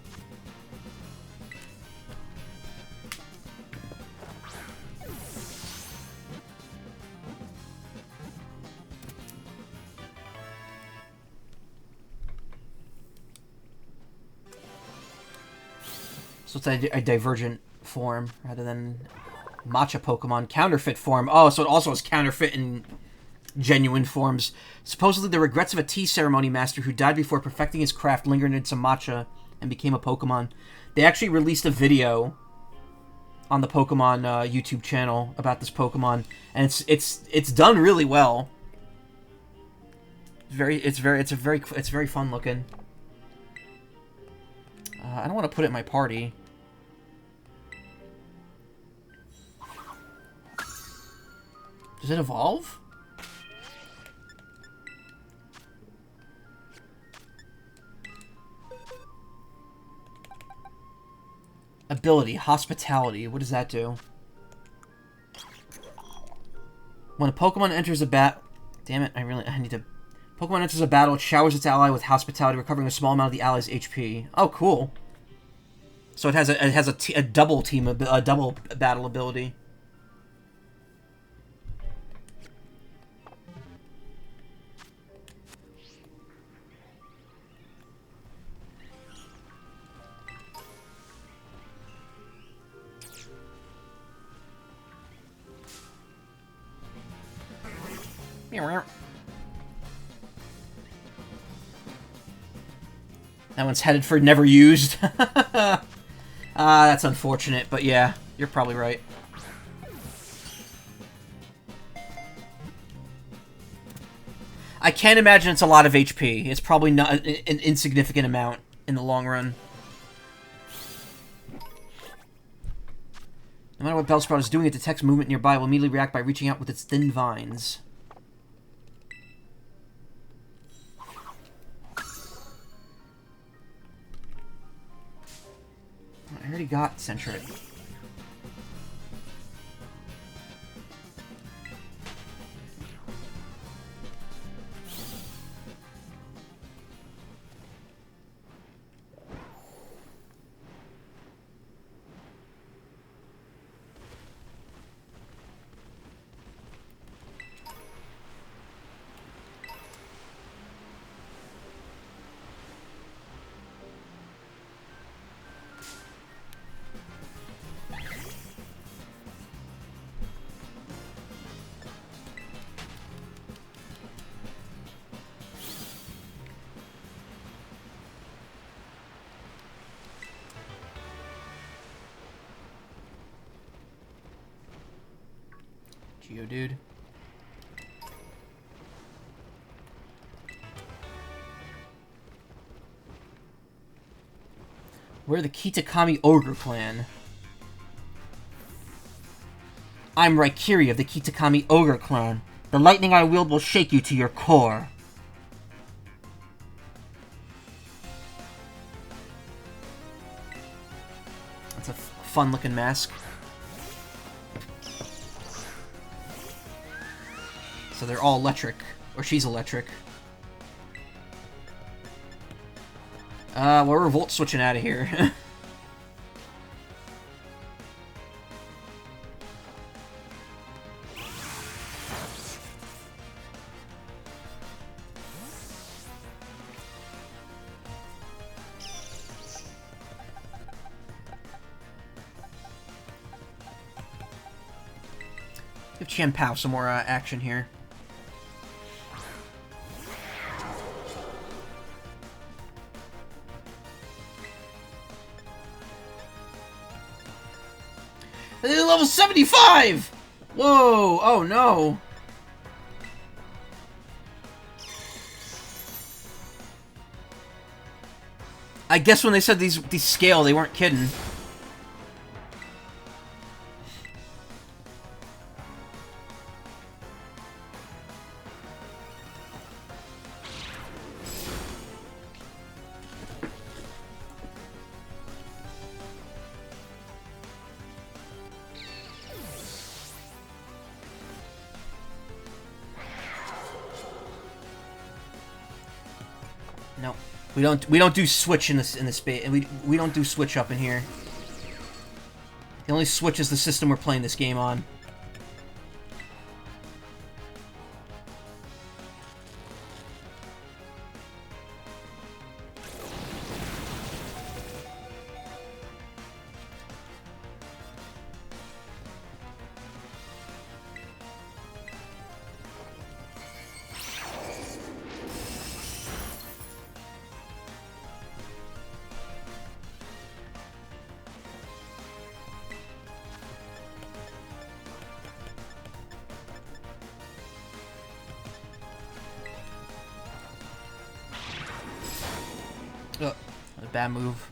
So it's a divergent form rather than matcha Pokemon. Counterfeit form. Oh, so it also has counterfeit and genuine forms. Supposedly the regrets of a tea ceremony master who died before perfecting his craft lingered in some matcha and became a Pokemon. They actually released a video on the Pokemon YouTube channel about this Pokemon, and it's done really well. It's very fun looking. I don't want to put it in my party. Does it evolve? Ability, Hospitality. What does that do? When a Pokemon enters a Damn it, I need to... Pokemon enters a battle, it showers its ally with Hospitality, recovering a small amount of the ally's HP. Oh, cool. So it has a double double battle ability. That one's headed for never used. That's unfortunate, but yeah, you're probably right. I can't imagine it's a lot of HP. It's probably not an insignificant amount in the long run. No matter what Bellsprout is doing, it detects movement nearby, will immediately react by reaching out with its thin vines. I already got Sentret. Geodude. We're the Kitakami Ogre Clan. I'm Raikiri of the Kitakami Ogre Clan. The lightning I wield will shake you to your core. That's a fun-looking mask. So they're all electric. Or she's electric. We're revolt switching out of here. Give Chien-Pao some more action here. Level 75! Whoa! Oh no! I guess when they said these scale, they weren't kidding. No, we don't do switch in this bait, and we don't do switch up in here. The only switch is the system we're playing this game on. Oh, a bad move.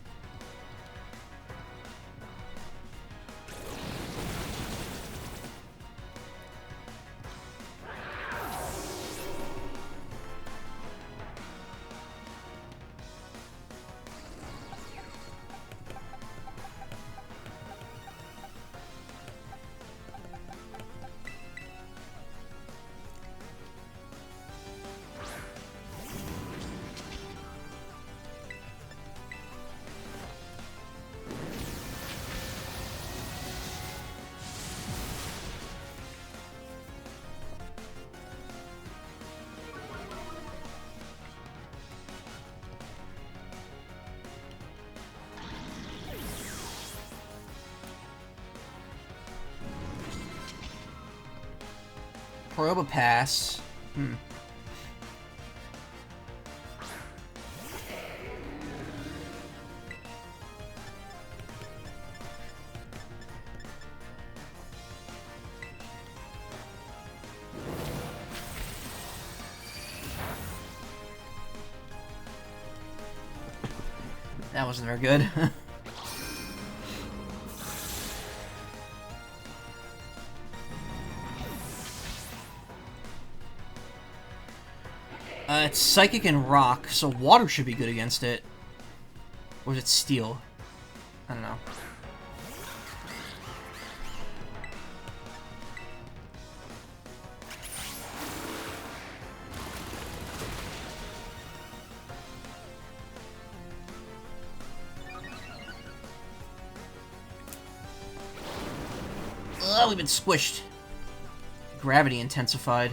Proba pass. That wasn't very good. It's Psychic and Rock, so Water should be good against it. Or is it Steel? I don't know. Oh, we've been squished. Gravity intensified.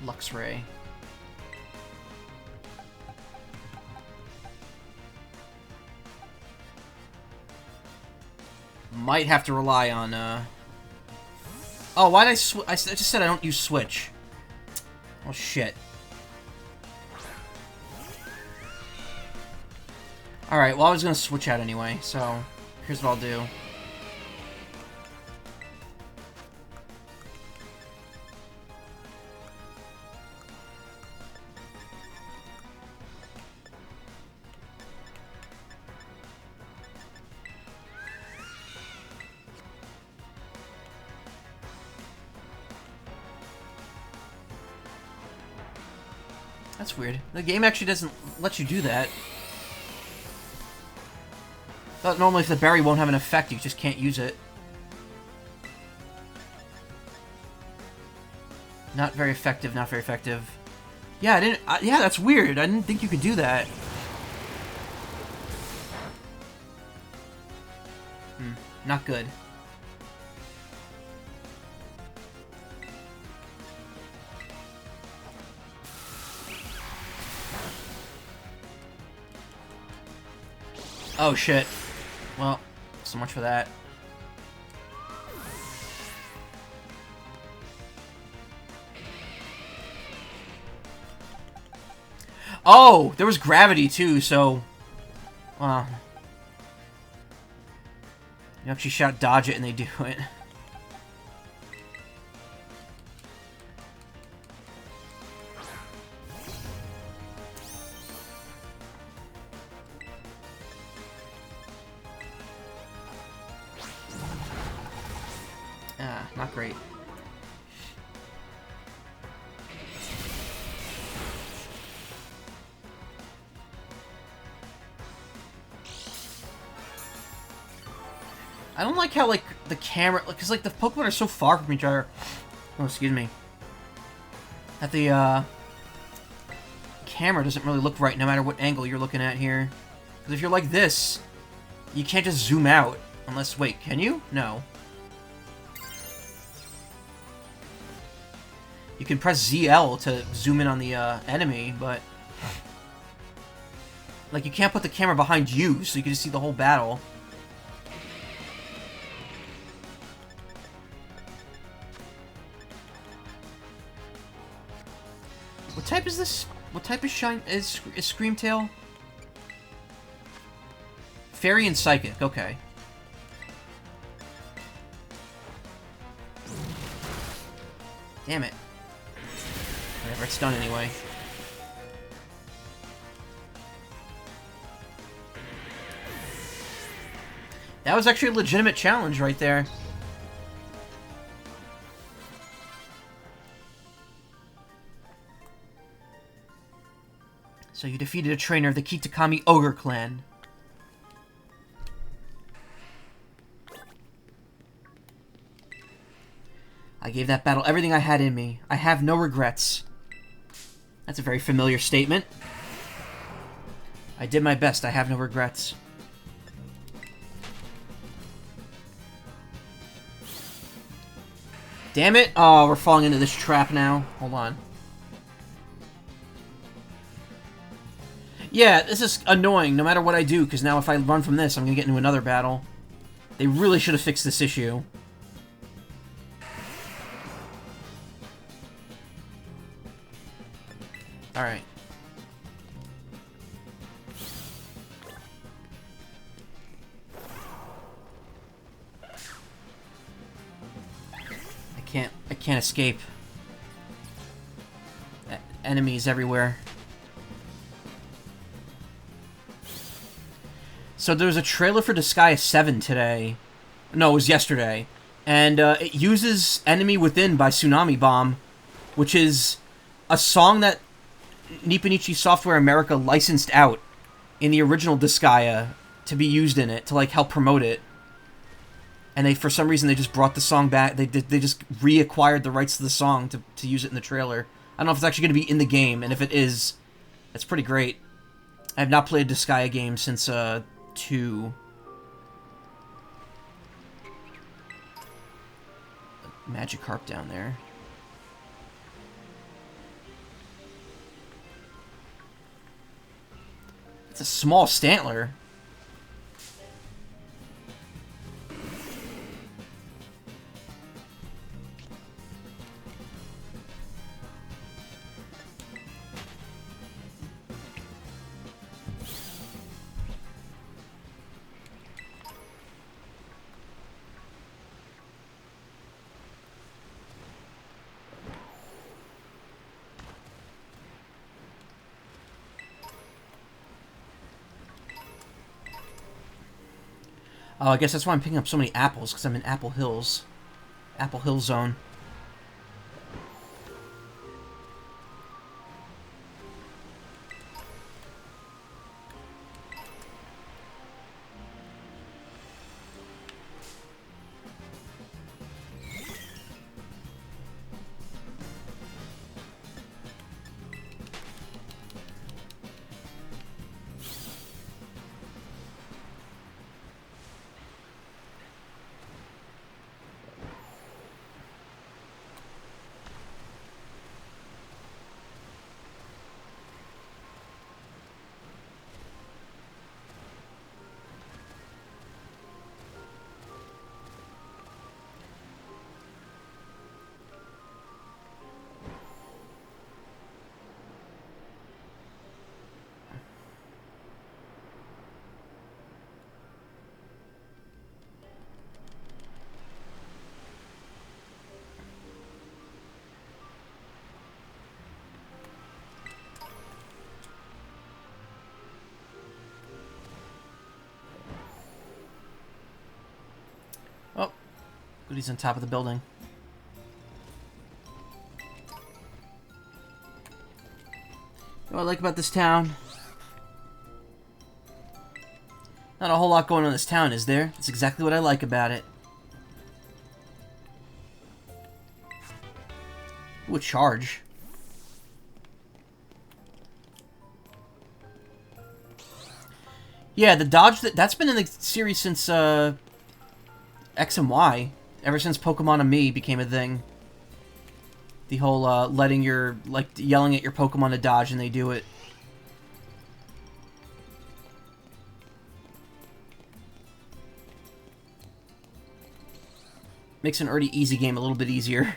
Luxray. Might have to rely on, Oh, why'd I just said I don't use switch. Oh, shit. Alright, well I was gonna switch out anyway, so here's what I'll do. That's weird. The game actually doesn't let you do that. Thought normally if the berry won't have an effect, you just can't use it. Not very effective, not very effective. Yeah, I didn't... yeah, that's weird. I didn't think you could do that. Not good. Oh, shit. Well, so much for that. Oh, there was gravity, too, so... Well... You actually shout dodge it and they do it. Not great. I don't like how, like, the camera... Because, like, the Pokemon are so far from each other. Oh, excuse me. That the, camera doesn't really look right no matter what angle you're looking at here. Because if you're like this, you can't just zoom out. Unless... Wait, can you? No. You can press ZL to zoom in on the, enemy, but... Like, you can't put the camera behind you, so you can just see the whole battle. What type is this? What type of shine is Screamtail? Fairy and Psychic, okay. Damn it. Whatever, it's done anyway. That was actually a legitimate challenge right there. So you defeated a trainer of the Kitakami Ogre Clan. I gave that battle everything I had in me. I have no regrets. That's a very familiar statement. I did my best. I have no regrets. Damn it! Oh, we're falling into this trap now. Hold on. Yeah, this is annoying no matter what I do, because now if I run from this, I'm going to get into another battle. They really should have fixed this issue. Alright. I can't escape. Enemies everywhere. So there was a trailer for Disgaea 7 today. No, it was yesterday. And it uses Enemy Within by Tsunami Bomb, which is a song that Nipponichi Software America licensed out in the original Disgaea to be used in it, to like help promote it. And they, for some reason, they just brought the song back. They just reacquired the rights to the song to use it in the trailer. I don't know if it's actually going to be in the game, and if it is, that's pretty great. I have not played a Disgaea game since 2. Magikarp down there. It's a small Stantler. Oh, I guess that's why I'm picking up so many apples, because I'm in Apple Hills. Apple Hill Zone. Oh, Goody's on top of the building. You know what I like about this town? Not a whole lot going on in this town, is there? That's exactly what I like about it. Ooh, a charge. Yeah, the dodge, that's been in the series since, X and Y. Ever since Pokemon and Me became a thing. The whole, letting your, like, yelling at your Pokemon to dodge and they do it. Makes an already easy game a little bit easier.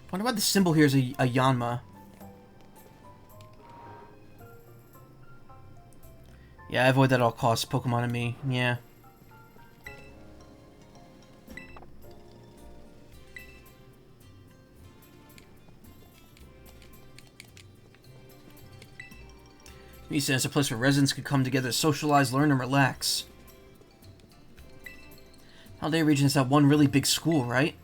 I wonder why the symbol here is a Yanma. Yeah, I avoid that at all costs, Pokemon and Me. Yeah. He says it's a place where residents could come together to socialize, learn, and relax. Paldea region is that one really big school, right?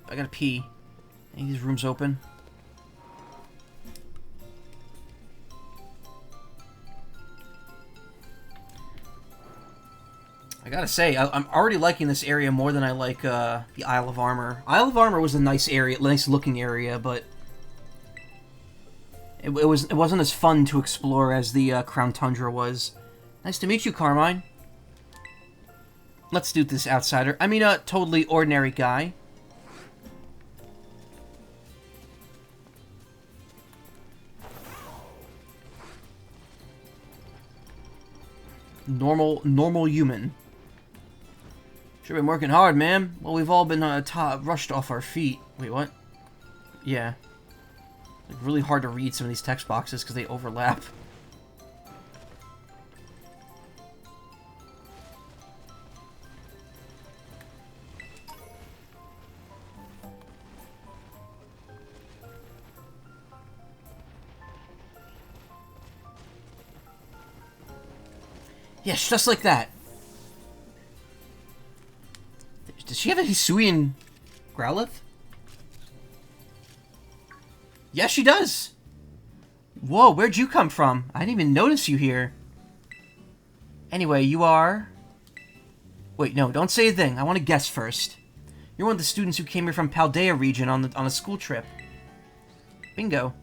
I gotta pee. Any of these rooms open? I gotta say, I'm already liking this area more than I like the Isle of Armor. Isle of Armor was a nice area, nice looking area, but it wasn't as fun to explore as the Crown Tundra was. Nice to meet you, Carmine. Let's do this, outsider. I mean, a totally ordinary guy. Normal human. Sure been working hard, man. Well, we've all been rushed off our feet. Wait, what? Yeah. Like, really hard to read some of these text boxes because they overlap. Yes, just like that. Does she have a Hisuian Growlithe? Yes, she does. Whoa, where'd you come from? I didn't even notice you here. Anyway, you are... Wait, no, don't say a thing. I want to guess first. You're one of the students who came here from Paldea region on a school trip. Bingo.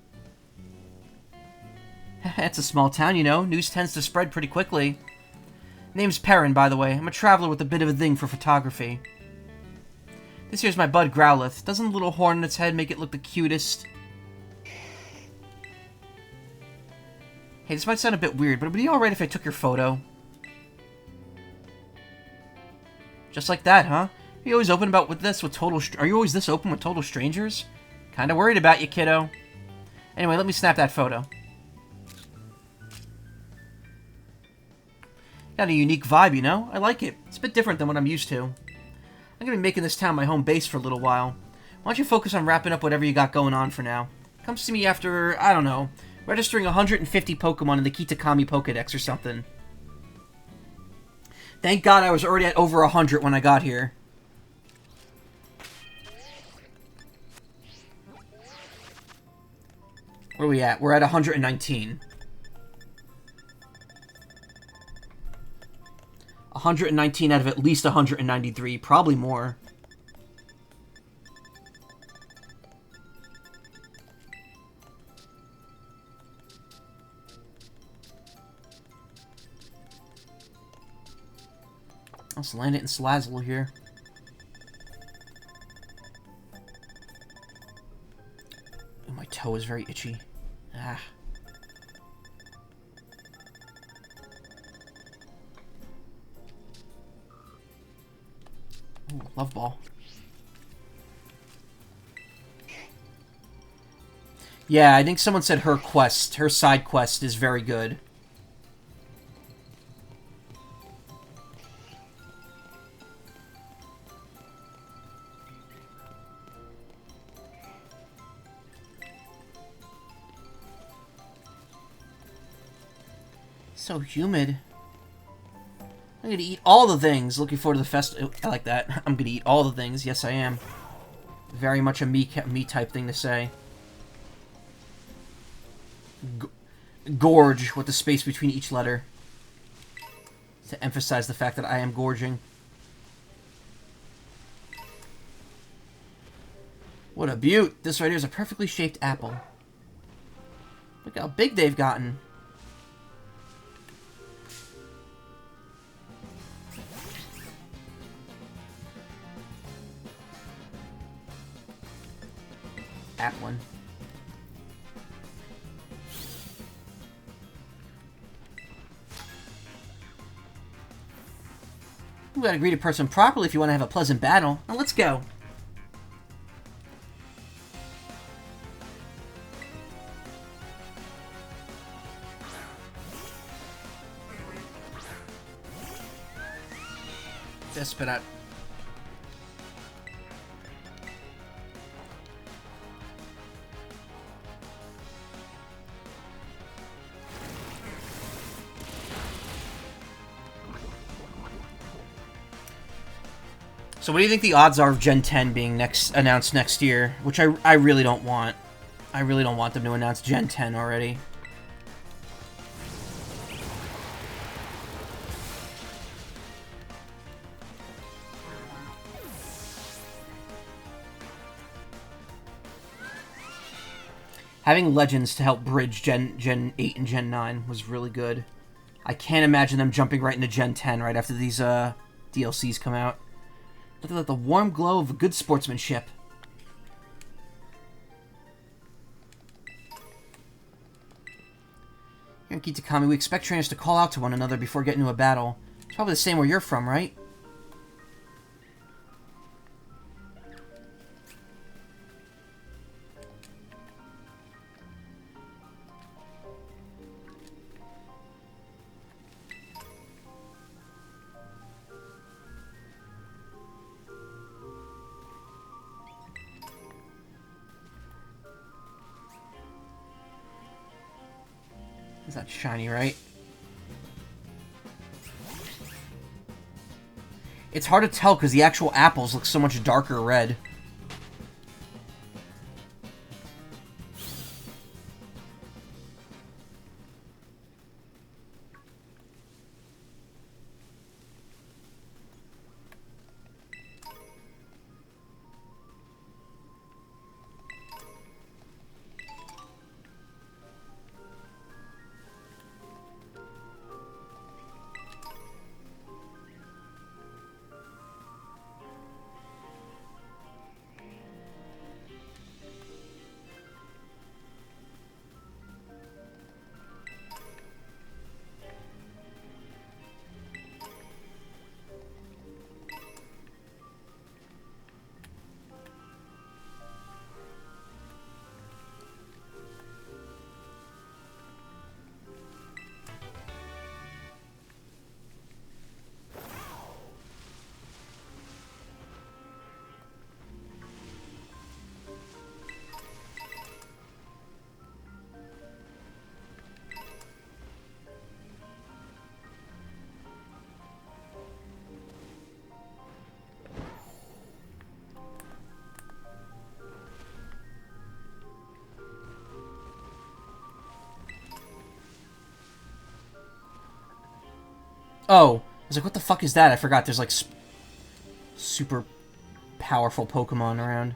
It's a small town, you know. News tends to spread pretty quickly. Name's Perrin, by the way. I'm a traveler with a bit of a thing for photography. This here's my bud Growlithe. Doesn't a little horn on its head make it look the cutest? Hey, this might sound a bit weird, but would it be alright if I took your photo? Just like that, huh? Are you always open about with this with total? Are you always this open with total strangers? Kinda worried about you, kiddo. Anyway, let me snap that photo. Got a unique vibe, you know? I like it. It's a bit different than what I'm used to. I'm gonna be making this town my home base for a little while. Why don't you focus on wrapping up whatever you got going on for now? Come see me after, I don't know, registering 150 Pokemon in the Kitakami Pokedex or something. Thank God I was already at over 100 when I got here. Where are we at? We're at 119. 119 out of at least 193, probably more. Let's land it in Salazzle here. Ooh, my toe is very itchy. Ah. Ooh, love ball. Yeah, I think someone said her quest, her side quest is very good. So humid. I'm gonna eat all the things. Looking forward to the festival. I like that. I'm gonna eat all the things. Yes, I am. Very much a me type thing to say. Gorge with the space between each letter. To emphasize the fact that I am gorging. What a beaut. This right here is a perfectly shaped apple. Look how big they've gotten. One. You gotta greet a person properly if you want to have a pleasant battle. Now let's go. Just spit out. So what do you think the odds are of Gen 10 being announced next year? Which I really don't want. I really don't want them to announce Gen 10 already. Having Legends to help bridge Gen 8 and Gen 9 was really good. I can't imagine them jumping right into Gen 10 right after these DLCs come out. Looking like the warm glow of good sportsmanship. Here in Kitakami, we expect trainers to call out to one another before getting into a battle. It's probably the same where you're from, right? It's not shiny, right? It's hard to tell because the actual apples look so much darker red. Oh, I was like, what the fuck is that? I forgot there's like super powerful Pokemon around.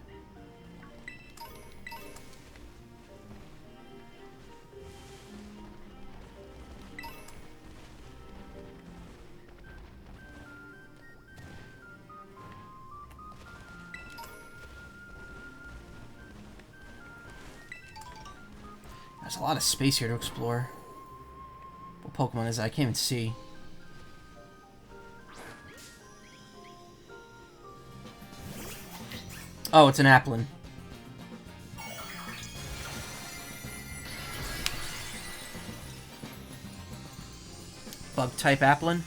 There's a lot of space here to explore. What Pokemon is that? I can't even see. Oh, it's an Applin. Bug-type Applin.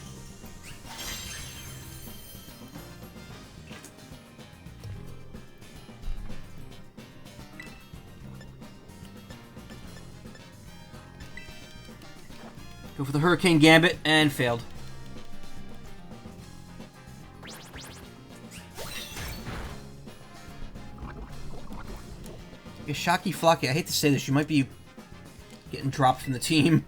Go for the Hurricane Gambit, and failed. Shocky Flocky, I hate to say this, you might be getting dropped from the team.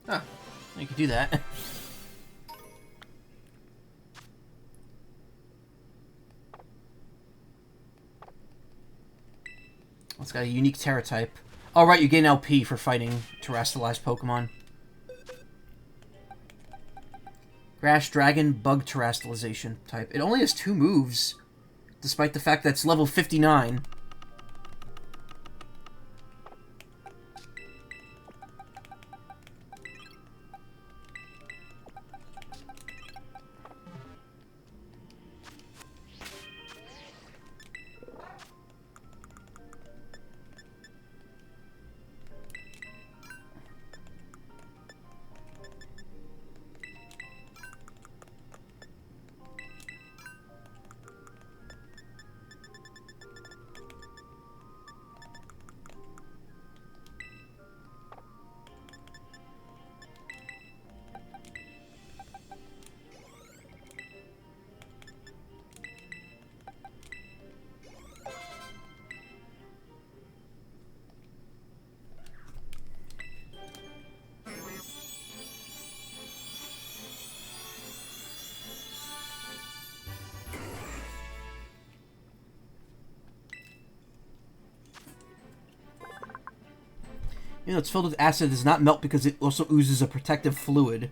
Huh. You could do that. It's got a unique Terra type. Oh, right, you gain LP for fighting terrestrialized Pokemon. Grass Dragon Bug Terrestrialization type. It only has 2 moves, despite the fact that it's level 59. You know, it's filled with acid. It does not melt because it also oozes a protective fluid.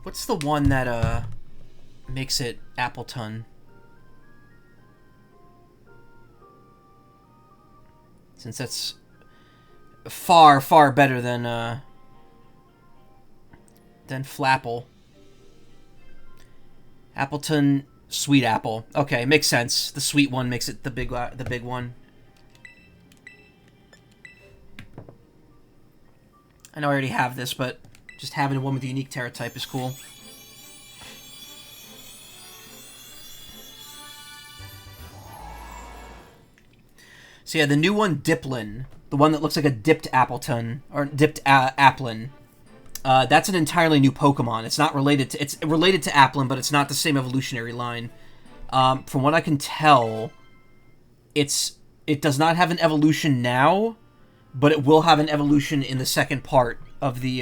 What's the one that, makes it Appleton? Since that's far, far better than Flapple. Appleton Sweet Apple. Okay, makes sense. The sweet one makes it the big one. I know I already have this, but just having one with the unique Terra type is cool. So yeah, the new one, Diplin, the one that looks like a dipped Appleton, or dipped Applin, that's an entirely new Pokemon. It's not related to... It's related to Applin, but it's not the same evolutionary line. From what I can tell, it does not have an evolution now, but it will have an evolution in the second part of the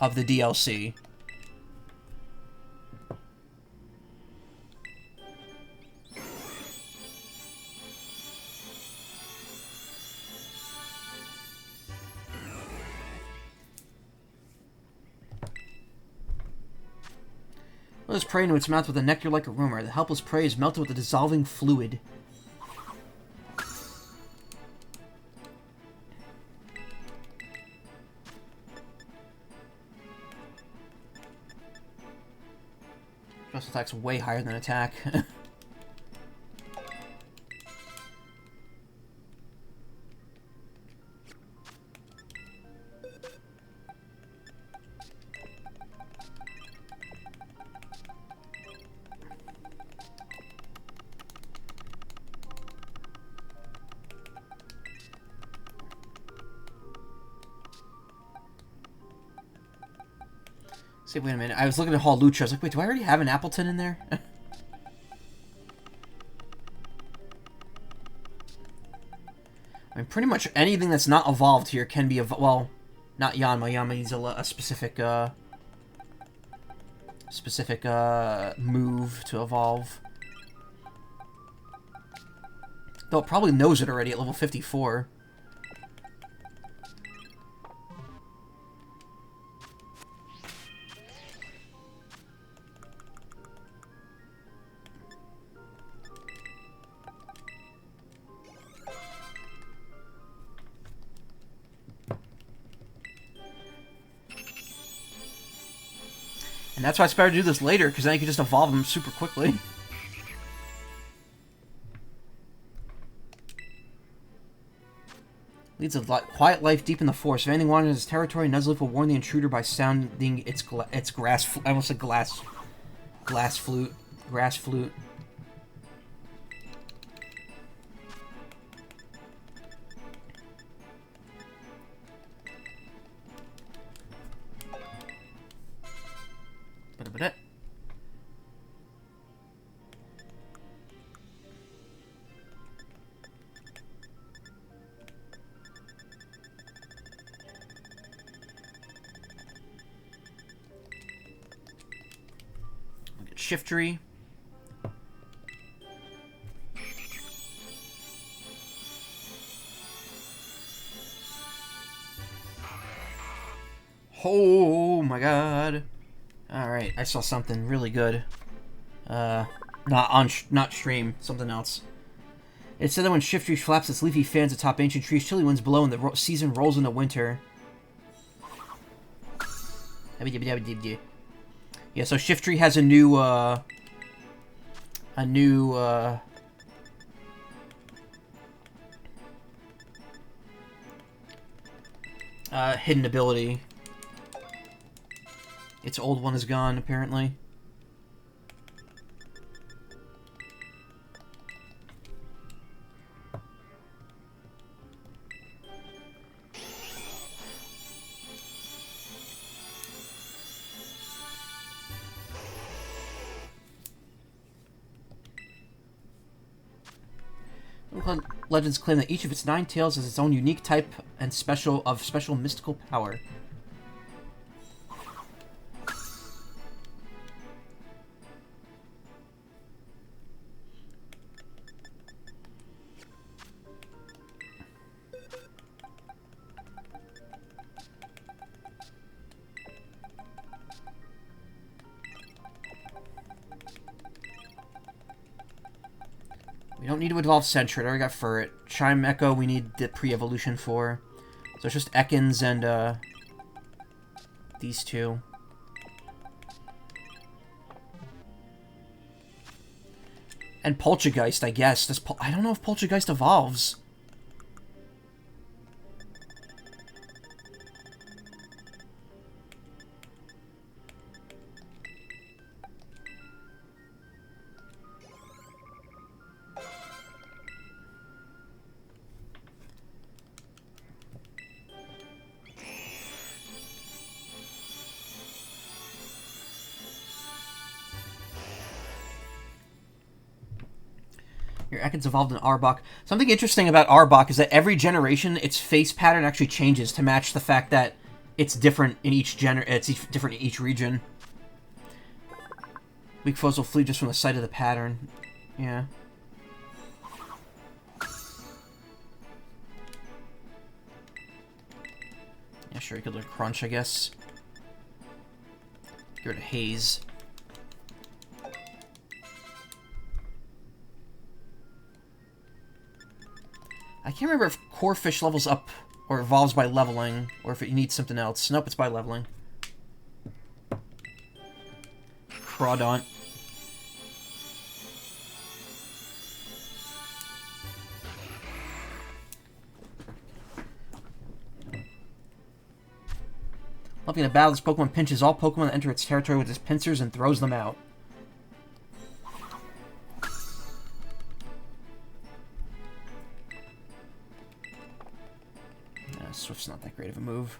DLC. Let us prey into its mouth with a nectar like aroma. The helpless prey is melted with a dissolving fluid. Special attack's way higher than attack. See, wait a minute. I was looking at Hall Lucha. I was like, wait, do I already have an Appleton in there? I mean, pretty much anything that's not evolved here can be well, not Yanma. Yanma needs a specific move to evolve. Though it probably knows it already at level 54. And that's why I started to do this later, because then you can just evolve them super quickly. Leads a quiet life deep in the forest. If anything wanders his territory, Nuzleaf will warn the intruder by sounding its grass... I almost said glass flute. Grass flute. Ba-da-ba-da. Shiftry. Oh my god. Alright, I saw something really good. Not stream, something else. It said that when Shiftry flaps its leafy fans atop ancient trees, chilly winds blow and the season rolls into winter. Yeah, so Shiftry has a new, hidden ability. Its old one is gone, apparently. Legends claim that each of its 9 tails has its own unique type and special mystical power. We don't need to evolve Sentret. I already got Furret. Chime Echo we need the pre-evolution for. So it's just Ekans and these two. And Poltergeist, I guess. I don't know if Poltergeist evolves. Your Ekans evolved in Arbok. Something interesting about Arbok is that every generation, its face pattern actually changes to match the fact that it's different in each different in each region. Weak foes will flee just from the sight of the pattern. Yeah. Yeah, sure, you could learn Crunch, I guess. Get rid of Haze. I can't remember if core fish levels up or evolves by leveling, or if it needs something else. Nope, it's by leveling. Crawdaunt. Loving the battle, this Pokemon pinches all Pokemon that enter its territory with its pincers and throws them out. Swift's not that great of a move.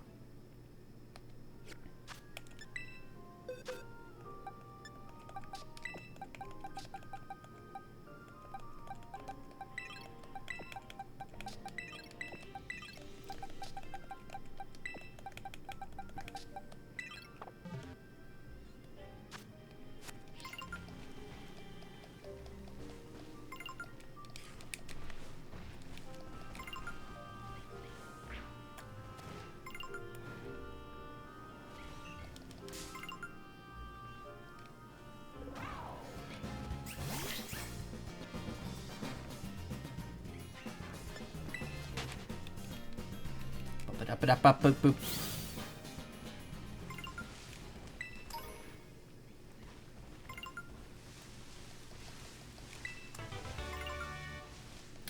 Boop.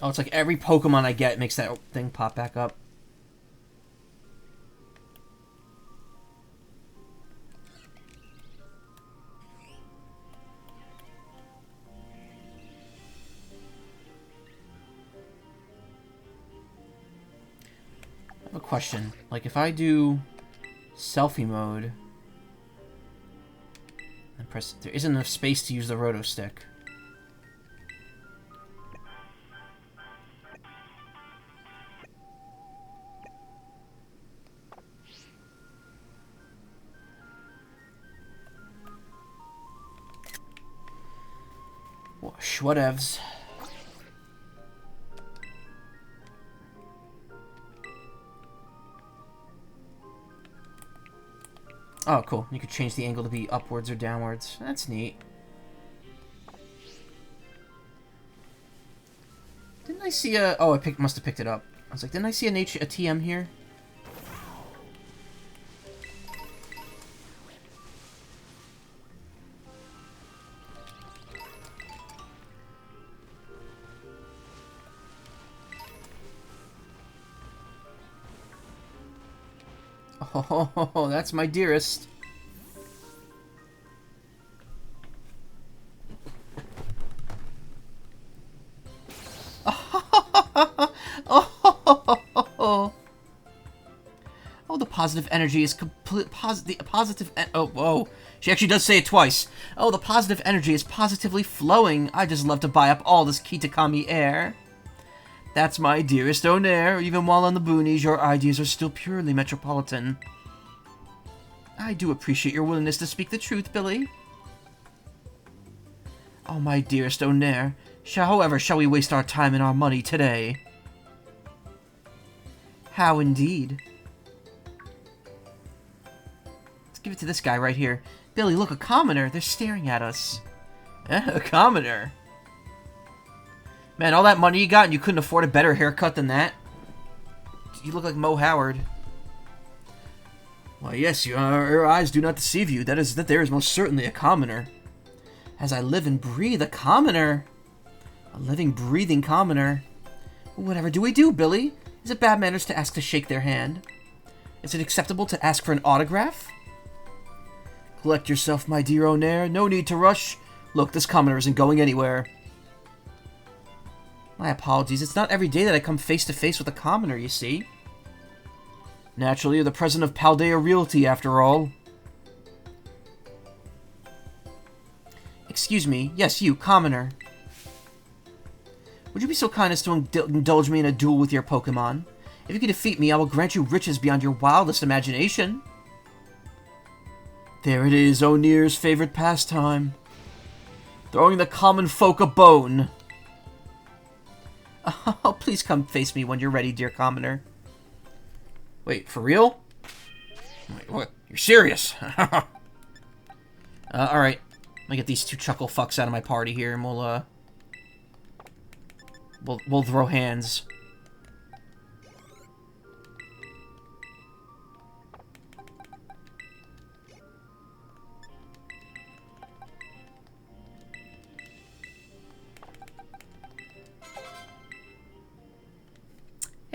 Oh, it's like every Pokemon I get makes that thing pop back up. A question, like if I do selfie mode and press, there isn't enough space to use the roto stick. Whatevs. Oh, cool. You could change the angle to be upwards or downwards. That's neat. Didn't I see a... Oh, I must have picked it up. I was like, didn't I see a TM here? Oh, that's my dearest. Oh, the positive energy is positive. Oh, whoa. She actually does say it twice. Oh, the positive energy is positively flowing. I just love to buy up all this Kitakami air. That's my dearest Onair. Even while on the boonies, your ideas are still purely metropolitan. I do appreciate your willingness to speak the truth, Billy. Oh, my dearest Onair. However, shall we waste our time and our money today? How indeed. Let's give it to this guy right here. Billy, look, a commoner. They're staring at us. A commoner. Man, all that money you got and you couldn't afford a better haircut than that? You look like Mo Howard. Why, yes, your eyes do not deceive you. That there is most certainly a commoner. As I live and breathe, a commoner. A living, breathing commoner. Whatever do we do, Billy? Is it bad manners to ask to shake their hand? Is it acceptable to ask for an autograph? Collect yourself, my dear Onair. No need to rush. Look, this commoner isn't going anywhere. My apologies. It's not every day that I come face to face with a commoner, you see. Naturally, you're the president of Paldea Realty, after all. Excuse me. Yes, you, commoner. Would you be so kind as to indulge me in a duel with your Pokemon? If you can defeat me, I will grant you riches beyond your wildest imagination. There it is, Oneir's favorite pastime. Throwing the common folk a bone. Oh, please come face me when you're ready, dear commoner. Wait, for real? Wait, what? You're serious? Alright. Let me get these two chuckle fucks out of my party here, and we'll throw hands.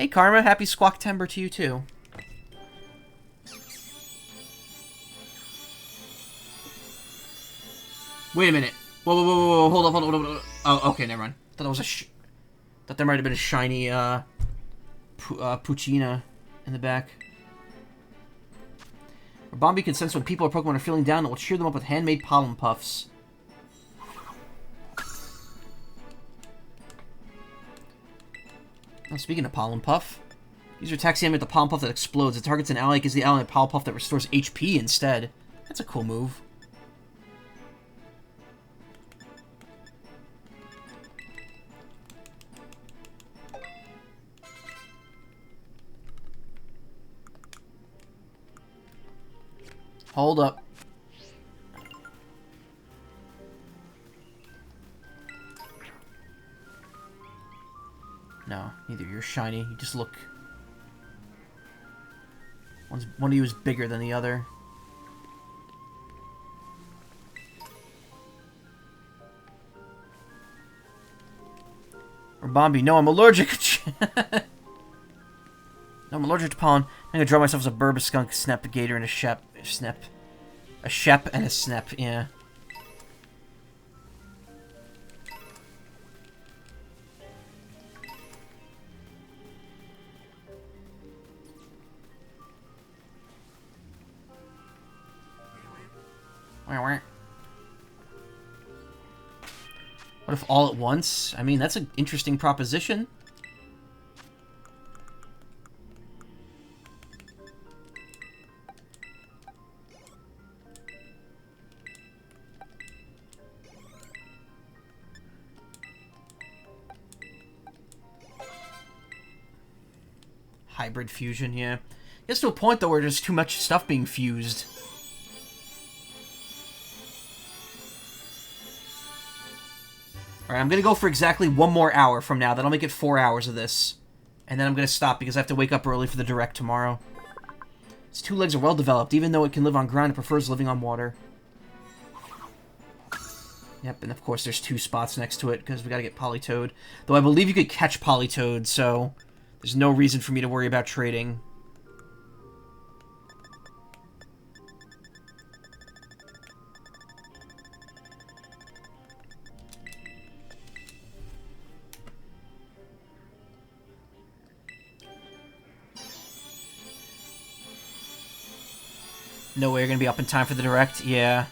Hey, Karma. Happy Squawk-tember to you, too. Wait a minute. Whoa, whoa, whoa, whoa, hold up, hold up, hold up, hold up. Oh, okay, never mind. Thought that was thought there might have been a shiny, Puccina in the back. Bombi can sense when people or Pokemon are feeling down and will cheer them up with handmade pollen puffs. Now, speaking of pollen puff, use your attack with the pollen puff that explodes. It targets an ally, gives the ally a pollen puff that restores HP instead. That's a cool move. Hold up. No, neither. You're shiny. You just look... One of you is bigger than the other. Or Bombi. No, I'm allergic. No, I'm allergic to pollen. I'm gonna draw myself as a Burbuskunk, Snap, a Gator, and a Shep. A Shep and a Snap, yeah. What if all at once? I mean, that's an interesting proposition. Hybrid fusion, yeah. It gets to a point, though, where there's too much stuff being fused. Alright, I'm gonna go for exactly 1 more hour from now. That'll make it 4 hours of this. And then I'm gonna stop because I have to wake up early for the direct tomorrow. Its 2 legs are well developed. Even though it can live on ground, it prefers living on water. Yep, and of course there's 2 spots next to it because we gotta get Politoed. Though I believe you could catch Politoed, so there's no reason for me to worry about trading. No way you're gonna be up in time for the direct? Yeah.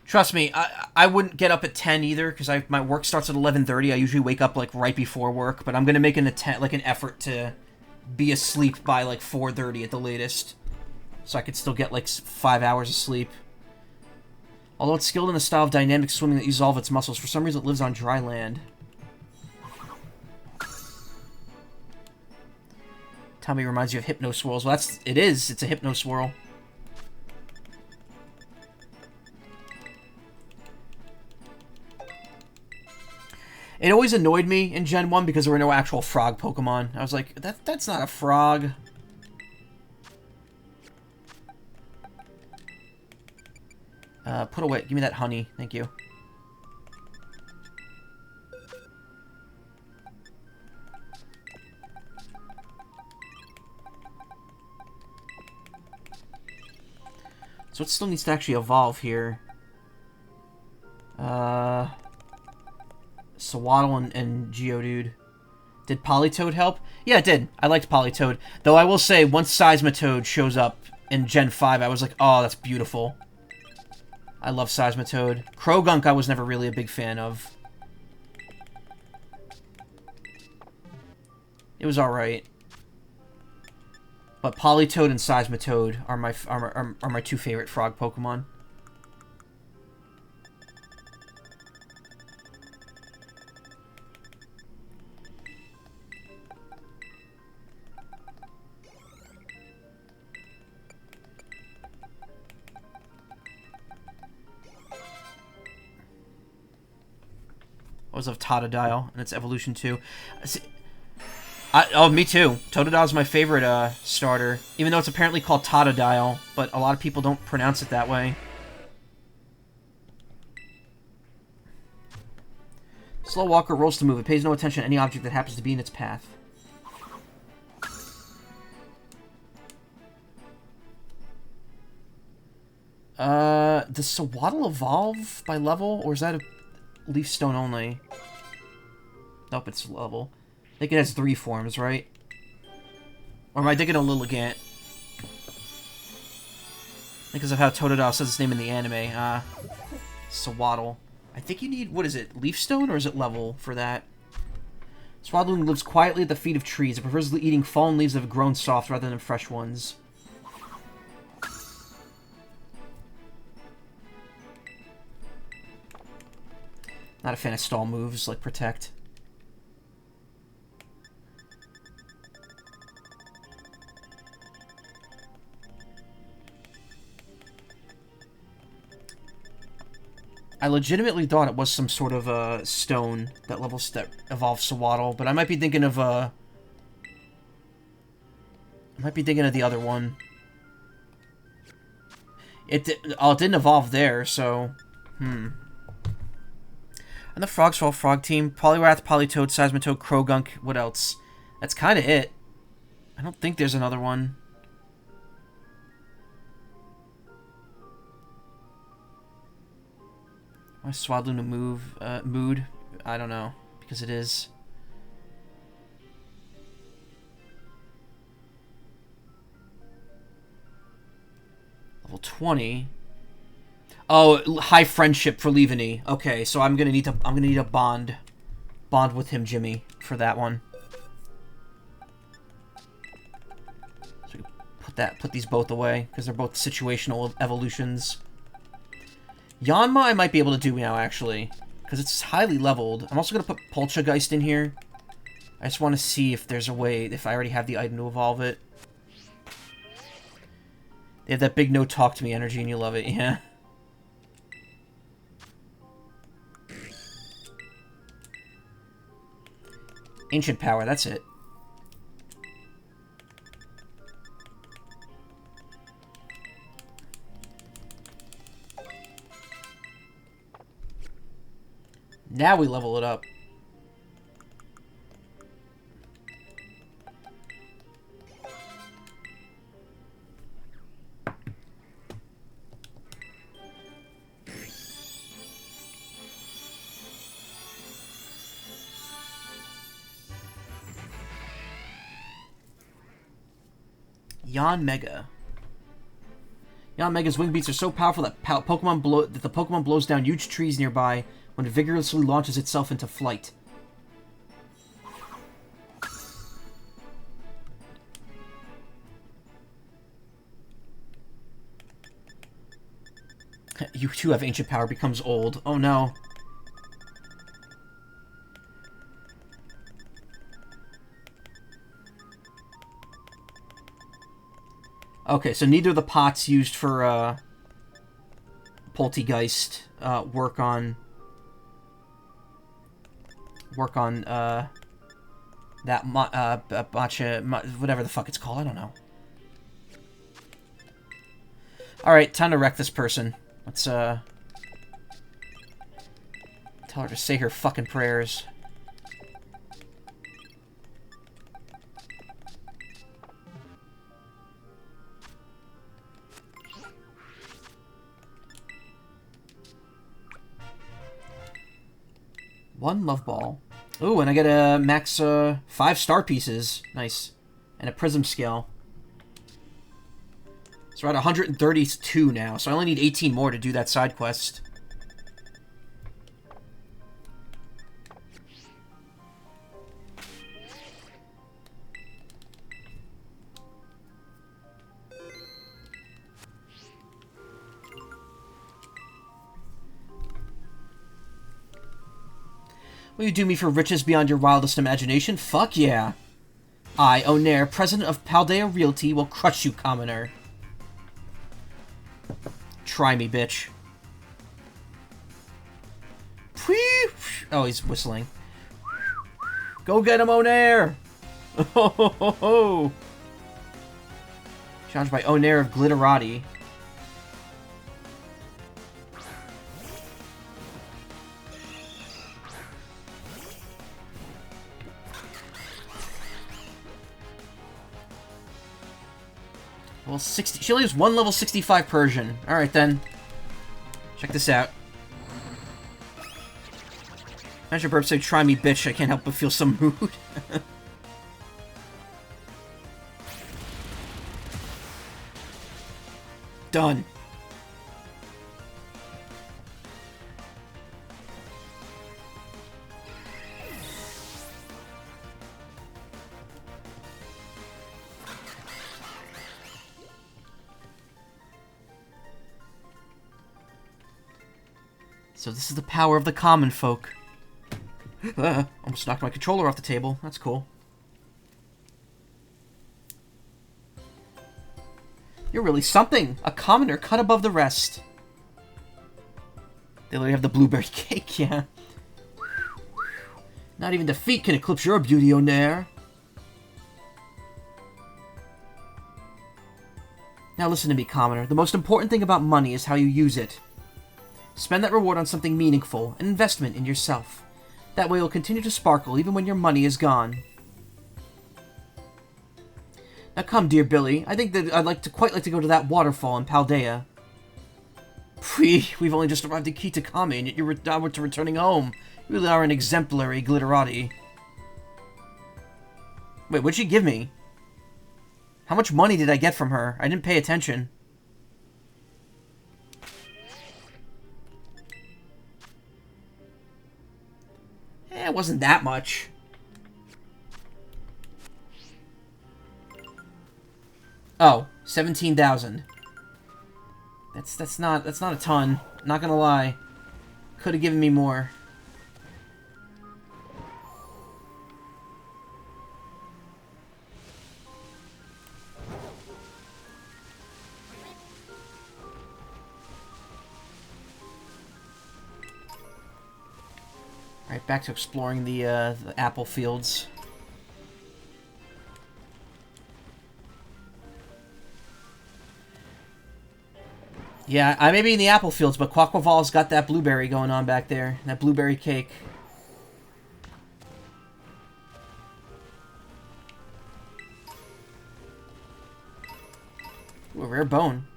Trust me, I wouldn't get up at 10 either, because my work starts at 11:30. I usually wake up, like, right before work, but I'm gonna make an effort to be asleep by, like, 4:30 at the latest. So I could still get, like, 5 hours of sleep. Although it's skilled in the style of dynamic swimming that uses all of its muscles, for some reason it lives on dry land. Tommy reminds you of Hypno Swirls. Well, it is. It's a Hypno Swirl. It always annoyed me in Gen 1 because there were no actual frog Pokemon. I was like, that's not a frog. Put away. Give me that honey. Thank you. So it still needs to actually evolve here. Swaddle and Geodude. Did Politoed help? Yeah, it did. I liked Politoed. Though I will say, once Seismitoad shows up in Gen 5, I was like, oh, that's beautiful. I love Seismitoad. Krogunk I was never really a big fan of. It was alright. But Politoed and Seismitoad are my 2 favorite frog Pokemon. I was of Totodile and its evolution too. Oh, me too. Totodile's my favorite starter, even though it's apparently called Totodile, but a lot of people don't pronounce it that way. Slow walker rolls to move. It pays no attention to any object that happens to be in its path. Does Sewaddle evolve by level, or is that a leaf stone only? Nope, it's level. I think it has 3 forms, right? Or am I thinking of Lilligant? Because of how Totodile says its name in the anime. Sewaddle. I think you need, what is it, leaf stone, or is it level for that? Swaddling lives quietly at the feet of trees. It prefers eating fallen leaves that have grown soft rather than fresh ones. Not a fan of stall moves like Protect. I legitimately thought it was some sort of stone that evolves Sewaddle, but I might be thinking of I might be thinking of the other one. It didn't evolve there, so And the Frogs for all Frog Team: Poliwrath, Politoed, Seismitoad, Krogunk. What else? That's kind of it. I don't think there's another one. Why is Swadloon a mood? I don't know. Because it is. Level 20. Oh, high friendship for Leaveney. Okay, so I'm gonna need a bond with him, Jimmy, for that one. So put these both away because they're both situational evolutions. Yanma I might be able to do now, actually, because it's highly leveled. I'm also going to put Poltergeist in here. I just want to see if there's a way, if I already have the item to evolve it. They have that big no talk to me energy and you love it, yeah. Ancient Power, that's it. Now we level it up. Yanmega. Yanmega's wing beats are so powerful that the Pokemon blows down huge trees nearby when it vigorously launches itself into flight. You too have Ancient Power, becomes old. Oh no. Okay, so neither of the pots used for Poltegeist work on that whatever the fuck it's called. I don't know. All right, time to wreck this person. Let's tell her to say her fucking prayers. One Love Ball. Ooh, and I get a max 5 star pieces. Nice. And a Prism Scale. So we're at 132 now, so I only need 18 more to do that side quest. Will you do me for riches beyond your wildest imagination? Fuck yeah. I, Onair, president of Paldea Realty, will crush you, commoner. Try me, bitch. Oh, he's whistling. Go get him, Onair! Oh, challenged by Onair of Glitterati. Well, 60. She only has one level 65 Persian. Alright then. Check this out. Imagine Burp say, try me, bitch. I can't help but feel some mood. Done. So this is the power of the common folk. Almost knocked my controller off the table. That's cool. You're really something. A commoner cut above the rest. They literally have the blueberry cake, yeah. Not even defeat can eclipse your beauty, Onair. Now listen to me, commoner. The most important thing about money is how you use it. Spend that reward on something meaningful, an investment in yourself. That way you'll continue to sparkle even when your money is gone. Now come, dear Billy. I think that I'd quite like to go to that waterfall in Paldea. We've only just arrived at Kitakami, and yet you're returning home. You really are an exemplary glitterati. Wait, what'd she give me? How much money did I get from her? I didn't pay attention. It wasn't that much. Oh, 17,000. That's not a ton. Not gonna lie. Could have given me more. Alright, back to exploring the apple fields. Yeah, I may be in the apple fields, but Quaquaval's got that blueberry going on back there. That blueberry cake. Ooh, a rare bone.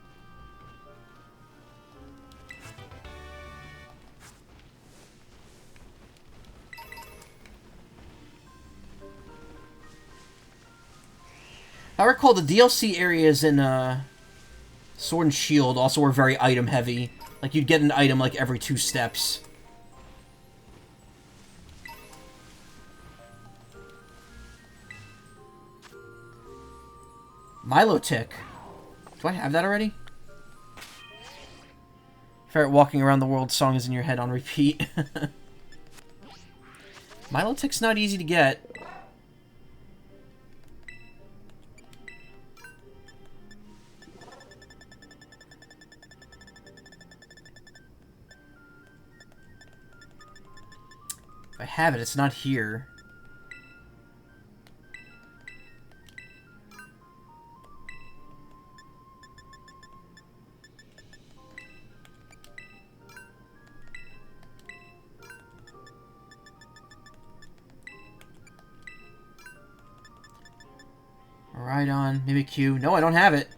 I recall the DLC areas in Sword and Shield also were very item heavy. Like, you'd get an item like every 2 steps. Milotic. Do I have that already? Ferret walking around the world song is in your head on repeat. Milotic's not easy to get. If I have it, it's not here. Right on. Mimikyu. No, I don't have it.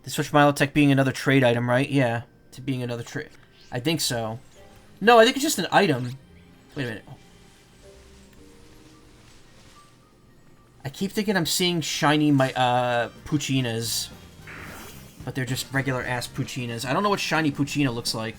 They switched Milotic being another trade item, right? Yeah. To being another trade. I think so. No, I think it's just an item. Wait a minute. I keep thinking I'm seeing shiny Puccinas. But they're just regular-ass Puccinas. I don't know what shiny Puccina looks like.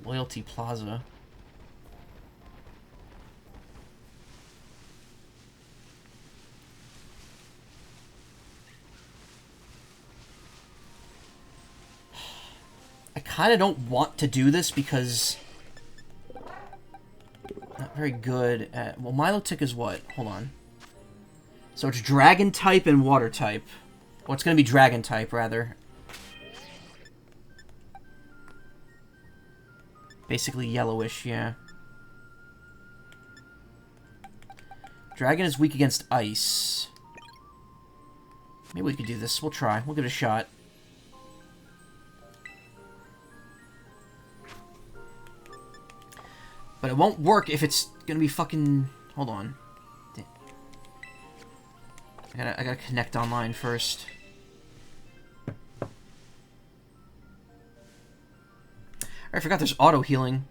Loyalty Plaza. I kind of don't want to do this because not very good at... Well, Milotic is what? Hold on. So it's Dragon type and Water type. Well, it's going to be Dragon type, rather. Basically yellowish, yeah. Dragon is weak against ice. Maybe we could do this. We'll try. We'll give it a shot. But it won't work if it's gonna be fucking... Hold on. I gotta connect online first. I forgot there's auto healing.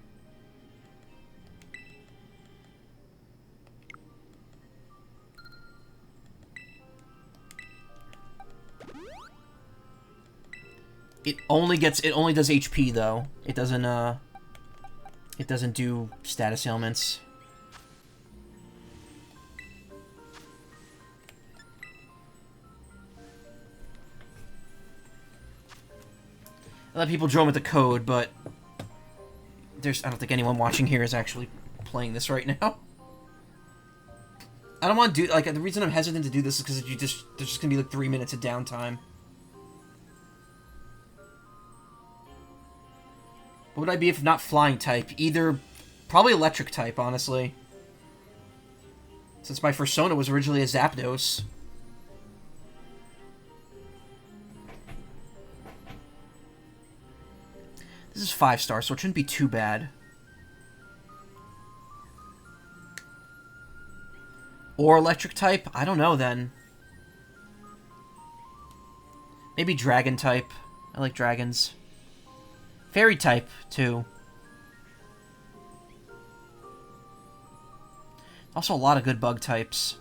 It only does HP though. It doesn't do status ailments. A lot of people drove with the code, but I don't think anyone watching here is actually playing this right now. I don't want to do, like, the reason I'm hesitant to do this is because there's just gonna be like 3 minutes of downtime. What would I be if not flying type? Probably electric type, honestly. Since my Fursona was originally a Zapdos. This is 5-star, so it shouldn't be too bad. Or electric type? I don't know, then. Maybe dragon type. I like dragons. Fairy type, too. Also a lot of good bug types.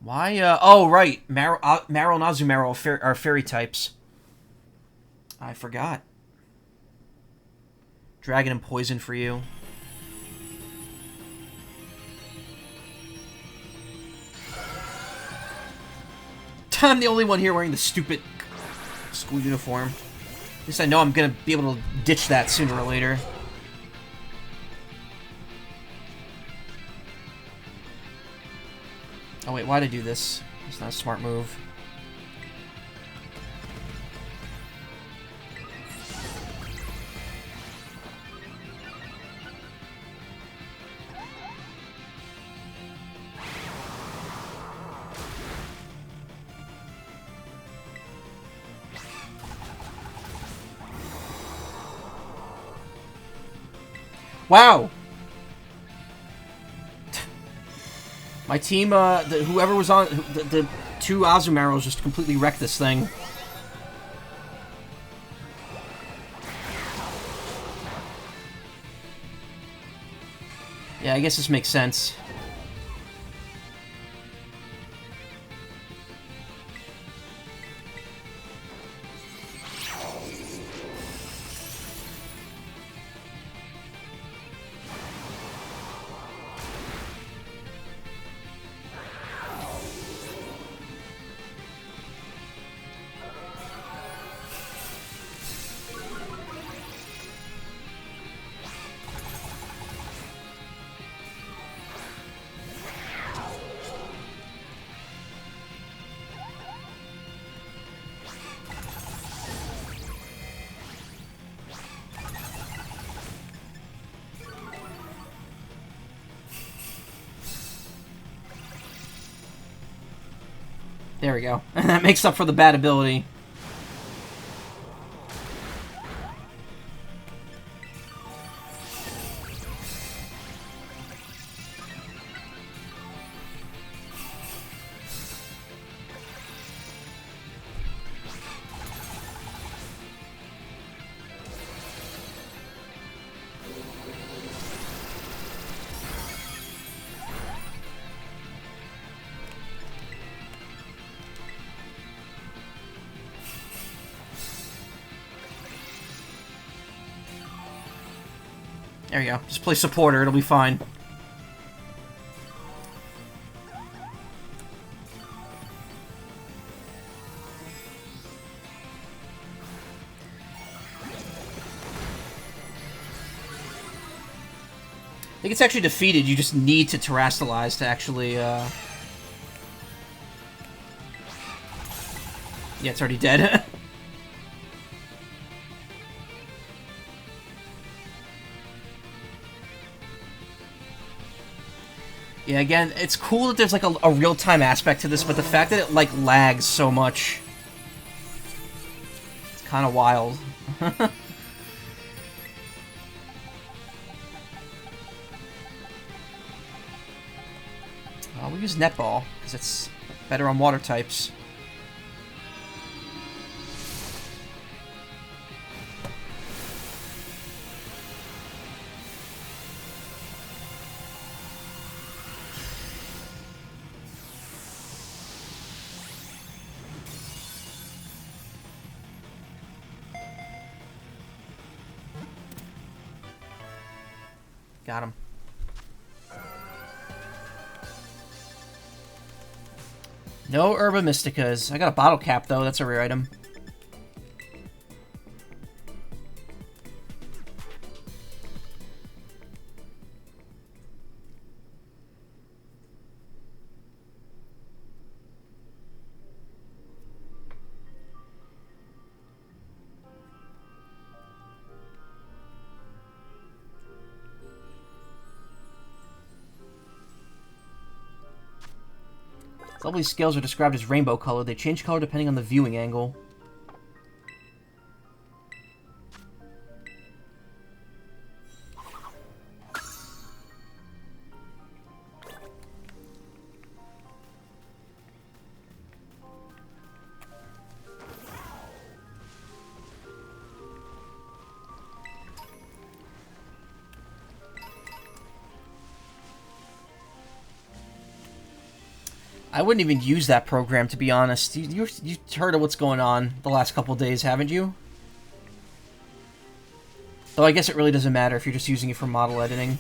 Why, oh, right. Marrow and Azumarill are fairy types. I forgot. Dragon and poison for you. I'm the only one here wearing the stupid school uniform. At least I know I'm gonna be able to ditch that sooner or later. Oh wait, why'd I do this? It's not a smart move. Wow! My team, whoever was on... The 2 Azumaros just completely wrecked this thing. Yeah, I guess this makes sense. There we go. And that makes up for the bad ability. There you go. Just play supporter, it'll be fine. I think it's actually defeated, you just need to Terrastalize to actually, Yeah, it's already dead. Yeah, again, it's cool that there's like a real-time aspect to this, but the fact that it like lags so much, it's kind of wild. We'll use Netball, because it's better on water types. Got him. No Herba Mysticas. I got a bottle cap, though. That's a rare item. Sabley's scales are described as rainbow colored. They change color depending on the viewing angle. I wouldn't even use that program, to be honest. You heard of what's going on the last couple days, haven't you? Though I guess it really doesn't matter if you're just using it for model editing.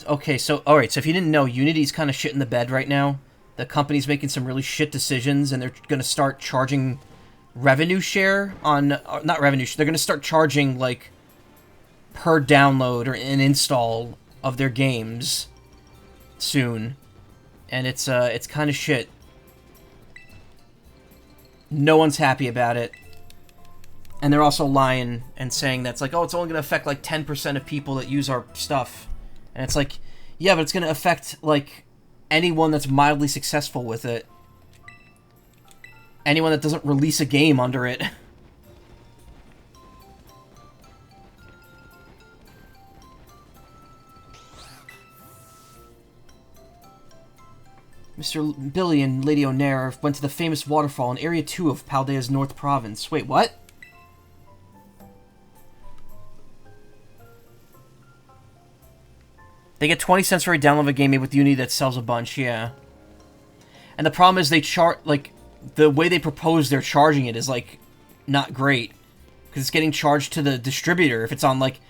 Okay, so, alright, so if you didn't know, Unity's kind of shit in the bed right now. The company's making some really shit decisions, and they're going to start charging revenue share on... not revenue share, they're going to start charging, like, per download or an install of their games soon. And it's kind of shit. No one's happy about it. And they're also lying and saying that's like, oh, it's only going to affect, like, 10% of people that use our stuff. And it's like, yeah, but it's going to affect, like, anyone that's mildly successful with it. Anyone that doesn't release a game under it. Mr. Billy and Lady O'Neill went to the famous waterfall in Area 2 of Paldea's North Province. Wait, what? They get 20 cents for every download of a game made with Unity that sells a bunch, yeah. And the problem is they like, the way they propose they're charging it is, like, not great. Because it's getting charged to the distributor. If it's on, like,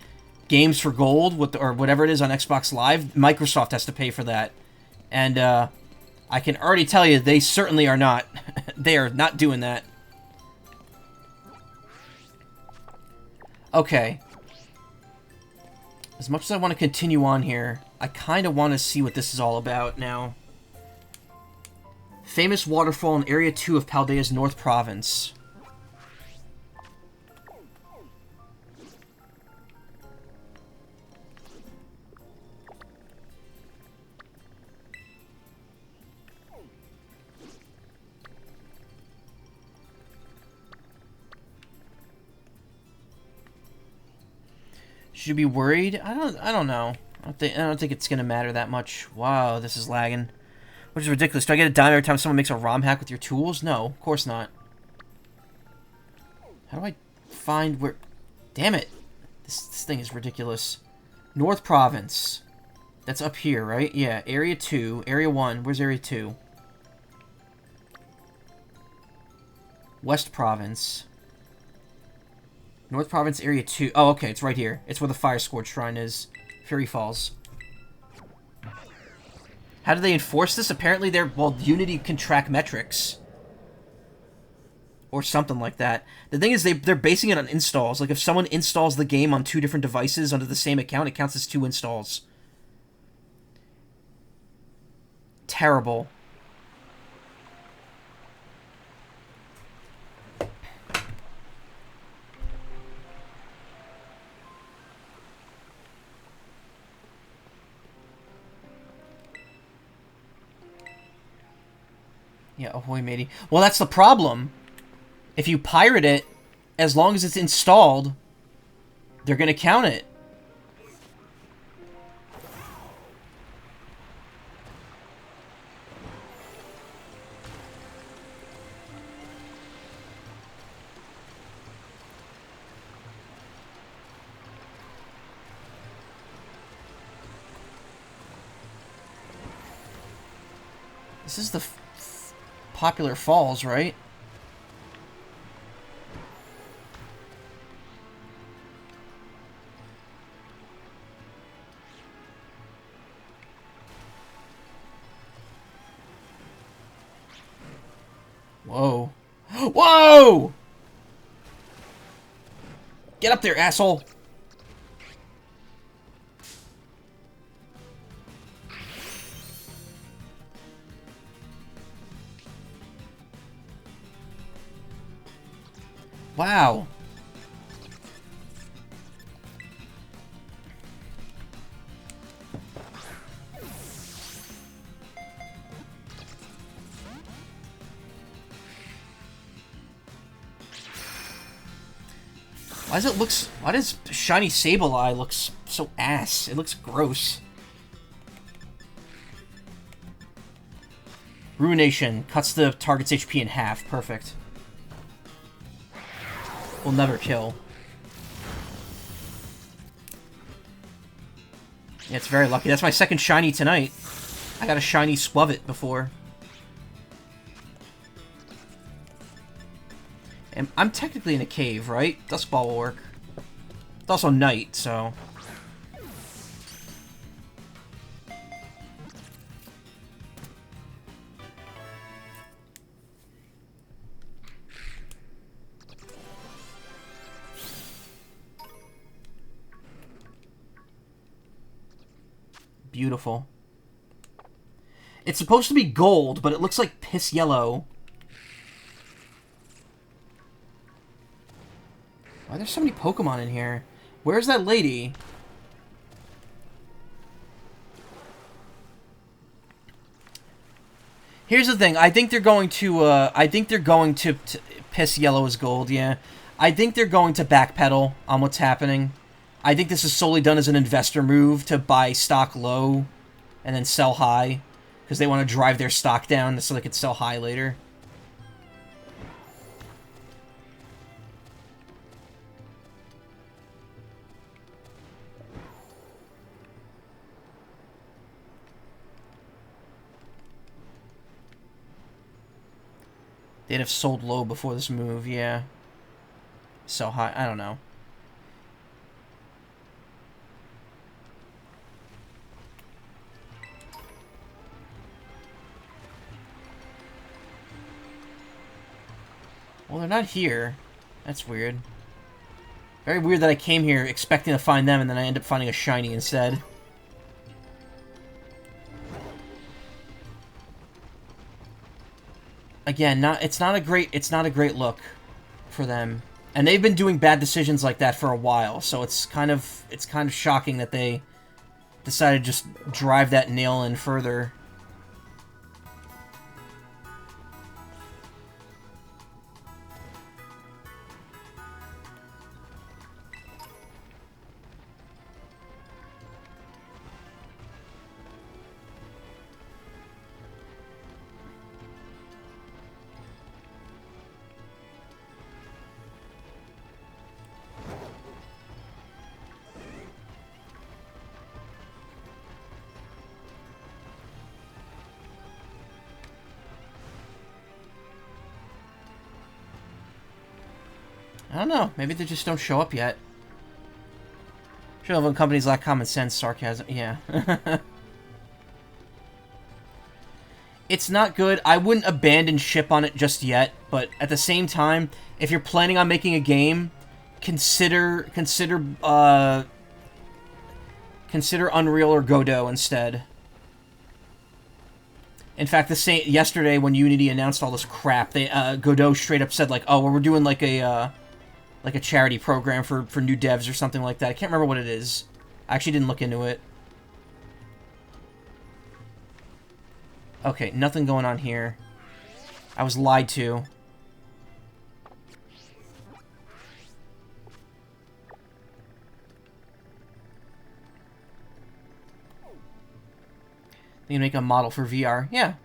Games for Gold, or whatever it is on Xbox Live, Microsoft has to pay for that. And, I can already tell you, they certainly are not. They are not doing that. Okay. As much as I want to continue on here, I kind of want to see what this is all about now. Famous waterfall in Area 2 of Paldea's North Province. Should you be worried? I don't know. I don't think it's gonna matter that much. Wow, this is lagging. Which is ridiculous. Do I get a dime every time someone makes a ROM hack with your tools? No, of course not. How do I find where... Damn it. This thing is ridiculous. North Province. That's up here, right? Yeah, Area 2. Area 1. Where's Area 2? West Province. North Province, Area 2. Oh, okay, it's right here. It's where the Fire Scorch Shrine is. Fury Falls. How do they enforce this? Apparently well, Unity can track metrics. Or something like that. The thing is, they're basing it on installs. Like, if someone installs the game on 2 different devices under the same account, it counts as 2 installs. Terrible. Yeah, ahoy matey. Well, that's the problem. If you pirate it, as long as it's installed, they're gonna count it. This is the popular falls, right? Whoa. Whoa! Get up there, asshole! Wow. Why does shiny Sableye looks so ass? It looks gross. Ruination cuts the target's HP in half. Perfect. Will never kill. Yeah, it's very lucky. That's my second shiny tonight. I got a shiny Skwovet before. And I'm technically in a cave, right? Duskball will work. It's also night, so... Beautiful. It's supposed to be gold, but it looks like piss yellow. Why are there so many Pokemon in here? Where's that lady? Here's the thing. I think they're going to, piss yellow as gold, yeah. I think they're going to backpedal on what's happening. I think this is solely done as an investor move to buy stock low and then sell high. Because they want to drive their stock down so they could sell high later. They'd have sold low before this move, yeah. Sell high, I don't know. Well, they're not here. That's weird. Very weird that I came here expecting to find them and then I end up finding a shiny instead. Again, it's not a great look for them. And they've been doing bad decisions like that for a while, so it's kind of shocking that they decided to just drive that nail in further. I don't know. Maybe they just don't show up yet. Sure, when companies lack common sense, sarcasm. Yeah. It's not good. I wouldn't abandon ship on it just yet, but at the same time, if you're planning on making a game, consider Unreal or Godot instead. In fact, yesterday when Unity announced all this crap, they Godot straight up said like, "Oh, well, we're doing like a charity program for new devs or something like that." I can't remember what it is. I actually didn't look into it. Okay, nothing going on here. I was lied to. They can make a model for VR. Yeah.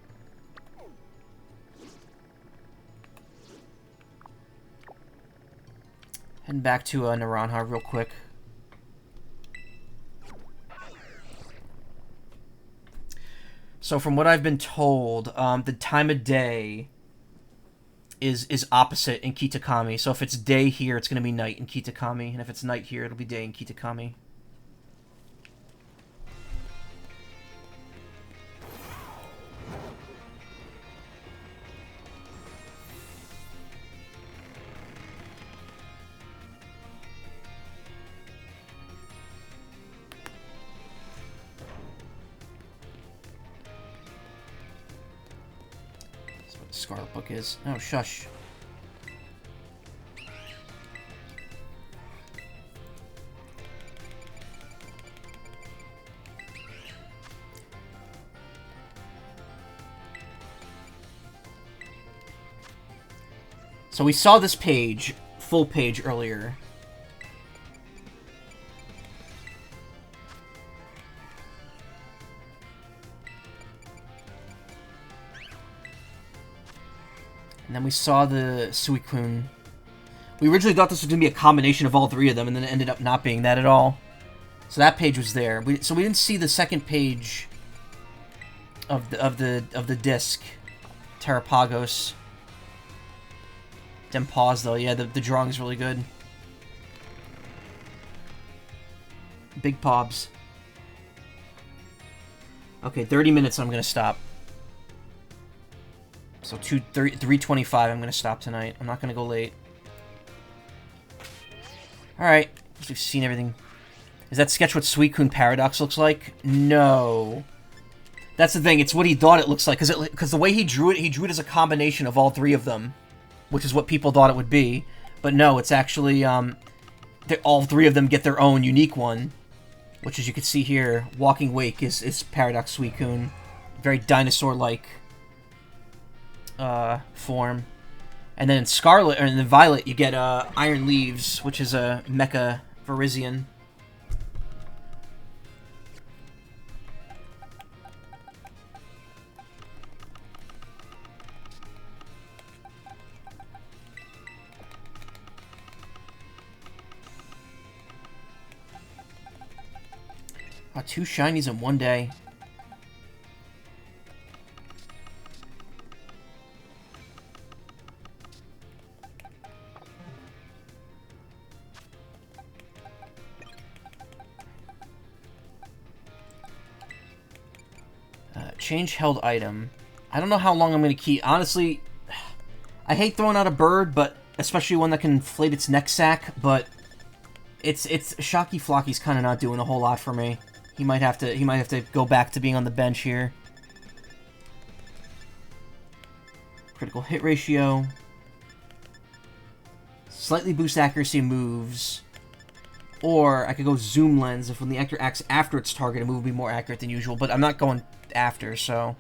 Heading back to Naranja real quick. So from what I've been told, the time of day is opposite in Kitakami. So if it's day here, it's going to be night in Kitakami. And if it's night here, it'll be day in Kitakami. Scarlet book is. Oh, shush. So we saw this page, full page earlier. And then we saw the Suicune. We originally thought this was going to be a combination of all three of them, and then it ended up not being that at all. So that page was there. So we didn't see the second page of the disc, Terrapagos. Them paws though, yeah, the drawing's really good. Big Pobs. Okay, 30 minutes. I'm gonna stop. So 3:25, I'm going to stop tonight. I'm not going to go late. Alright, we've seen everything. Is that sketch what Suicune Paradox looks like? No. That's the thing, it's what he thought it looks like, because the way he drew it as a combination of all three of them, which is what people thought it would be. But no, it's actually, all three of them get their own unique one, which as you can see here, Walking Wake is Paradox Suicune. Very dinosaur-like form. And then in Scarlet, or in the Violet, you get Iron Leaves, which is a Mecha Virizion. Wow, 2 shinies in one day. Change held item. I don't know how long I'm going to keep. Honestly, I hate throwing out a bird, but especially one that can inflate its neck sack, but it's Shocky Flocky's kind of not doing a whole lot for me. He might have to go back to being on the bench here. Critical hit ratio. Slightly boost accuracy moves. Or I could go zoom lens if when the actor acts after its target, a move will be more accurate than usual, but I'm not going after, so...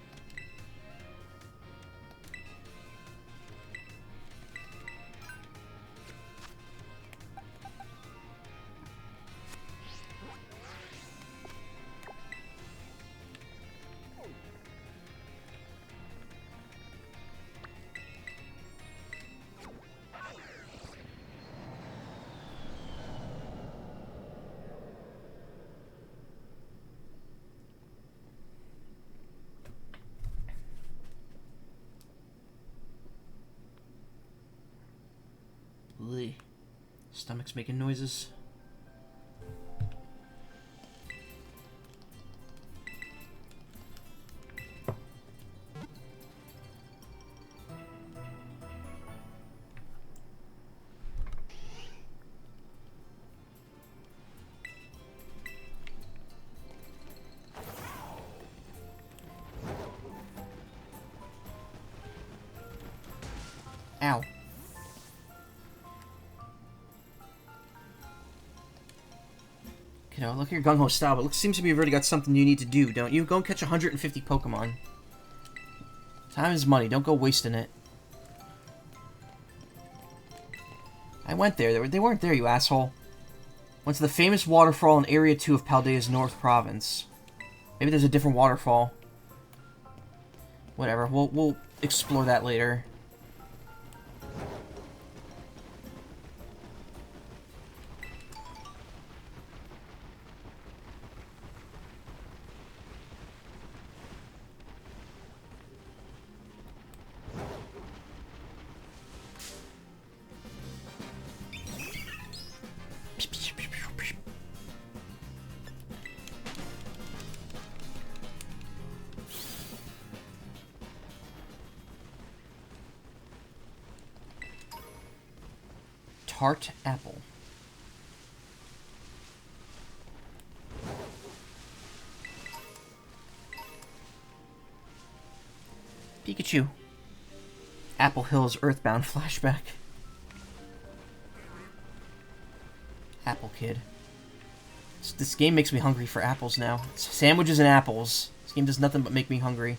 Stomach's making noises. Ow. You know, look at your gung-ho style, but it seems to be you've already got something you need to do, don't you? Go and catch 150 Pokemon. Time is money. Don't go wasting it. I went there. They weren't there, you asshole. Went to the famous waterfall in Area 2 of Paldea's North Province. Maybe there's a different waterfall. Whatever. We'll explore that later. Tart apple. Pikachu. Apple Hills Earthbound flashback. Apple Kid. This game makes me hungry for apples now. It's sandwiches and apples. This game does nothing but make me hungry.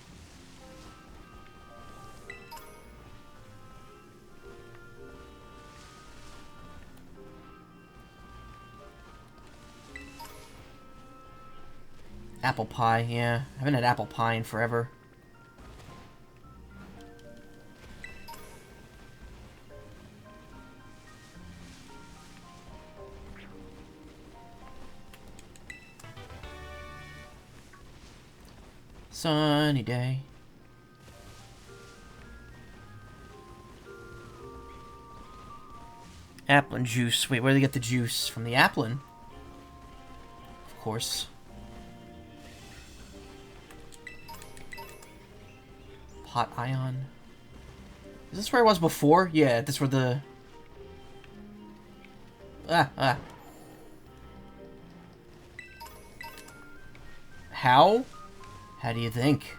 Apple pie, yeah. I haven't had apple pie in forever. Sunny day. Applin juice. Wait, where do they get the juice? From the applin? Of course. Hot ion. Is this where I was before? Yeah, this where the... How? How do you think?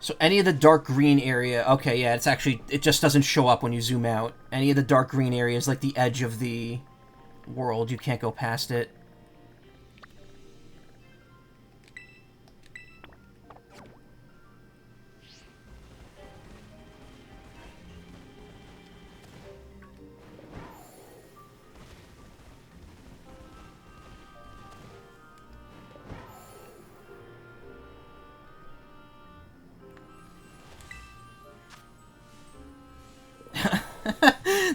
So any of the dark green area... Okay, yeah, it's actually... It just doesn't show up when you zoom out. Any of the dark green areas, like the edge of the world, you can't go past it.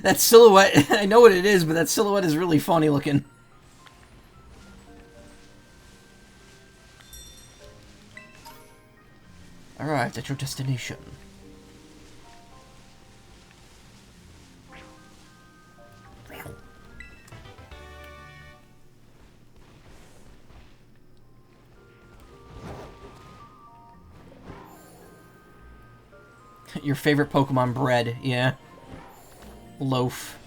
That silhouette, I know what it is, but that silhouette is really funny looking. Arrived at your destination. Your favorite Pokemon bread, yeah. Loaf.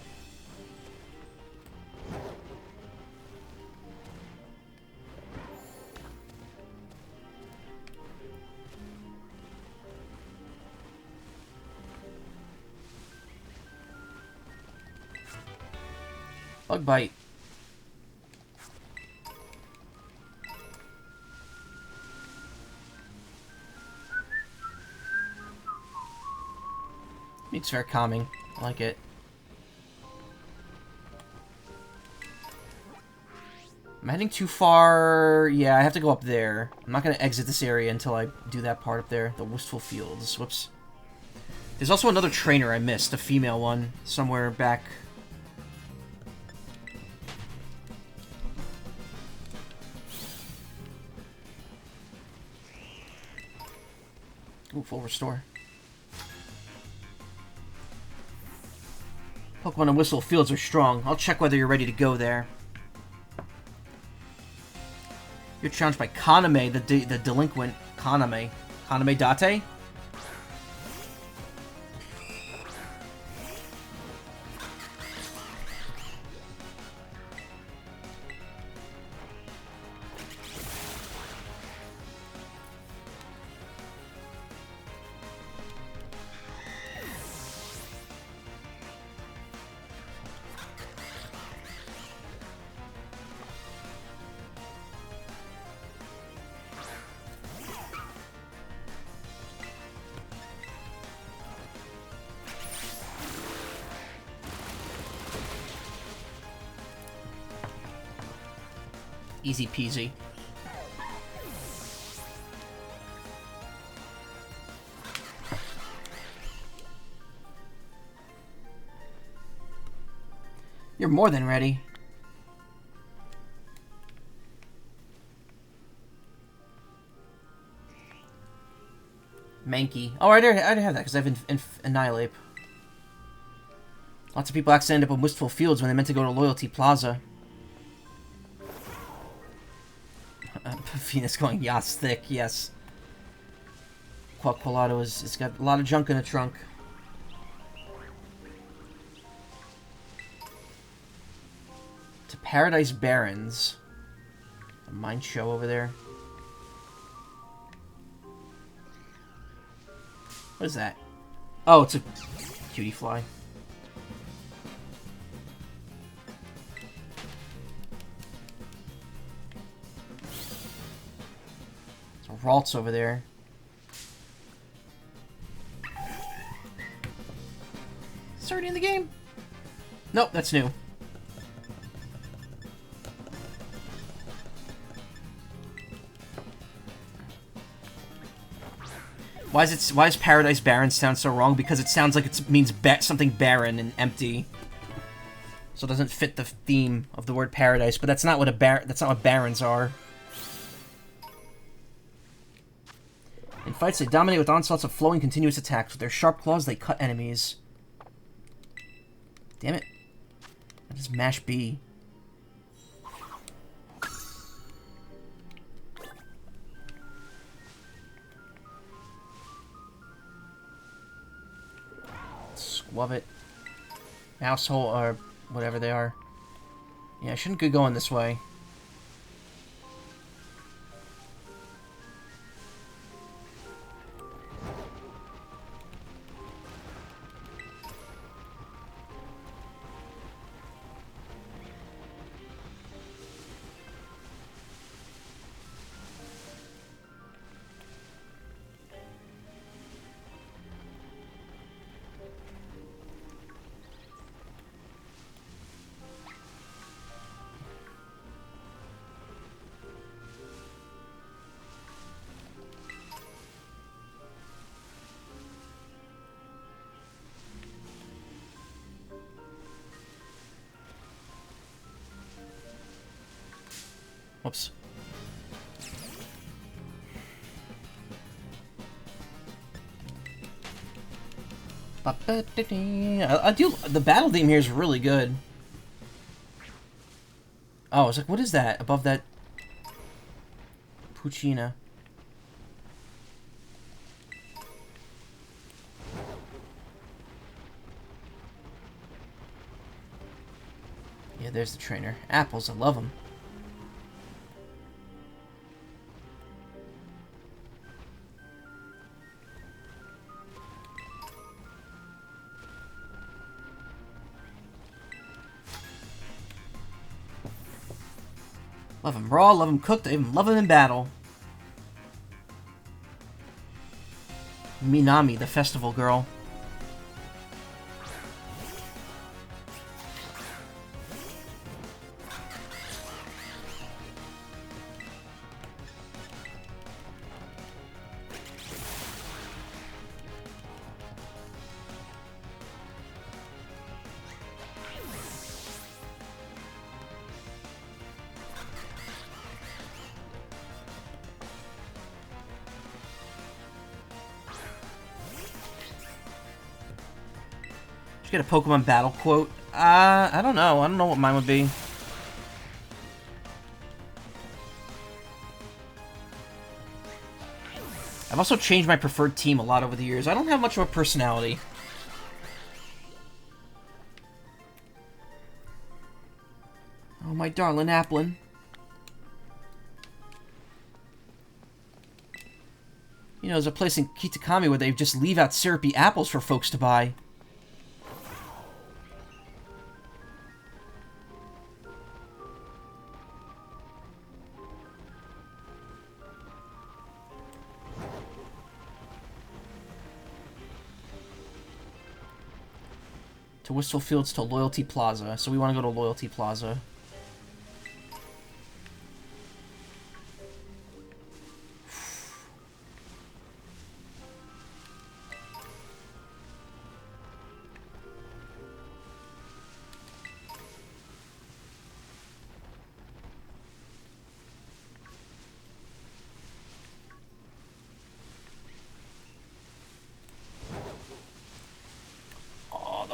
Bug bite. It's very calming. I like it. I'm heading too far. Yeah, I have to go up there. I'm not going to exit this area until I do that part up there. The Wistful Fields. Whoops. There's also another trainer I missed. A female one. Somewhere back. Ooh, full restore. Pokemon in Wistful Fields are strong. I'll check whether you're ready to go there. You're challenged by Kaname, the delinquent Kaname. Kaname Date? Easy peasy. You're more than ready. Mankey. Oh, I already have that because I have Annihilate. Lots of people accidentally end up in Wistful Fields when they meant to go to Loyalty Plaza. Venus going Yas thick, yes. Quaqualato it's got a lot of junk in the trunk. To Paradise Barrens. A mine show over there. What is that? Oh, it's a cutie fly. There's a Ralts over there. It's already in the game? Nope, that's new. Why is Paradise Barren sound so wrong? Because it sounds like it means something barren and empty. So it doesn't fit the theme of the word paradise, but that's not what barrens are. In fights, they dominate with onslaughts of flowing continuous attacks. With their sharp claws, they cut enemies. Damn it. That is Mash B. Skwovet. Mousehole, or whatever they are. Yeah, I shouldn't be going this way. Whoops. I do. The battle theme here is really good. Oh, I was like, what is that above that Puccina? Yeah, there's the trainer. Apples, I love them. Love them raw, love them cooked, I even love them in battle. Minami, the festival girl. Get a Pokemon battle quote. I don't know. I don't know what mine would be. I've also changed my preferred team a lot over the years. I don't have much of a personality. Oh, my darling Applin. You know, there's a place in Kitakami where they just leave out syrupy apples for folks to buy. To Wistful Fields to Loyalty Plaza. So we want to go to Loyalty Plaza.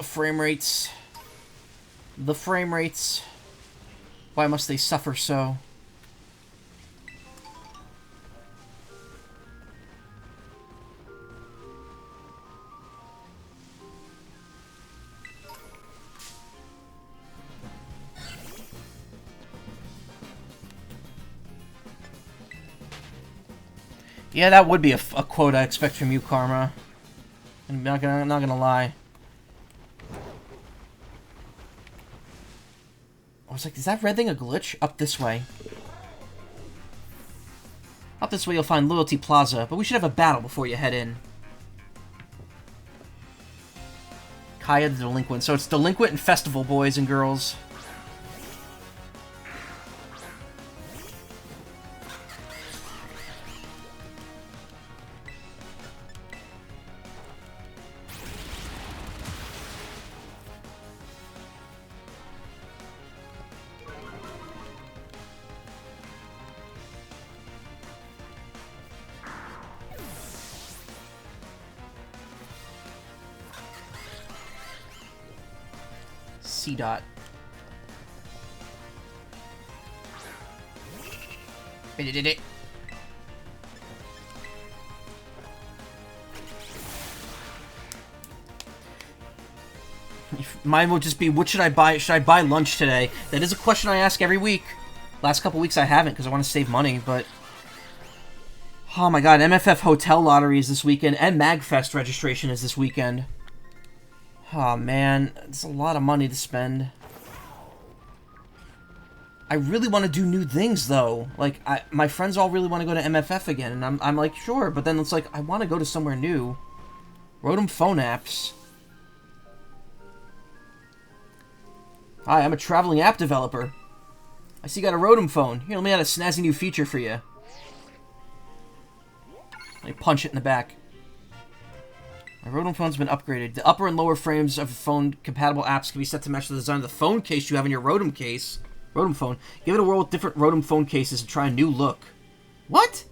the frame rates. The frame rates. Why must they suffer so? Yeah, that would be a quote I expect from you, Karma. I'm not gonna lie. I was like, is that red thing a glitch? Up this way. Up this way you'll find Loyalty Plaza, but we should have a battle before you head in. Kaya the Delinquent. So it's Delinquent and Festival, boys and girls. C-Dot. Mine will just be, what should I buy? Should I buy lunch today? That is a question I ask every week. Last couple weeks I haven't because I want to save money, but... Oh my god, MFF Hotel Lottery is this weekend, and MagFest registration is this weekend. Oh man, it's a lot of money to spend. I really want to do new things though. Like, my friends all really want to go to MFF again, and I'm like, sure, but then it's like, I want to go to somewhere new. Rotom phone apps. Hi, I'm a traveling app developer. I see you got a Rotom phone. Here, let me add a snazzy new feature for you. Let me punch it in the back. My Rotom phone's been upgraded. The upper and lower frames of phone-compatible apps can be set to match the design of the phone case you have in your Rotom case. Rotom phone. Give it a whirl with different Rotom phone cases and try a new look. What?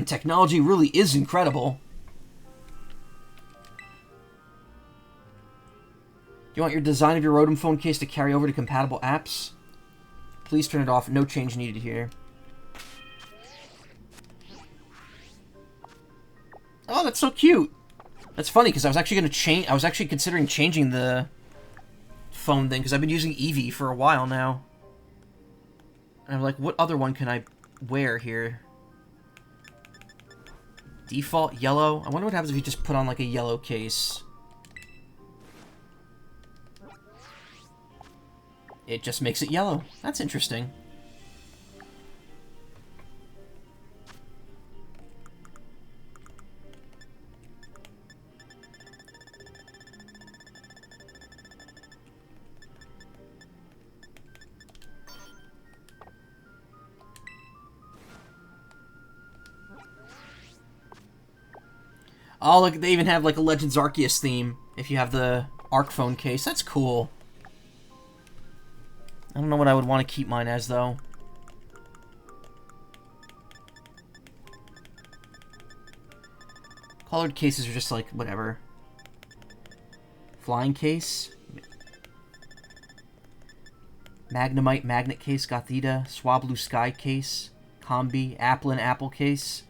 Technology really is incredible. Do you want your design of your Rotom phone case to carry over to compatible apps? Please turn it off. No change needed here. Oh, that's so cute. That's funny because I was actually going to change. I was actually considering changing the phone thing because I've been using Eevee for a while now. And I'm like, what other one can I wear here? Default yellow. I wonder what happens if you just put on like a yellow case. It just makes it yellow. That's interesting. Oh, look, they even have like a Legends Arceus theme if you have the Arc phone case. That's cool. I don't know what I would want to keep mine as, though. Colored cases are just like, whatever. Flying case. Magnemite magnet case, Gothita. Swablu sky case. Combi. Applin apple case.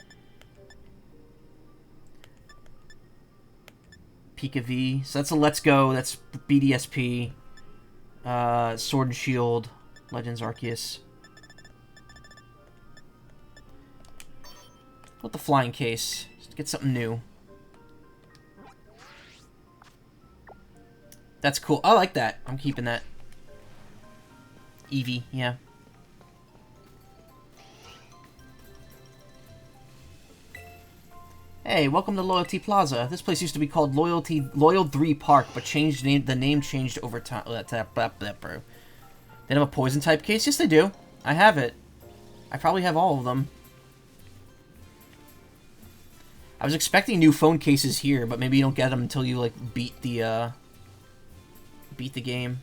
Pika V. So that's a Let's Go. That's BDSP. Sword and Shield. Legends Arceus. What the flying case? Just get something new. That's cool. I like that. I'm keeping that. Eevee, yeah. Hey, welcome to Loyalty Plaza. This place used to be called Loyal 3 Park, but the name changed over time. They don't have a poison type case? Yes, they do. I have it. I probably have all of them. I was expecting new phone cases here, but maybe you don't get them until you like beat the game.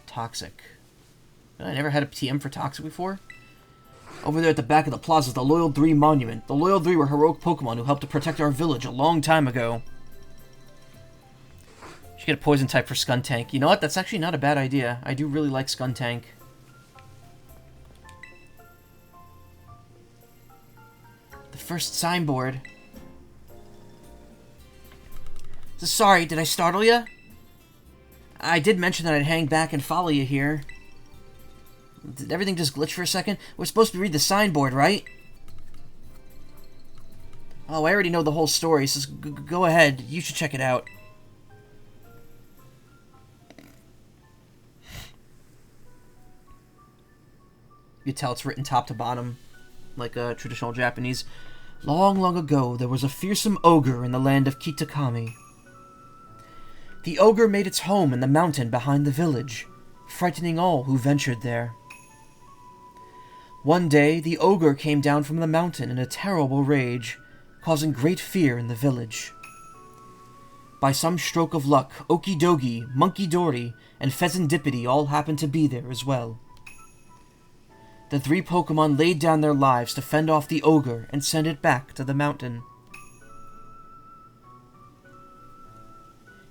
Toxic. I never had a TM for Toxic before. Over there at the back of the plaza is the Loyal 3 Monument. The Loyal 3 were heroic Pokemon who helped to protect our village a long time ago. Should get a poison type for Skuntank. You know what? That's actually not a bad idea. I do really like Skuntank. The first signboard. So sorry, did I startle you? I did mention that I'd hang back and follow you here. Did everything just glitch for a second? We're supposed to read the signboard, right? Oh, I already know the whole story, so go ahead. You should check it out. You can tell it's written top to bottom, like a traditional Japanese. Long, long ago, there was a fearsome ogre in the land of Kitakami. The ogre made its home in the mountain behind the village, frightening all who ventured there. One day, the ogre came down from the mountain in a terrible rage, causing great fear in the village. By some stroke of luck, Okidogi, Monkey Dory, and Pheasantipity all happened to be there as well. The 3 Pokemon laid down their lives to fend off the ogre and send it back to the mountain.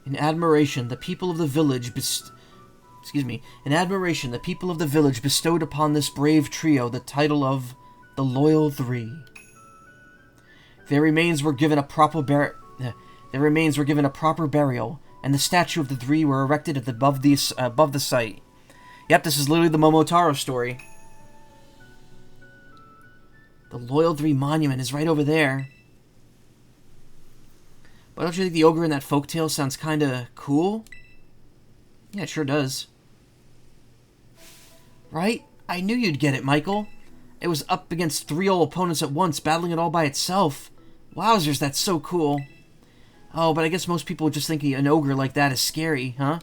In admiration, the people of the village bestowed upon this brave trio the title of the Loyal 3. Their remains were given a proper burial, and the statue of the 3 were erected above the site. Yep, this is literally the Momotaro story. The Loyal 3 Monument is right over there. But don't you think the ogre in that folktale sounds kinda cool? Yeah, it sure does. Right? I knew you'd get it, Michael. It was up against 3 old opponents at once, battling it all by itself. Wowzers, that's so cool. Oh, but I guess most people would just think an ogre like that is scary, huh?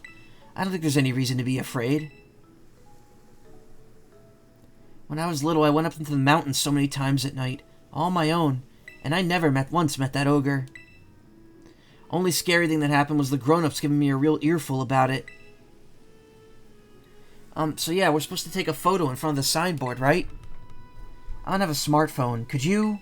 I don't think there's any reason to be afraid. When I was little, I went up into the mountains so many times at night, all on my own, and I never once met that ogre. Only scary thing that happened was the grown-ups giving me a real earful about it. So yeah, we're supposed to take a photo in front of the signboard, right? I don't have a smartphone. Could you?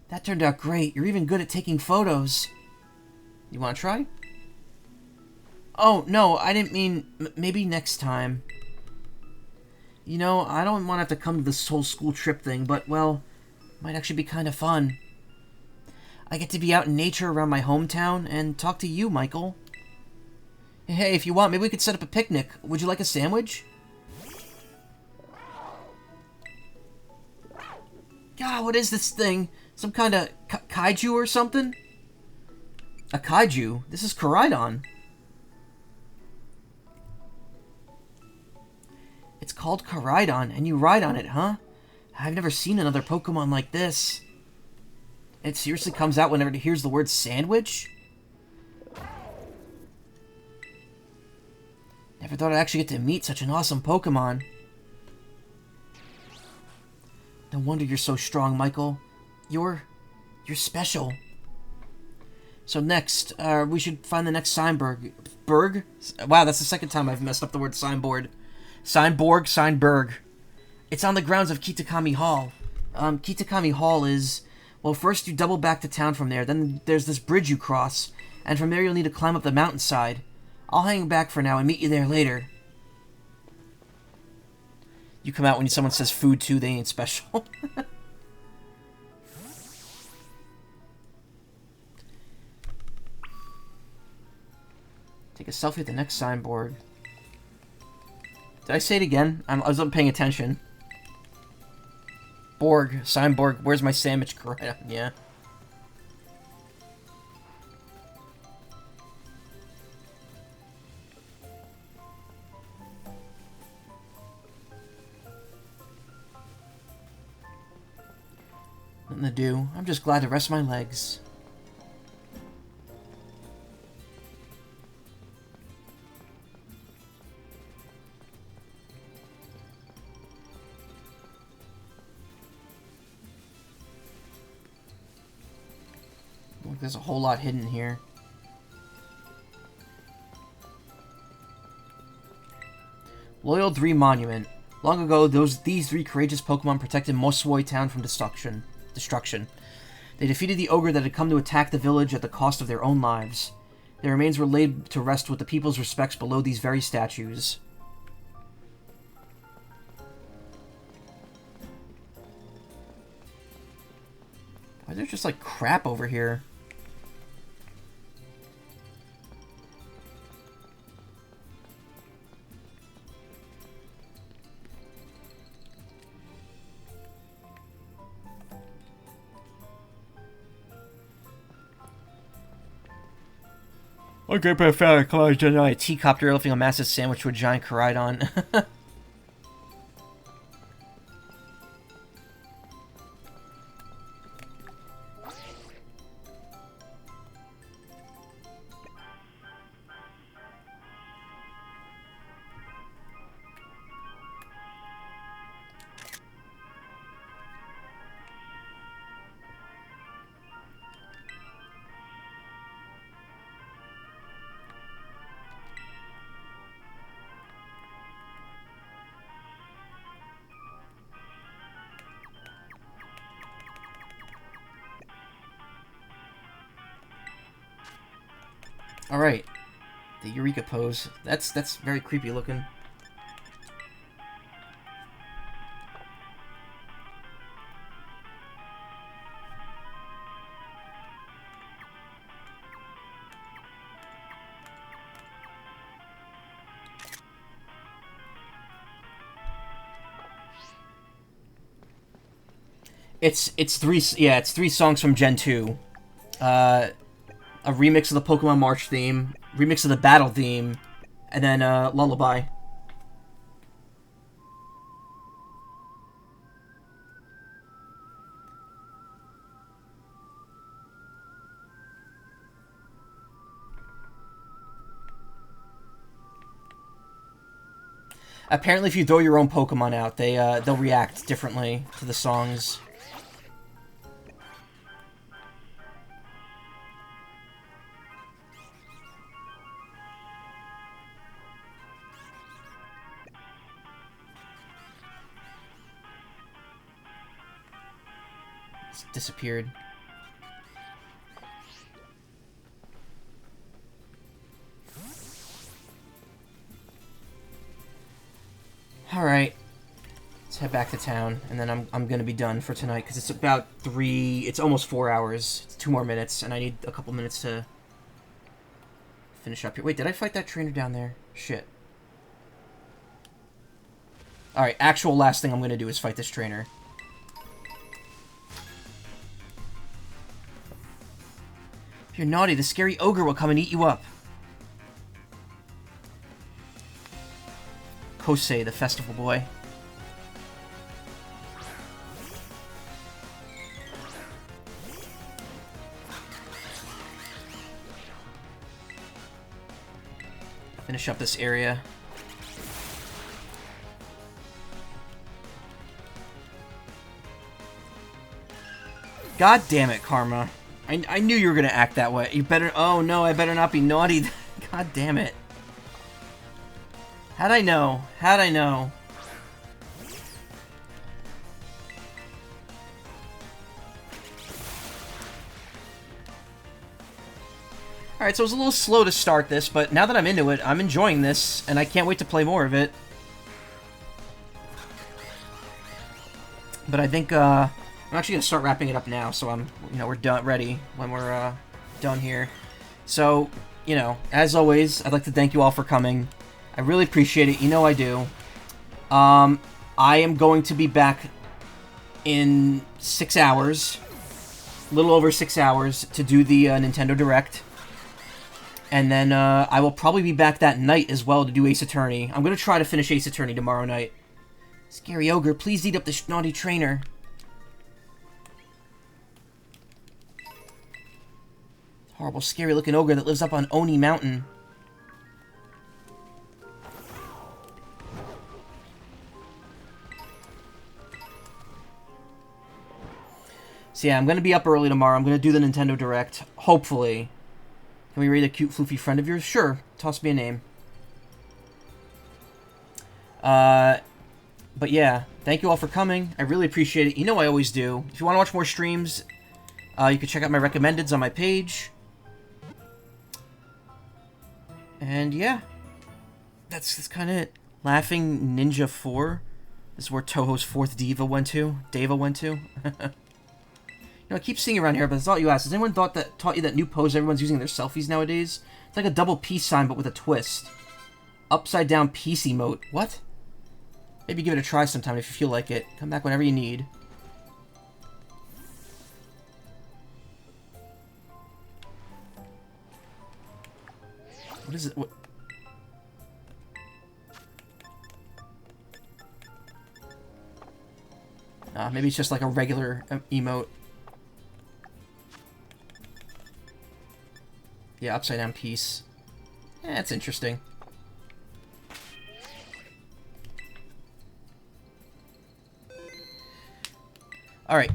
That turned out great. You're even good at taking photos. You want to try? Oh, no, I didn't mean... maybe next time. You know, I don't want to have to come to this whole school trip thing, but, well, might actually be kind of fun. I get to be out in nature around my hometown and talk to you, Michael. Hey, if you want, maybe we could set up a picnic. Would you like a sandwich? God, what is this thing? Some kind of kaiju or something? A kaiju? This is Koraidon. It's called Koraidon, and you ride on it, huh? I've never seen another Pokemon like this. It seriously comes out whenever it hears the word sandwich? Never thought I'd actually get to meet such an awesome Pokemon. No wonder you're so strong, Michael. You're special. So next, we should find the next signboard. Berg? Wow, that's the second time I've messed up the word signboard. Signberg. It's on the grounds of Kitakami Hall. Kitakami Hall is... well, first you double back to town from there, then there's this bridge you cross, and from there you'll need to climb up the mountainside. I'll hang back for now and meet you there later. You come out when someone says food too, they ain't special. Take a selfie at the next signboard. Did I say it again? I wasn't paying attention. Signboard, where's my sandwich? Yeah. Nothing to do. I'm just glad to rest my legs. There's a whole lot hidden here. Loyal 3 Monument. Long ago, these 3 courageous Pokemon protected Moswoi Town from destruction. They defeated the ogre that had come to attack the village at the cost of their own lives. Their remains were laid to rest with the people's respects below these very statues. Why is there just, like, crap over here? Okay, perfect. Come on, a teacup lifting a massive sandwich to a giant Koraidon. Alright. The Eureka pose. That's very creepy looking. It's three songs from Gen 2. A remix of the Pokemon March theme, remix of the battle theme, and then Lullaby. Apparently, if you throw your own Pokemon out, they'll react differently to the songs. Disappeared. Alright. Let's head back to town, and then I'm gonna be done for tonight, because it's about it's almost 4 hours. It's 2 more minutes, and I need a couple minutes to finish up here. Wait, did I fight that trainer down there? Shit. Alright, actual last thing I'm gonna do is fight this trainer. If you're naughty, the scary ogre will come and eat you up. Kosei, the festival boy. Finish up this area. God damn it, Karma. I knew you were gonna act that way. You better... Oh no, I better not be naughty. God damn it. How'd I know? How'd I know? Alright, so it was a little slow to start this, but now that I'm into it, I'm enjoying this, and I can't wait to play more of it. But I think, I'm actually gonna start wrapping it up now, so we're done, ready when we're, done here. So, as always, I'd like to thank you all for coming. I really appreciate it. You know I do. I am going to be back in 6 hours, a little over 6 hours, to do the Nintendo Direct. And then I will probably be back that night as well to do Ace Attorney. I'm going to try to finish Ace Attorney tomorrow night. Scary Ogre, please eat up the naughty trainer. Horrible, scary-looking ogre that lives up on Oni Mountain. So yeah, I'm going to be up early tomorrow. I'm going to do the Nintendo Direct, hopefully. Can we rate a cute, floofy friend of yours? Sure. Toss me a name. But yeah, thank you all for coming. I really appreciate it. You know I always do. If you want to watch more streams, you can check out my recommendeds on my page. And yeah, that's kind of it. Laughing Ninja 4. This is where Touhou's 4th Deva went to. You know, I keep seeing it around here, but I thought you asked. Has anyone taught you that new pose everyone's using in their selfies nowadays? It's like a double peace sign, but with a twist. Upside down peace emote. What? Maybe give it a try sometime if you feel like it. Come back whenever you need. What is it? What? Maybe it's just like a regular emote. Yeah, upside down peace. Yeah, that's interesting. Alright,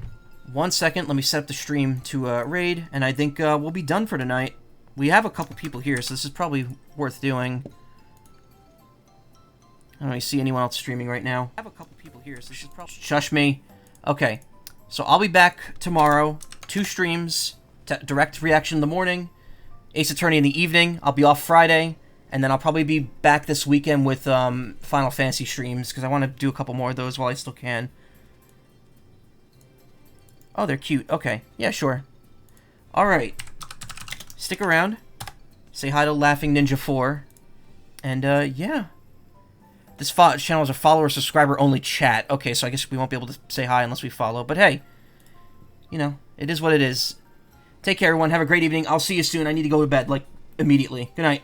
1 second, let me set up the stream to raid, and I think we'll be done for tonight. We have a couple people here, so this is probably worth doing. I don't really see anyone else streaming right now. I have a couple people here, so this is probably... Shush me. Okay, so I'll be back tomorrow. 2 streams, direct reaction in the morning, Ace Attorney in the evening. I'll be off Friday, and then I'll probably be back this weekend with Final Fantasy streams, because I want to do a couple more of those while I still can. Oh, they're cute. Okay. Yeah, sure. Alright. Stick around. Say hi to Laughing Ninja 4. And, yeah. This channel is a follower, subscriber only chat. Okay, so I guess we won't be able to say hi unless we follow. But hey, you know, it is what it is. Take care, everyone. Have a great evening. I'll see you soon. I need to go to bed, like, immediately. Good night.